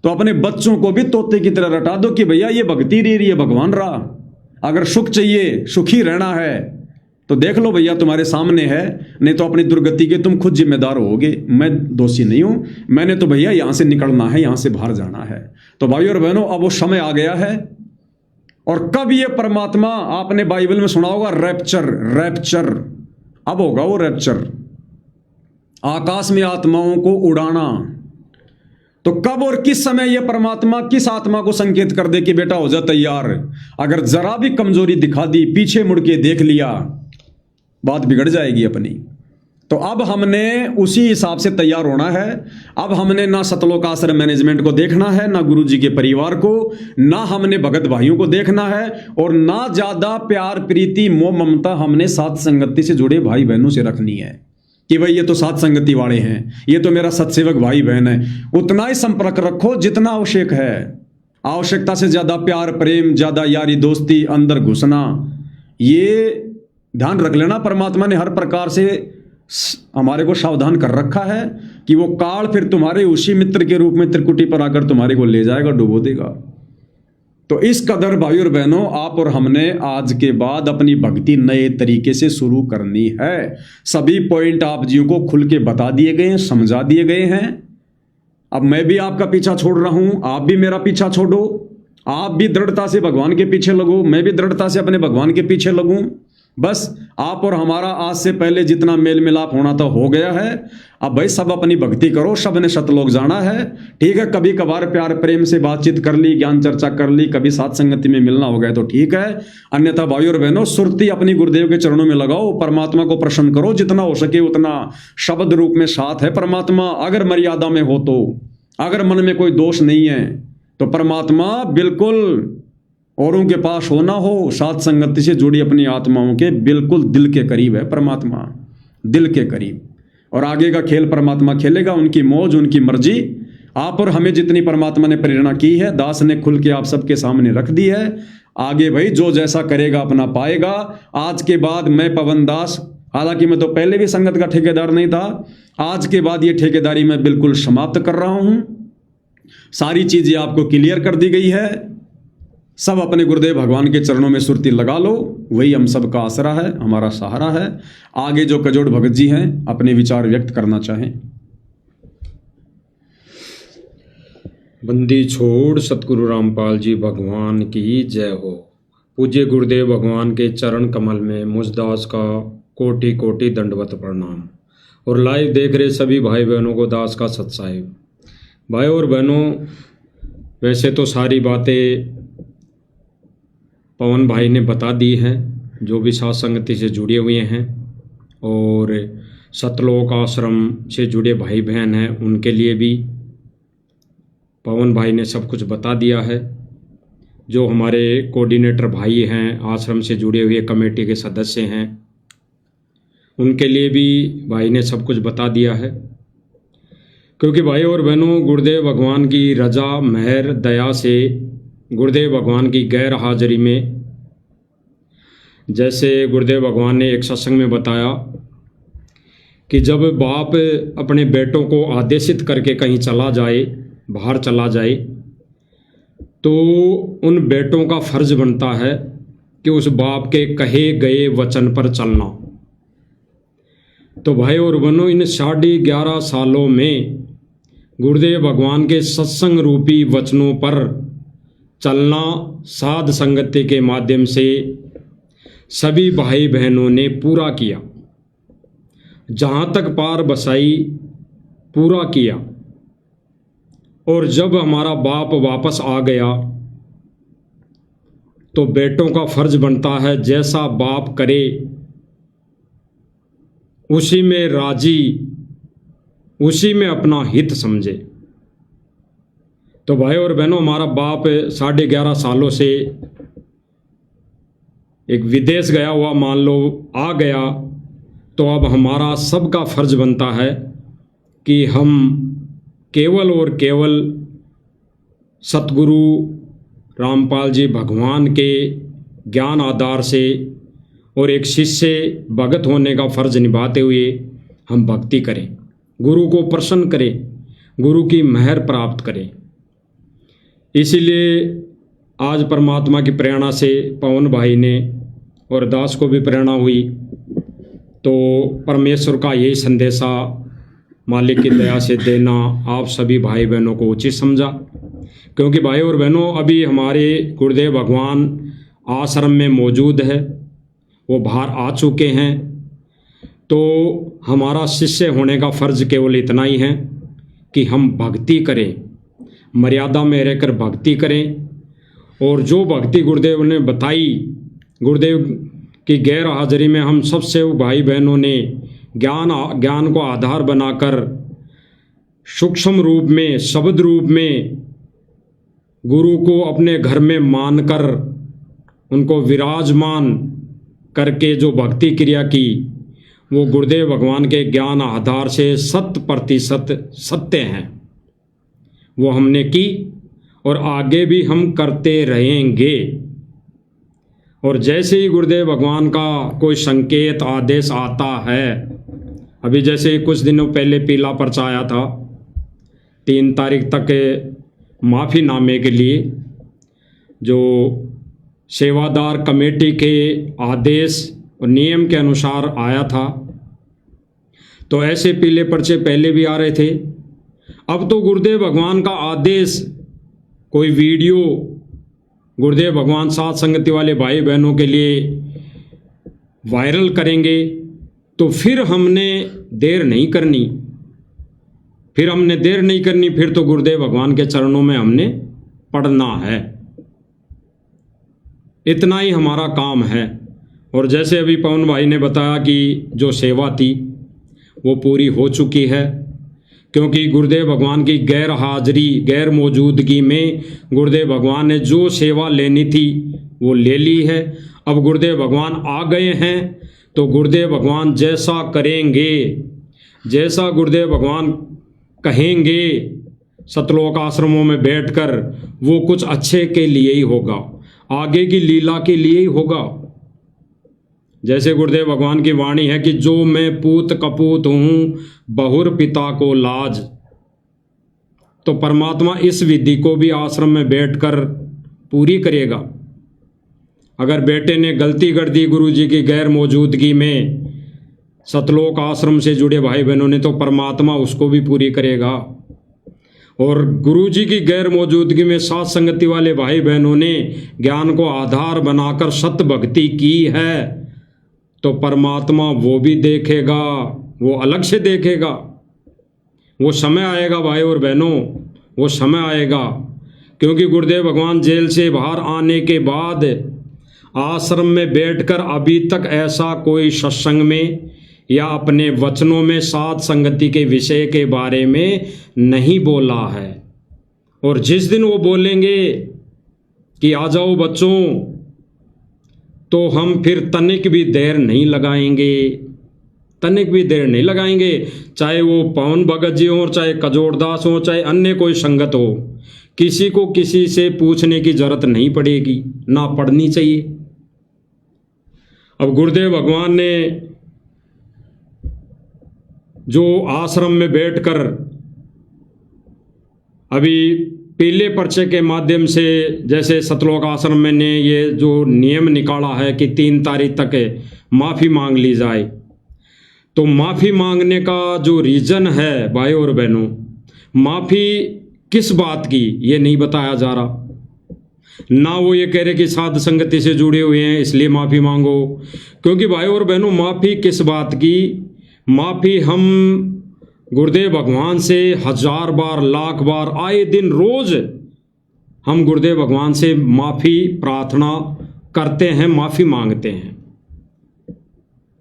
तो अपने बच्चों को भी तोते की तरह रटा दो कि भैया ये भक्ति रही है, भगवान रहा। अगर सुख चाहिए, सुखी रहना है तो देख लो भैया तुम्हारे सामने है, नहीं तो अपनी दुर्गति के तुम खुद जिम्मेदार होगे। मैं दोषी नहीं हूं, मैंने तो भैया यहां से निकलना है, यहां से बाहर जाना है। तो भाइयों और बहनों अब वो समय आ गया है। और कब ये परमात्मा, आपने बाइबल में सुना होगा रैप्चर, अब होगा वो रैप्चर, आकाश में आत्माओं को उड़ाना। तो कब और किस समय यह परमात्मा किस आत्मा को संकेत कर दे कि बेटा हो जा तैयार। अगर जरा भी कमजोरी दिखा दी, पीछे मुड़ के देख लिया, बात बिगड़ जाएगी अपनी। तो अब हमने उसी हिसाब से तैयार होना है। अब हमने ना सतलोक आश्रम मैनेजमेंट को देखना है, ना गुरुजी के परिवार को, ना हमने भगत भाइयों को देखना है, और ना ज्यादा प्यार प्रीति मोह ममता हमने साथ संगति से जुड़े भाई बहनों से रखनी है कि भाई ये तो साथ संगति वाले हैं, ये तो मेरा सत्सेवक भाई बहन है। उतना ही संपर्क रखो जितना आवश्यक है। आवश्यकता से ज्यादा प्यार प्रेम, ज्यादा यारी दोस्ती, अंदर घुसना, ये ध्यान रख लेना। परमात्मा ने हर प्रकार से हमारे को सावधान कर रखा है कि वो काल फिर तुम्हारे उसी मित्र के रूप में त्रिकुटी पर आकर तुम्हारे को ले जाएगा, डुबो देगा। तो इस कदर भाई और बहनों, आप और हमने आज के बाद अपनी भक्ति नए तरीके से शुरू करनी है। सभी पॉइंट आप जियों को खुल के बता दिए गए हैं, समझा दिए गए हैं। अब मैं भी आपका पीछा छोड़ रहा हूं, आप भी मेरा पीछा छोड़ो, आप भी दृढ़ता से भगवान के पीछे लगो, मैं भी दृढ़ता से अपने भगवान के पीछे लगूं। बस आप और हमारा आज से पहले जितना मेल मिलाप होना था हो गया है। अब भाई सब अपनी भक्ति करो, सब ने सतलोक जाना है। ठीक है, कभी कभार प्यार प्रेम से बातचीत कर ली, ज्ञान चर्चा कर ली, कभी साथ संगति में मिलना हो गया तो ठीक है। अन्यथा भाइयों और बहनों, सुरती अपनी गुरुदेव के चरणों में लगाओ, परमात्मा को प्रसन्न करो जितना हो सके उतना। शब्द रूप में साथ है परमात्मा, अगर मर्यादा में हो तो, अगर मन में कोई दोष नहीं है तो परमात्मा बिल्कुल औरों के पास हो ना हो, साथ संगति से जुड़ी अपनी आत्माओं के बिल्कुल दिल के करीब है परमात्मा, दिल के करीब। और आगे का खेल परमात्मा खेलेगा, उनकी मौज उनकी मर्जी। आप और हमें जितनी परमात्मा ने प्रेरणा की है, दास ने खुल के आप सबके सामने रख दी है। आगे भाई जो जैसा करेगा अपना पाएगा। आज के बाद मैं पवन दास, हालांकि मैं तो पहले भी संगत का ठेकेदार नहीं था, आज के बाद ये ठेकेदारी मैं बिल्कुल समाप्त कर रहा हूं। सारी चीजें आपको क्लियर कर दी गई है। सब अपने गुरुदेव भगवान के चरणों में सुरती लगा लो, वही हम सब का आसरा है, हमारा सहारा है। आगे जो कजोड़ भगत जी हैं अपने विचार व्यक्त करना चाहें। बंदी छोड़ सतगुरु रामपाल जी भगवान की जय हो। पूज्य गुरुदेव भगवान के चरण कमल में मुझदास का कोटि कोटि दंडवत प्रणाम। और लाइव देख रहे सभी भाई बहनों को दास का सत्साहिब। भाई और बहनों, वैसे तो सारी बातें पवन भाई ने बता दी हैं, जो भी साथ संगति से जुड़े हुए हैं और सतलोक आश्रम से जुड़े भाई बहन हैं उनके लिए भी पवन भाई ने सब कुछ बता दिया है। जो हमारे कोऑर्डिनेटर भाई हैं, आश्रम से जुड़े हुए कमेटी के सदस्य हैं, उनके लिए भी भाई ने सब कुछ बता दिया है। क्योंकि भाई और बहनों, गुरुदेव भगवान की रजा मेहर दया से, गुरुदेव भगवान की गैर हाजिरी में, जैसे गुरुदेव भगवान ने एक सत्संग में बताया कि जब बाप अपने बेटों को आदेशित करके कहीं चला जाए, बाहर चला जाए, तो उन बेटों का फर्ज बनता है कि उस बाप के कहे गए वचन पर चलना। तो भाई और बहनों, इन 11.5 सालों में गुरुदेव भगवान के सत्संग रूपी वचनों पर चलना साध संगति के माध्यम से सभी भाई बहनों ने पूरा किया। जहाँ तक पार बसाई पूरा किया। और जब हमारा बाप वापस आ गया तो बेटों का फर्ज बनता है जैसा बाप करे उसी में राजी, उसी में अपना हित समझे। तो भाई और बहनों, हमारा बाप 11.5 सालों से एक विदेश गया हुआ मान लो आ गया, तो अब हमारा सबका फर्ज बनता है कि हम केवल और केवल सतगुरु रामपाल जी भगवान के ज्ञान आधार से और एक शिष्य भगत होने का फर्ज निभाते हुए हम भक्ति करें, गुरु को प्रसन्न करें, गुरु की मेहर प्राप्त करें। इसीलिए आज परमात्मा की प्रेरणा से पवन भाई ने और दास को भी प्रेरणा हुई, तो परमेश्वर का यही संदेशा मालिक की दया से देना आप सभी भाई बहनों को उचित समझा। क्योंकि भाई और बहनों, अभी हमारे गुरुदेव भगवान आश्रम में मौजूद है, वो बाहर आ चुके हैं, तो हमारा शिष्य होने का फर्ज केवल इतना ही है कि हम भक्ति करें, मर्यादा में रहकर भक्ति करें। और जो भक्ति गुरुदेव ने बताई, गुरुदेव की गैर हाजिरी में हम सबसे भाई बहनों ने ज्ञान को आधार बनाकर सूक्ष्म रूप में, शब्द रूप में गुरु को अपने घर में मानकर उनको विराजमान करके जो भक्ति क्रिया की, वो गुरुदेव भगवान के ज्ञान आधार से 100% सत्य हैं। वो हमने की और आगे भी हम करते रहेंगे। और जैसे ही गुरुदेव भगवान का कोई संकेत आदेश आता है, अभी जैसे कुछ दिनों पहले पीला पर्चा आया था 3 तारीख तक माफ़ीनामे के लिए, जो सेवादार कमेटी के आदेश और नियम के अनुसार आया था। तो ऐसे पीले पर्चे पहले भी आ रहे थे। अब तो गुरुदेव भगवान का आदेश, कोई वीडियो गुरुदेव भगवान साथ संगति वाले भाई बहनों के लिए वायरल करेंगे, तो फिर हमने देर नहीं करनी, फिर तो गुरुदेव भगवान के चरणों में हमने पढ़ना है। इतना ही हमारा काम है। और जैसे अभी पवन भाई ने बताया कि जो सेवा थी वो पूरी हो चुकी है, क्योंकि गुरुदेव भगवान की गैर हाजिरी, गैर मौजूदगी में गुरुदेव भगवान ने जो सेवा लेनी थी वो ले ली है। अब गुरुदेव भगवान आ गए हैं, तो गुरुदेव भगवान जैसा करेंगे, जैसा गुरुदेव भगवान कहेंगे सतलोक आश्रमों में बैठकर, वो कुछ अच्छे के लिए ही होगा, आगे की लीला के लिए ही होगा। जैसे गुरुदेव भगवान की वाणी है कि जो मैं पूत कपूत हूँ बहुर पिता को लाज, तो परमात्मा इस विधि को भी आश्रम में बैठकर पूरी करेगा। अगर बेटे ने गलती कर दी गुरु जी की गैर मौजूदगी में, सतलोक आश्रम से जुड़े भाई बहनों ने, तो परमात्मा उसको भी पूरी करेगा। और गुरु जी की गैर मौजूदगी में साथ संगति वाले भाई बहनों ने ज्ञान को आधार बनाकर सत्य भक्ति की है, तो परमात्मा वो भी देखेगा, वो अलग से देखेगा। वो समय आएगा भाई और बहनों, वो समय आएगा। क्योंकि गुरुदेव भगवान जेल से बाहर आने के बाद आश्रम में बैठकर अभी तक ऐसा कोई सत्संग में या अपने वचनों में साथ संगति के विषय के बारे में नहीं बोला है। और जिस दिन वो बोलेंगे कि आ जाओ बच्चों, तो हम फिर तनिक भी देर नहीं लगाएंगे, तनिक भी देर नहीं लगाएंगे। चाहे वो पवन भगत जी हो, चाहे कजोड़दास हो, चाहे अन्य कोई संगत हो, किसी को किसी से पूछने की जरूरत नहीं पड़ेगी, ना पड़नी चाहिए। अब गुरुदेव भगवान ने जो आश्रम में बैठकर अभी पीले पर्चे के माध्यम से, जैसे सतलोक आश्रम में ने ये जो नियम निकाला है कि 3 तारीख तक माफ़ी मांग ली जाए, तो माफ़ी मांगने का जो रीज़न है भाई और बहनों, माफ़ी किस बात की ये नहीं बताया जा रहा। ना वो ये कह रहे कि साध संगति से जुड़े हुए हैं इसलिए माफ़ी मांगो, क्योंकि भाई और बहनों माफ़ी किस बात की, माफ़ी हम गुरुदेव भगवान से 1000 बार लाख बार आए दिन रोज हम गुरुदेव भगवान से माफ़ी प्रार्थना करते हैं, माफ़ी मांगते हैं।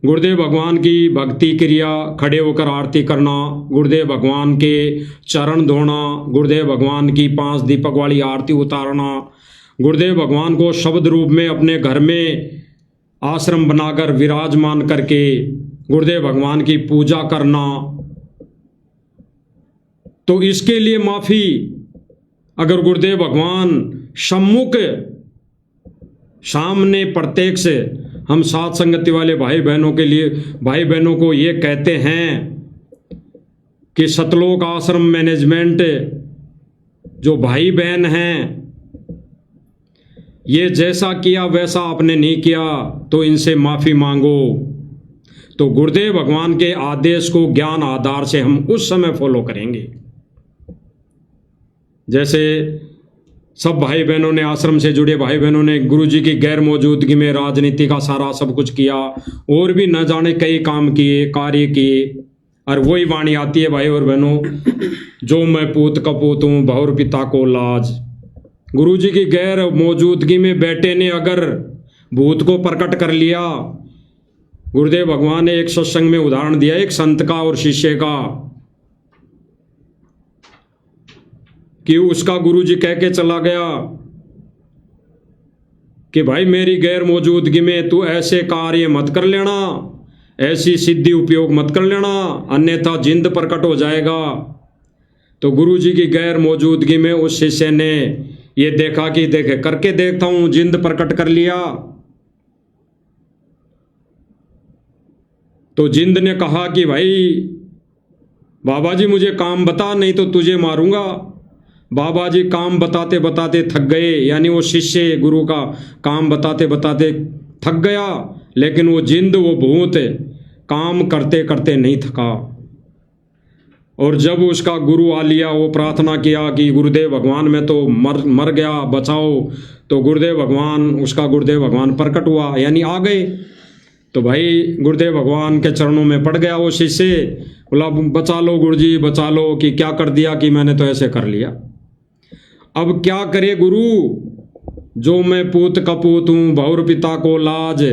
गुरुदेव भगवान की भक्ति क्रिया, खड़े होकर आरती करना, गुरुदेव भगवान के चरण धोना, गुरुदेव भगवान की 5 दीपक वाली आरती उतारना, गुरुदेव भगवान को शब्द रूप में अपने घर में आश्रम बनाकर विराजमान करके गुरुदेव भगवान की पूजा करना, तो इसके लिए माफ़ी अगर गुरुदेव भगवान सम्मुख सामने प्रत्यक्ष हम साथ संगति वाले भाई बहनों के लिए, भाई बहनों को ये कहते हैं कि सतलोक आश्रम मैनेजमेंट जो भाई बहन हैं, ये जैसा किया वैसा आपने नहीं किया तो इनसे माफ़ी मांगो, तो गुरुदेव भगवान के आदेश को ज्ञान आधार से हम उस समय फॉलो करेंगे। जैसे सब भाई बहनों ने, आश्रम से जुड़े भाई बहनों ने गुरुजी की गैर मौजूदगी में राजनीति का सारा सब कुछ किया और भी न जाने कई काम किए, कार्य किए, और वही वाणी आती है भाई और बहनों, जो मैं पूत कपूत हूँ बहुर पिता को लाज। गुरुजी की गैर मौजूदगी में बेटे ने अगर भूत को प्रकट कर लिया, गुरुदेव भगवान ने एक सत्संग में उदाहरण दिया एक संत का और शिष्य का, कि उसका गुरुजी कह के चला गया कि भाई मेरी गैर मौजूदगी में तू ऐसे कार्य मत कर लेना, ऐसी सिद्धि उपयोग मत कर लेना, अन्यथा जिंद प्रकट हो जाएगा। तो गुरुजी की गैर मौजूदगी में उस शिष्य ने ये देखा कि देखे करके देखता हूं, जिंद प्रकट कर लिया। तो जिंद ने कहा कि भाई बाबा जी मुझे काम बता, नहीं तो तुझे मारूंगा। बाबा जी काम बताते बताते थक गए, यानी वो शिष्य गुरु का काम बताते बताते थक गया, लेकिन वो जिंद, वो भूत काम करते करते नहीं थका। और जब उसका गुरु आ लिया, वो प्रार्थना किया कि गुरुदेव भगवान मैं तो मर गया, बचाओ, तो गुरुदेव भगवान, उसका गुरुदेव भगवान प्रकट हुआ, यानी आ गए। तो भाई गुरुदेव भगवान के चरणों में पड़ गया वो शिष्य, बोला बचा लो गुरुजी बचा लो, कि क्या कर दिया कि मैंने तो ऐसे कर लिया। अब क्या करे गुरु, जो मैं पूत कपूत हूं बहुर पिता को लाज।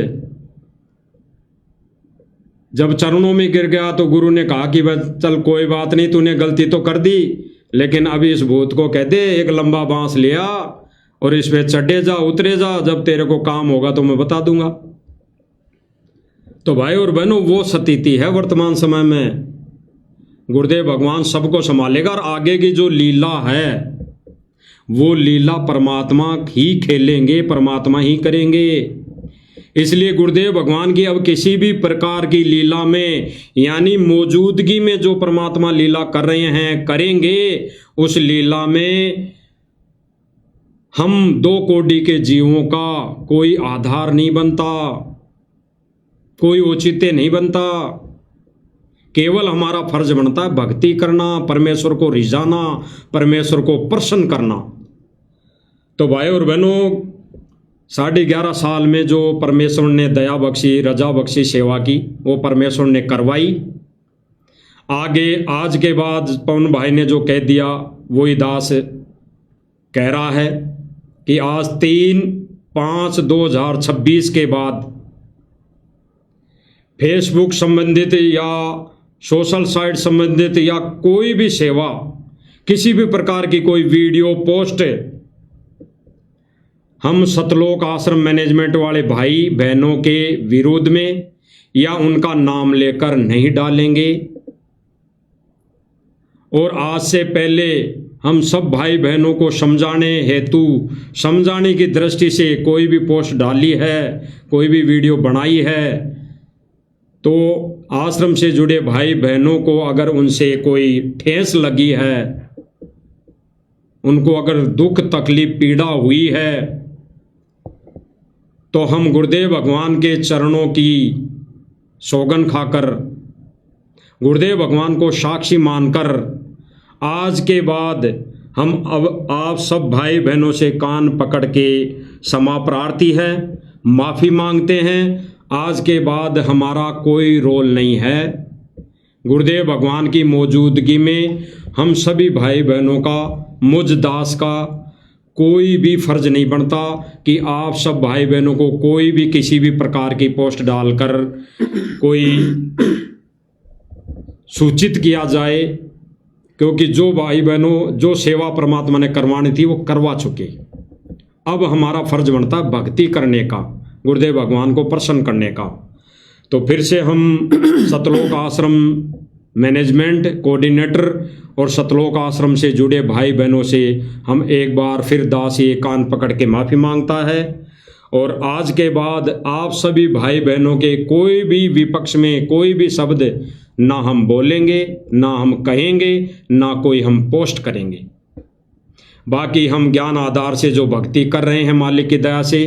जब चरणों में गिर गया तो गुरु ने कहा कि चल कोई बात नहीं, तूने गलती तो कर दी, लेकिन अभी इस भूत को कह दे एक लंबा बांस लिया और इस पे चढ़े जा, उतरे जा, जब तेरे को काम होगा तो मैं बता दूंगा। तो भाई और बहनों वो स्थिति है वर्तमान समय में। गुरुदेव भगवान सबको संभालेगा और आगे की जो लीला है वो लीला परमात्मा ही खेलेंगे, परमात्मा ही करेंगे। इसलिए गुरुदेव भगवान की अब किसी भी प्रकार की लीला में, यानी मौजूदगी में जो परमात्मा लीला कर रहे हैं करेंगे, उस लीला में हम 2 कोटि के जीवों का कोई आधार नहीं बनता, कोई औचित्य नहीं बनता। केवल हमारा फर्ज बनता है भक्ति करना, परमेश्वर को रिझाना, परमेश्वर को प्रसन्न करना। तो भाई और बहनों 11.5 साल में जो परमेश्वर ने दया बख्शी, रजा बख्शी सेवा की, वो परमेश्वर ने करवाई। आगे आज के बाद पवन भाई ने जो कह दिया वही दास कह रहा है कि आज 3/5/2026 के बाद फेसबुक संबंधित या सोशल साइट संबंधित या कोई भी सेवा, किसी भी प्रकार की कोई वीडियो पोस्ट हम सतलोक आश्रम मैनेजमेंट वाले भाई बहनों के विरोध में या उनका नाम लेकर नहीं डालेंगे। और आज से पहले हम सब भाई बहनों को समझाने हेतु, समझाने की दृष्टि से कोई भी पोस्ट डाली है, कोई भी वीडियो बनाई है, तो आश्रम से जुड़े भाई बहनों को अगर उनसे कोई ठेस लगी है, उनको अगर दुख तकलीफ पीड़ा हुई है, तो हम गुरुदेव भगवान के चरणों की सौगन खाकर गुरुदेव भगवान को साक्षी मानकर आज के बाद हम अब आप सब भाई बहनों से कान पकड़ के क्षमा प्रार्थी है, माफ़ी मांगते हैं। आज के बाद हमारा कोई रोल नहीं है। गुरुदेव भगवान की मौजूदगी में हम सभी भाई बहनों का, मुझ दास का कोई भी फर्ज नहीं बनता कि आप सब भाई बहनों को कोई भी किसी भी प्रकार की पोस्ट डालकर कोई सूचित किया जाए, क्योंकि जो भाई बहनों जो सेवा परमात्मा ने करवानी थी वो करवा चुके। अब हमारा फर्ज बनता है भक्ति करने का, गुरुदेव भगवान को प्रसन्न करने का। तो फिर से हम सतलोक आश्रम मैनेजमेंट कोऑर्डिनेटर और सतलोक आश्रम से जुड़े भाई बहनों से हम एक बार फिर दास ये कान पकड़ के माफ़ी मांगता है। और आज के बाद आप सभी भाई बहनों के कोई भी विपक्ष में कोई भी शब्द ना हम बोलेंगे, ना हम कहेंगे, ना कोई हम पोस्ट करेंगे। बाकी हम ज्ञान आधार से जो भक्ति कर रहे हैं मालिक की दया से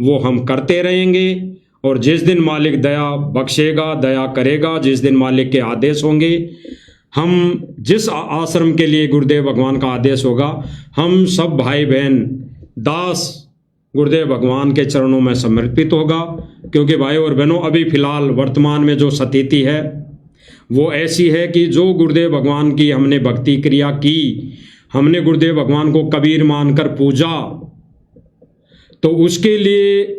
वो हम करते रहेंगे। और जिस दिन मालिक दया बख्शेगा, दया करेगा, जिस दिन मालिक के आदेश होंगे, हम जिस आश्रम के लिए गुरुदेव भगवान का आदेश होगा, हम सब भाई बहन दास गुरुदेव भगवान के चरणों में समर्पित होगा। क्योंकि भाई और बहनों अभी फिलहाल वर्तमान में जो स्थिति है वो ऐसी है कि जो गुरुदेव भगवान की हमने भक्ति क्रिया की, हमने गुरुदेव भगवान को कबीर मानकर पूजा, तो उसके लिए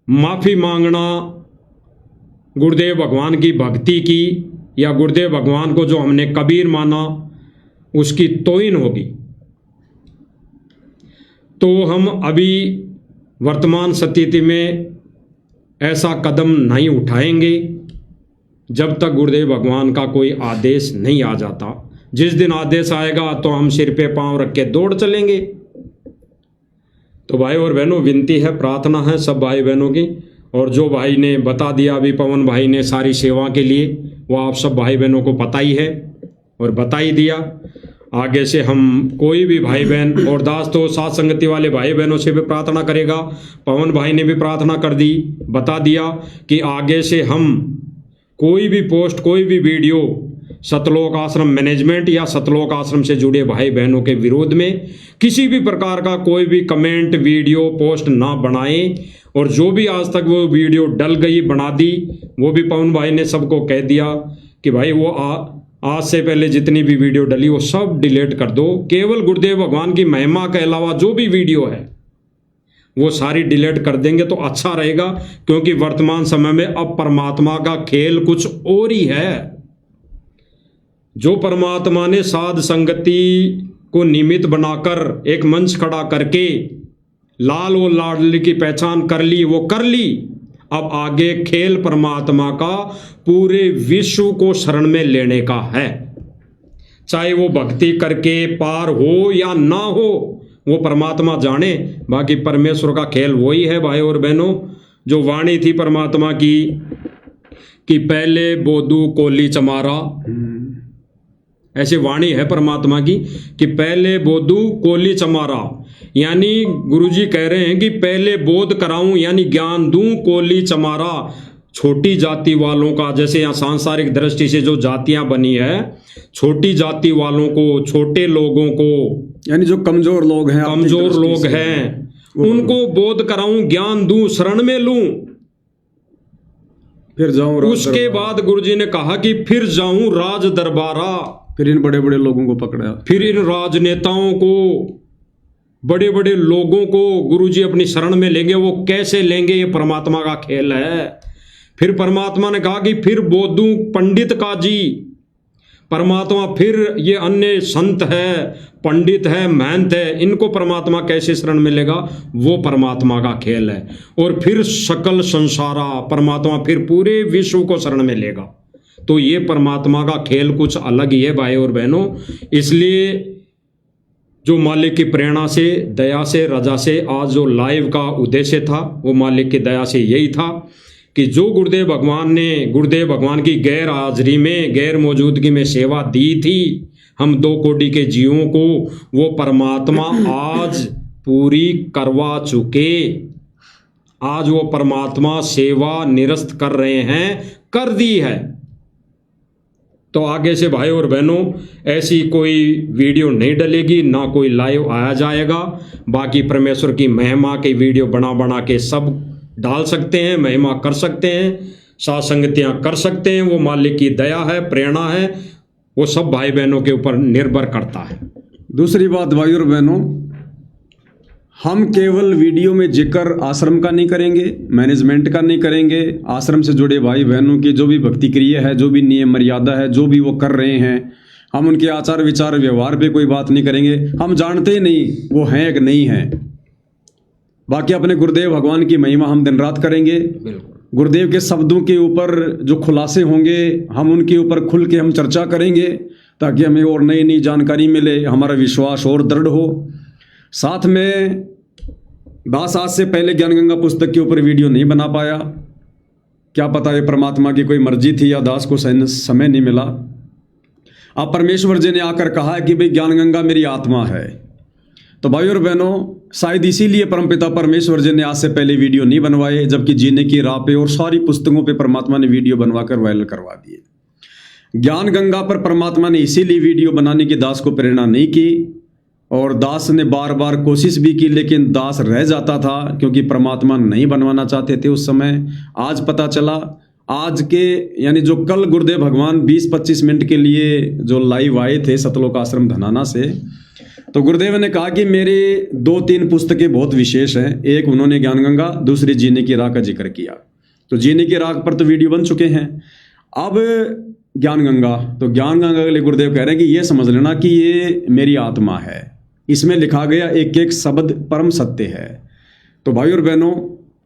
माफ़ी मांगना गुरुदेव भगवान की भक्ति की या गुरुदेव भगवान को जो हमने कबीर माना उसकी तौहीन होगी। तो हम अभी वर्तमान स्थिति में ऐसा कदम नहीं उठाएंगे जब तक गुरुदेव भगवान का कोई आदेश नहीं आ जाता। जिस दिन आदेश आएगा तो हम सिर पे पांव रख के दौड़ चलेंगे। तो भाई और बहनों विनती है, प्रार्थना है सब भाई बहनों की। और जो भाई ने बता दिया अभी पवन भाई ने सारी सेवा के लिए, वो आप सब भाई बहनों को पता ही है और बता ही दिया। आगे से हम कोई भी भाई बहन और दास तो साथ संगति वाले भाई बहनों से भी प्रार्थना करेगा। पवन भाई ने भी प्रार्थना कर दी, बता दिया कि आगे से हम कोई भी पोस्ट, कोई भी वीडियो सतलोक आश्रम मैनेजमेंट या सतलोक आश्रम से जुड़े भाई बहनों के विरोध में किसी भी प्रकार का कोई भी कमेंट, वीडियो, पोस्ट ना बनाएं। और जो भी आज तक वो वीडियो डल गई, बना दी, वो भी पवन भाई ने सबको कह दिया कि भाई वो आज से पहले जितनी भी वीडियो डली वो सब डिलीट कर दो। केवल गुरुदेव भगवान की महिमा के अलावा जो भी वीडियो है वो सारी डिलीट कर देंगे तो अच्छा रहेगा। क्योंकि वर्तमान समय में अब परमात्मा का खेल कुछ और ही है। जो परमात्मा ने साध संगति को निमित्त बनाकर एक मंच खड़ा करके लाल और लाडली की पहचान कर ली, वो कर ली। अब आगे खेल परमात्मा का पूरे विश्व को शरण में लेने का है। चाहे वो भक्ति करके पार हो या ना हो, वो परमात्मा जाने। बाकी परमेश्वर का खेल वही है भाई और बहनों। जो वाणी थी परमात्मा की कि पहले बोधू कोली चमारा, ऐसी वाणी है परमात्मा की कि पहले बोधू कोली चमारा। यानी गुरुजी कह रहे हैं कि पहले बोध कराऊं यानी ज्ञान दूं, कोली चमारा। छोटी जाति वालों का, जैसे यहाँ सांसारिक दृष्टि से जो जातियां बनी है, छोटी जाति वालों को, छोटे लोगों को, यानी जो कमजोर लोग हैं, कमजोर लोग हैं, उनको बोध कराऊं, ज्ञान दूं, शरण में लूं, फिर जाऊं। उसके बाद गुरुजी ने कहा कि फिर जाऊं राज दरबारा। फिर इन बड़े बड़े लोगों को पकड़ा, फिर इन राजनेताओं को, बड़े बड़े लोगों को गुरुजी अपनी शरण में लेंगे। वो कैसे लेंगे, ये परमात्मा का खेल है। फिर परमात्मा ने कहा कि फिर बोधू पंडित काजी। परमात्मा फिर ये अन्य संत है, पंडित है, महंत है, इनको परमात्मा कैसे शरण में लेगा, वो परमात्मा का खेल है। और फिर सकल संसारा, परमात्मा फिर पूरे विश्व को शरण में लेगा। तो ये परमात्मा का खेल कुछ अलग ही है भाई और बहनों। इसलिए जो मालिक की प्रेरणा से, दया से, रजा से आज जो लाइव का उद्देश्य था वो मालिक की दया से यही था कि जो गुरुदेव भगवान ने गुरुदेव भगवान की गैर हाजिरी में, गैर मौजूदगी में सेवा दी थी हम 2 कोटि के जीवों को, वो परमात्मा आज पूरी करवा चुके। आज वो परमात्मा सेवा निरस्त कर रहे हैं, कर दी है। तो आगे से भाई और बहनों ऐसी कोई वीडियो नहीं डलेगी, ना कोई लाइव आया जाएगा। बाकी परमेश्वर की महिमा की वीडियो बना बना के सब डाल सकते हैं, महिमा कर सकते हैं, साथ संगतियाँ कर सकते हैं। वो मालिक की दया है, प्रेरणा है, वो सब भाई बहनों के ऊपर निर्भर करता है। दूसरी बात भाई और बहनों, हम केवल वीडियो में जिक्र आश्रम का नहीं करेंगे, मैनेजमेंट का नहीं करेंगे। आश्रम से जुड़े भाई बहनों की जो भी भक्ति क्रिया है, जो भी नियम मर्यादा है, जो भी वो कर रहे हैं, हम उनके आचार विचार व्यवहार पे कोई बात नहीं करेंगे। हम जानते ही नहीं वो हैं कि नहीं हैं। बाकी अपने गुरुदेव भगवान की महिमा हम दिन रात करेंगे। गुरुदेव के शब्दों के ऊपर जो खुलासे होंगे, हम उनके ऊपर खुल के हम चर्चा करेंगे, ताकि हमें और नई नई जानकारी मिले, हमारा विश्वास और दृढ़ हो। साथ में दास आज से पहले ज्ञान गंगा पुस्तक के ऊपर वीडियो नहीं बना पाया। क्या पता ये परमात्मा की कोई मर्जी थी या दास को समय नहीं मिला। अब परमेश्वर जी ने आकर कहा है कि भाई ज्ञान गंगा मेरी आत्मा है। तो भाई और बहनों, शायद इसीलिए परमपिता परमेश्वर जी ने आज से पहले वीडियो नहीं बनवाए, जबकि जीने की राह पे और सारी पुस्तकों पे परमात्मा ने वीडियो बनवाकर वायरल करवा दिए। ज्ञान गंगा पर परमात्मा ने इसीलिए वीडियो बनाने की दास को प्रेरणा नहीं की, और दास ने बार बार कोशिश भी की, लेकिन दास रह जाता था, क्योंकि परमात्मा नहीं बनवाना चाहते थे उस समय। आज पता चला, आज के यानी जो कल गुरुदेव भगवान 20-25 मिनट के लिए जो लाइव आए थे सतलोक आश्रम धनाना से, तो गुरुदेव ने कहा कि मेरे 2-3 पुस्तकें बहुत विशेष हैं। एक उन्होंने ज्ञान गंगा, दूसरी जीने की राह का जिक्र किया। तो जीने की राह पर तो वीडियो बन चुके हैं। अब ज्ञान गंगा, तो ज्ञान गंगा के लिए गुरुदेव कह रहे हैं कि ये समझ लेना कि ये मेरी आत्मा है, इसमें लिखा गया एक एक शब्द परम सत्य है। तो भाई और बहनों,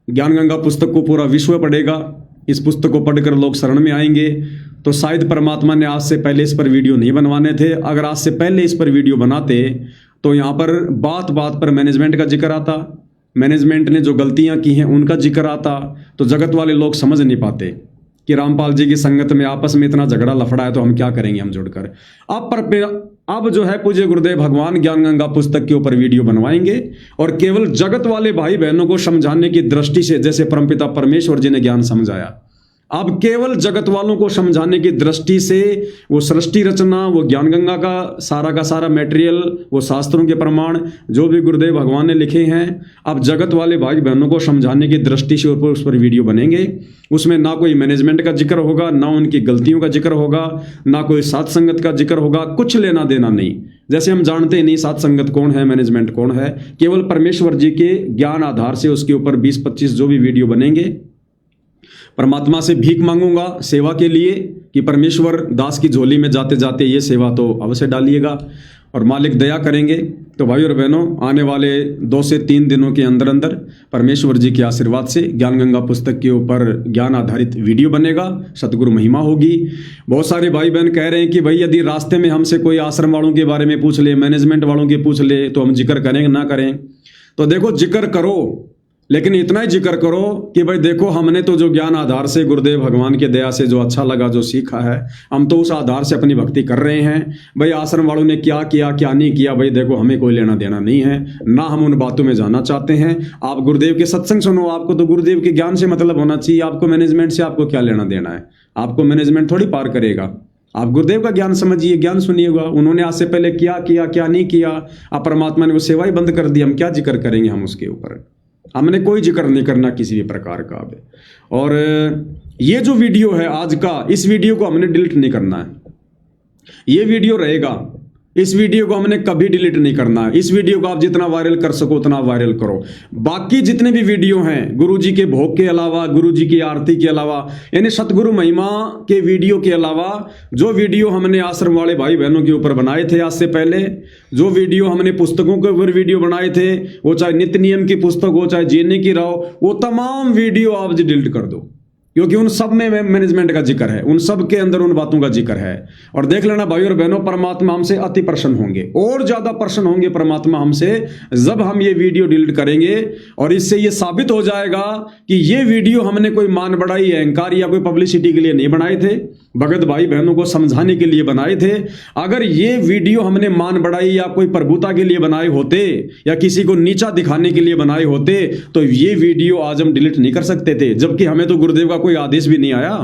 ज्ञान गंगा पुस्तक को पूरा विश्व पढ़ेगा। इस पुस्तक को पढ़कर लोग शरण में आएंगे। तो शायद परमात्मा ने आज से पहले इस पर वीडियो नहीं बनवाने थे। अगर आज से पहले इस पर वीडियो बनाते तो यहाँ पर बात बात पर मैनेजमेंट का जिक्र आता, मैनेजमेंट ने जो गलतियाँ की हैं उनका जिक्र आता, तो जगत वाले लोग समझ नहीं पाते कि रामपाल जी की संगत में आपस में इतना झगड़ा लफड़ा है, तो हम क्या करेंगे हम जुड़कर। अब जो है पूज्य गुरुदेव भगवान ज्ञान गंगा पुस्तक के ऊपर वीडियो बनवाएंगे, और केवल जगत वाले भाई बहनों को समझाने की दृष्टि से, जैसे परमपिता परमेश्वर जी ने ज्ञान समझाया, अब केवल जगत वालों को समझाने की दृष्टि से वो सृष्टि रचना, वो ज्ञान गंगा का सारा मैटेरियल, वो शास्त्रों के प्रमाण जो भी गुरुदेव भगवान ने लिखे हैं, अब जगत वाले भाई बहनों को समझाने की दृष्टि से उस पर वीडियो बनेंगे। उसमें ना कोई मैनेजमेंट का जिक्र होगा, ना उनकी गलतियों का जिक्र होगा, ना कोई सात संगत का जिक्र होगा, कुछ लेना देना नहीं। जैसे हम जानते ही नहीं सात संगत कौन है, मैनेजमेंट कौन है, केवल परमेश्वर जी के ज्ञान आधार से उसके ऊपर 20-25 जो भी वीडियो बनेंगे, परमात्मा से भीख मांगूंगा सेवा के लिए कि परमेश्वर दास की झोली में जाते जाते ये सेवा तो अवश्य डालिएगा, और मालिक दया करेंगे। तो भाई और बहनों, आने वाले 2 से 3 दिनों के अंदर अंदर परमेश्वर जी के आशीर्वाद से ज्ञान गंगा पुस्तक के ऊपर ज्ञान आधारित वीडियो बनेगा, सतगुरु महिमा होगी। बहुत सारे भाई बहन कह रहे हैं कि भाई यदि रास्ते में हमसे कोई आश्रम वालों के बारे में पूछ ले, मैनेजमेंट वालों के पूछ ले, तो हम जिक्र करें ना करें। तो देखो, जिक्र करो, लेकिन इतना ही जिक्र करो कि भाई देखो, हमने तो जो ज्ञान आधार से गुरुदेव भगवान के दया से जो अच्छा लगा, जो सीखा है, हम तो उस आधार से अपनी भक्ति कर रहे हैं। भाई आश्रम वालों ने क्या किया क्या नहीं किया, भाई देखो हमें कोई लेना देना नहीं है, ना हम उन बातों में जाना चाहते हैं। आप गुरुदेव के सत्संग सुनो, आपको तो गुरुदेव के ज्ञान से मतलब होना चाहिए। आपको मैनेजमेंट से आपको क्या लेना देना है, आपको मैनेजमेंट थोड़ी पार करेगा। आप गुरुदेव का ज्ञान समझिए, ज्ञान सुनिएगा। उन्होंने आज से पहले क्या किया क्या नहीं किया, अब परमात्मा ने वो सेवा ही बंद कर दी, हम क्या जिक्र करेंगे हम उसके ऊपर। हमने कोई जिक्र नहीं करना किसी भी प्रकार का। और ये जो वीडियो है आज का, इस वीडियो को हमने डिलीट नहीं करना है। ये वीडियो रहेगा, इस वीडियो को हमने कभी डिलीट नहीं करना है। इस वीडियो को आप जितना वायरल कर सको उतना वायरल करो। बाकी जितने भी वीडियो हैं गुरुजी के भोग के अलावा, गुरुजी की आरती के अलावा, यानी सतगुरु महिमा के वीडियो के अलावा, जो वीडियो हमने आश्रम वाले भाई बहनों के ऊपर बनाए थे आज से पहले, जो वीडियो हमने पुस्तकों के ऊपर वीडियो बनाए थे, वो चाहे नित्य नियम की पुस्तक हो, चाहे जीने की राह, वो तमाम वीडियो आप डिलीट कर दो, क्योंकि उन सब में मैनेजमेंट का जिक्र है, उन सब के अंदर उन बातों का जिक्र है। और देख लेना भाई और बहनों, परमात्मा हमसे अति प्रसन्न होंगे, और ज्यादा प्रसन्न होंगे परमात्मा हमसे जब हम ये वीडियो डिलीट करेंगे। और इससे ये साबित हो जाएगा कि ये वीडियो हमने कोई मान बढ़ाई, अहंकार या कोई पब्लिसिटी के लिए नहीं बनाए थे, भगत भाई बहनों को समझाने के लिए बनाए थे। अगर ये वीडियो हमने मान बढ़ाई या कोई प्रभुता के लिए बनाए होते या किसी को नीचा दिखाने के लिए बनाए होते, तो ये वीडियो आज हम डिलीट नहीं कर सकते थे, जबकि हमें तो गुरुदेव का कोई आदेश भी नहीं आया।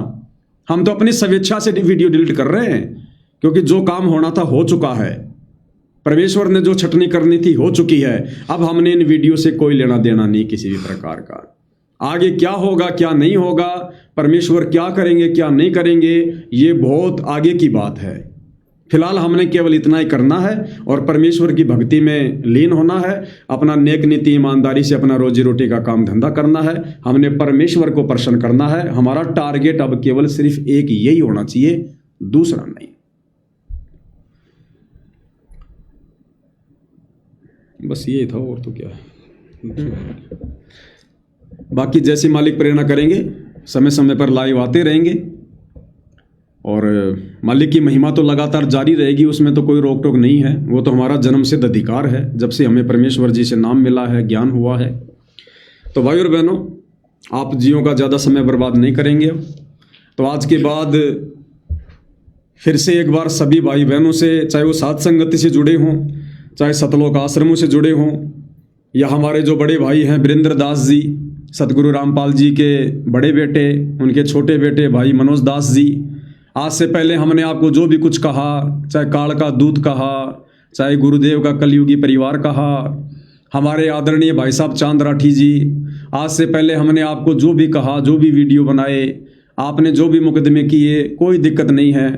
हम तो अपनी स्वेच्छा से वीडियो डिलीट कर रहे हैं, क्योंकि जो काम होना था हो चुका है। परमेश्वर ने जो छटनी करनी थी हो चुकी है। अब हमने इन वीडियो से कोई लेना देना नहीं किसी भी प्रकार का। आगे क्या होगा क्या नहीं होगा, परमेश्वर क्या करेंगे क्या नहीं करेंगे, ये बहुत आगे की बात है। फिलहाल हमने केवल इतना ही करना है और परमेश्वर की भक्ति में लीन होना है, अपना नेक नीति ईमानदारी से अपना रोजी रोटी का काम धंधा करना है। हमने परमेश्वर को प्रसन्न करना है। हमारा टारगेट अब केवल सिर्फ एक यही होना चाहिए, दूसरा नहीं। बस ये था, और तो क्या है। बाकी जैसे मालिक प्रेरणा करेंगे, समय समय पर लाइव आते रहेंगे और मालिक की महिमा तो लगातार जारी रहेगी, उसमें तो कोई रोक टोक नहीं है। वो तो हमारा जन्मसिद्ध अधिकार है, जब से हमें परमेश्वर जी से नाम मिला है, ज्ञान हुआ है। तो भाई और बहनों, आप जियों का ज़्यादा समय बर्बाद नहीं करेंगे। तो आज के बाद फिर से एक बार सभी भाई बहनों से, चाहे वो साध संगति से जुड़े हों, चाहे सतलोक आश्रमों से जुड़े हों, या हमारे जो बड़े भाई हैं वीरेंद्र दास जी, सतगुरु रामपाल जी के बड़े बेटे, उनके छोटे बेटे भाई मनोज दास जी, आज से पहले हमने आपको जो भी कुछ कहा, चाहे काल का दूत कहा, चाहे गुरुदेव का कलयुगी परिवार कहा, हमारे आदरणीय भाई साहब चांद राठी जी, आज से पहले हमने आपको जो भी कहा, जो भी वीडियो बनाए, आपने जो भी मुकदमे किए, कोई दिक्कत नहीं है।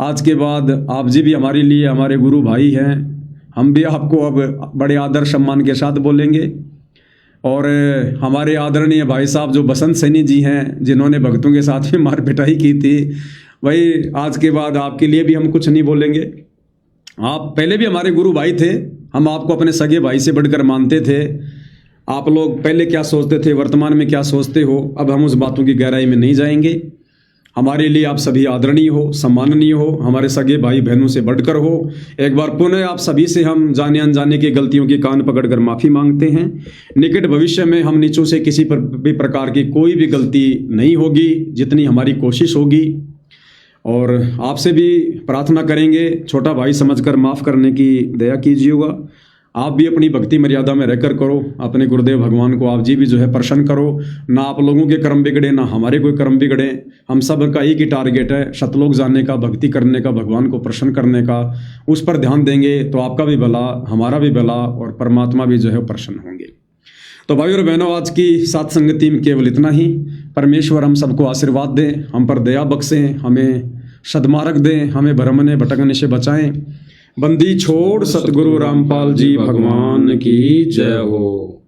आज के बाद आप जी भी हमारे लिए हमारे गुरु भाई हैं। हम भी आपको अब बड़े आदर सम्मान के साथ बोलेंगे। और हमारे आदरणीय भाई साहब जो बसंत सैनी जी हैं, जिन्होंने भक्तों के साथ में मार पिटाई की थी, भाई आज के बाद आपके लिए भी हम कुछ नहीं बोलेंगे। आप पहले भी हमारे गुरु भाई थे, हम आपको अपने सगे भाई से बढ़कर मानते थे। आप लोग पहले क्या सोचते थे, वर्तमान में क्या सोचते हो, अब हम उस बातों की गहराई में नहीं जाएंगे। हमारे लिए आप सभी आदरणीय हो, सम्माननीय हो, हमारे सगे भाई बहनों से बढ़कर हो। एक बार पुनः आप सभी से हम जाने अनजाने की गलतियों की कान पकड़कर माफ़ी मांगते हैं। निकट भविष्य में हम नीचों से किसी भी प्रकार की कोई भी गलती नहीं होगी, जितनी हमारी कोशिश होगी। और आपसे भी प्रार्थना करेंगे, छोटा भाई समझकर माफ़ करने की दया कीजिएगा। आप भी अपनी भक्ति मर्यादा में रहकर करो, अपने गुरुदेव भगवान को आप जी भी जो है प्रसन्न करो। ना आप लोगों के कर्म बिगड़े, ना हमारे कोई कर्म बिगड़े। हम सब का एक ही टारगेट है, सतलोक जाने का, भक्ति करने का, भगवान को प्रसन्न करने का। उस पर ध्यान देंगे तो आपका भी भला, हमारा भी भला, और परमात्मा भी जो है प्रसन्न होंगे। तो भाई और बहनों, आज की सात संगति में केवल इतना ही। परमेश्वर हम सबको आशीर्वाद दें, हम पर दया बख्शें, हमें सद्मार्ग दें, हमें भ्रमने भटकने से बचाएं। बंदी छोड़ सतगुरु रामपाल जी भगवान की जय हो।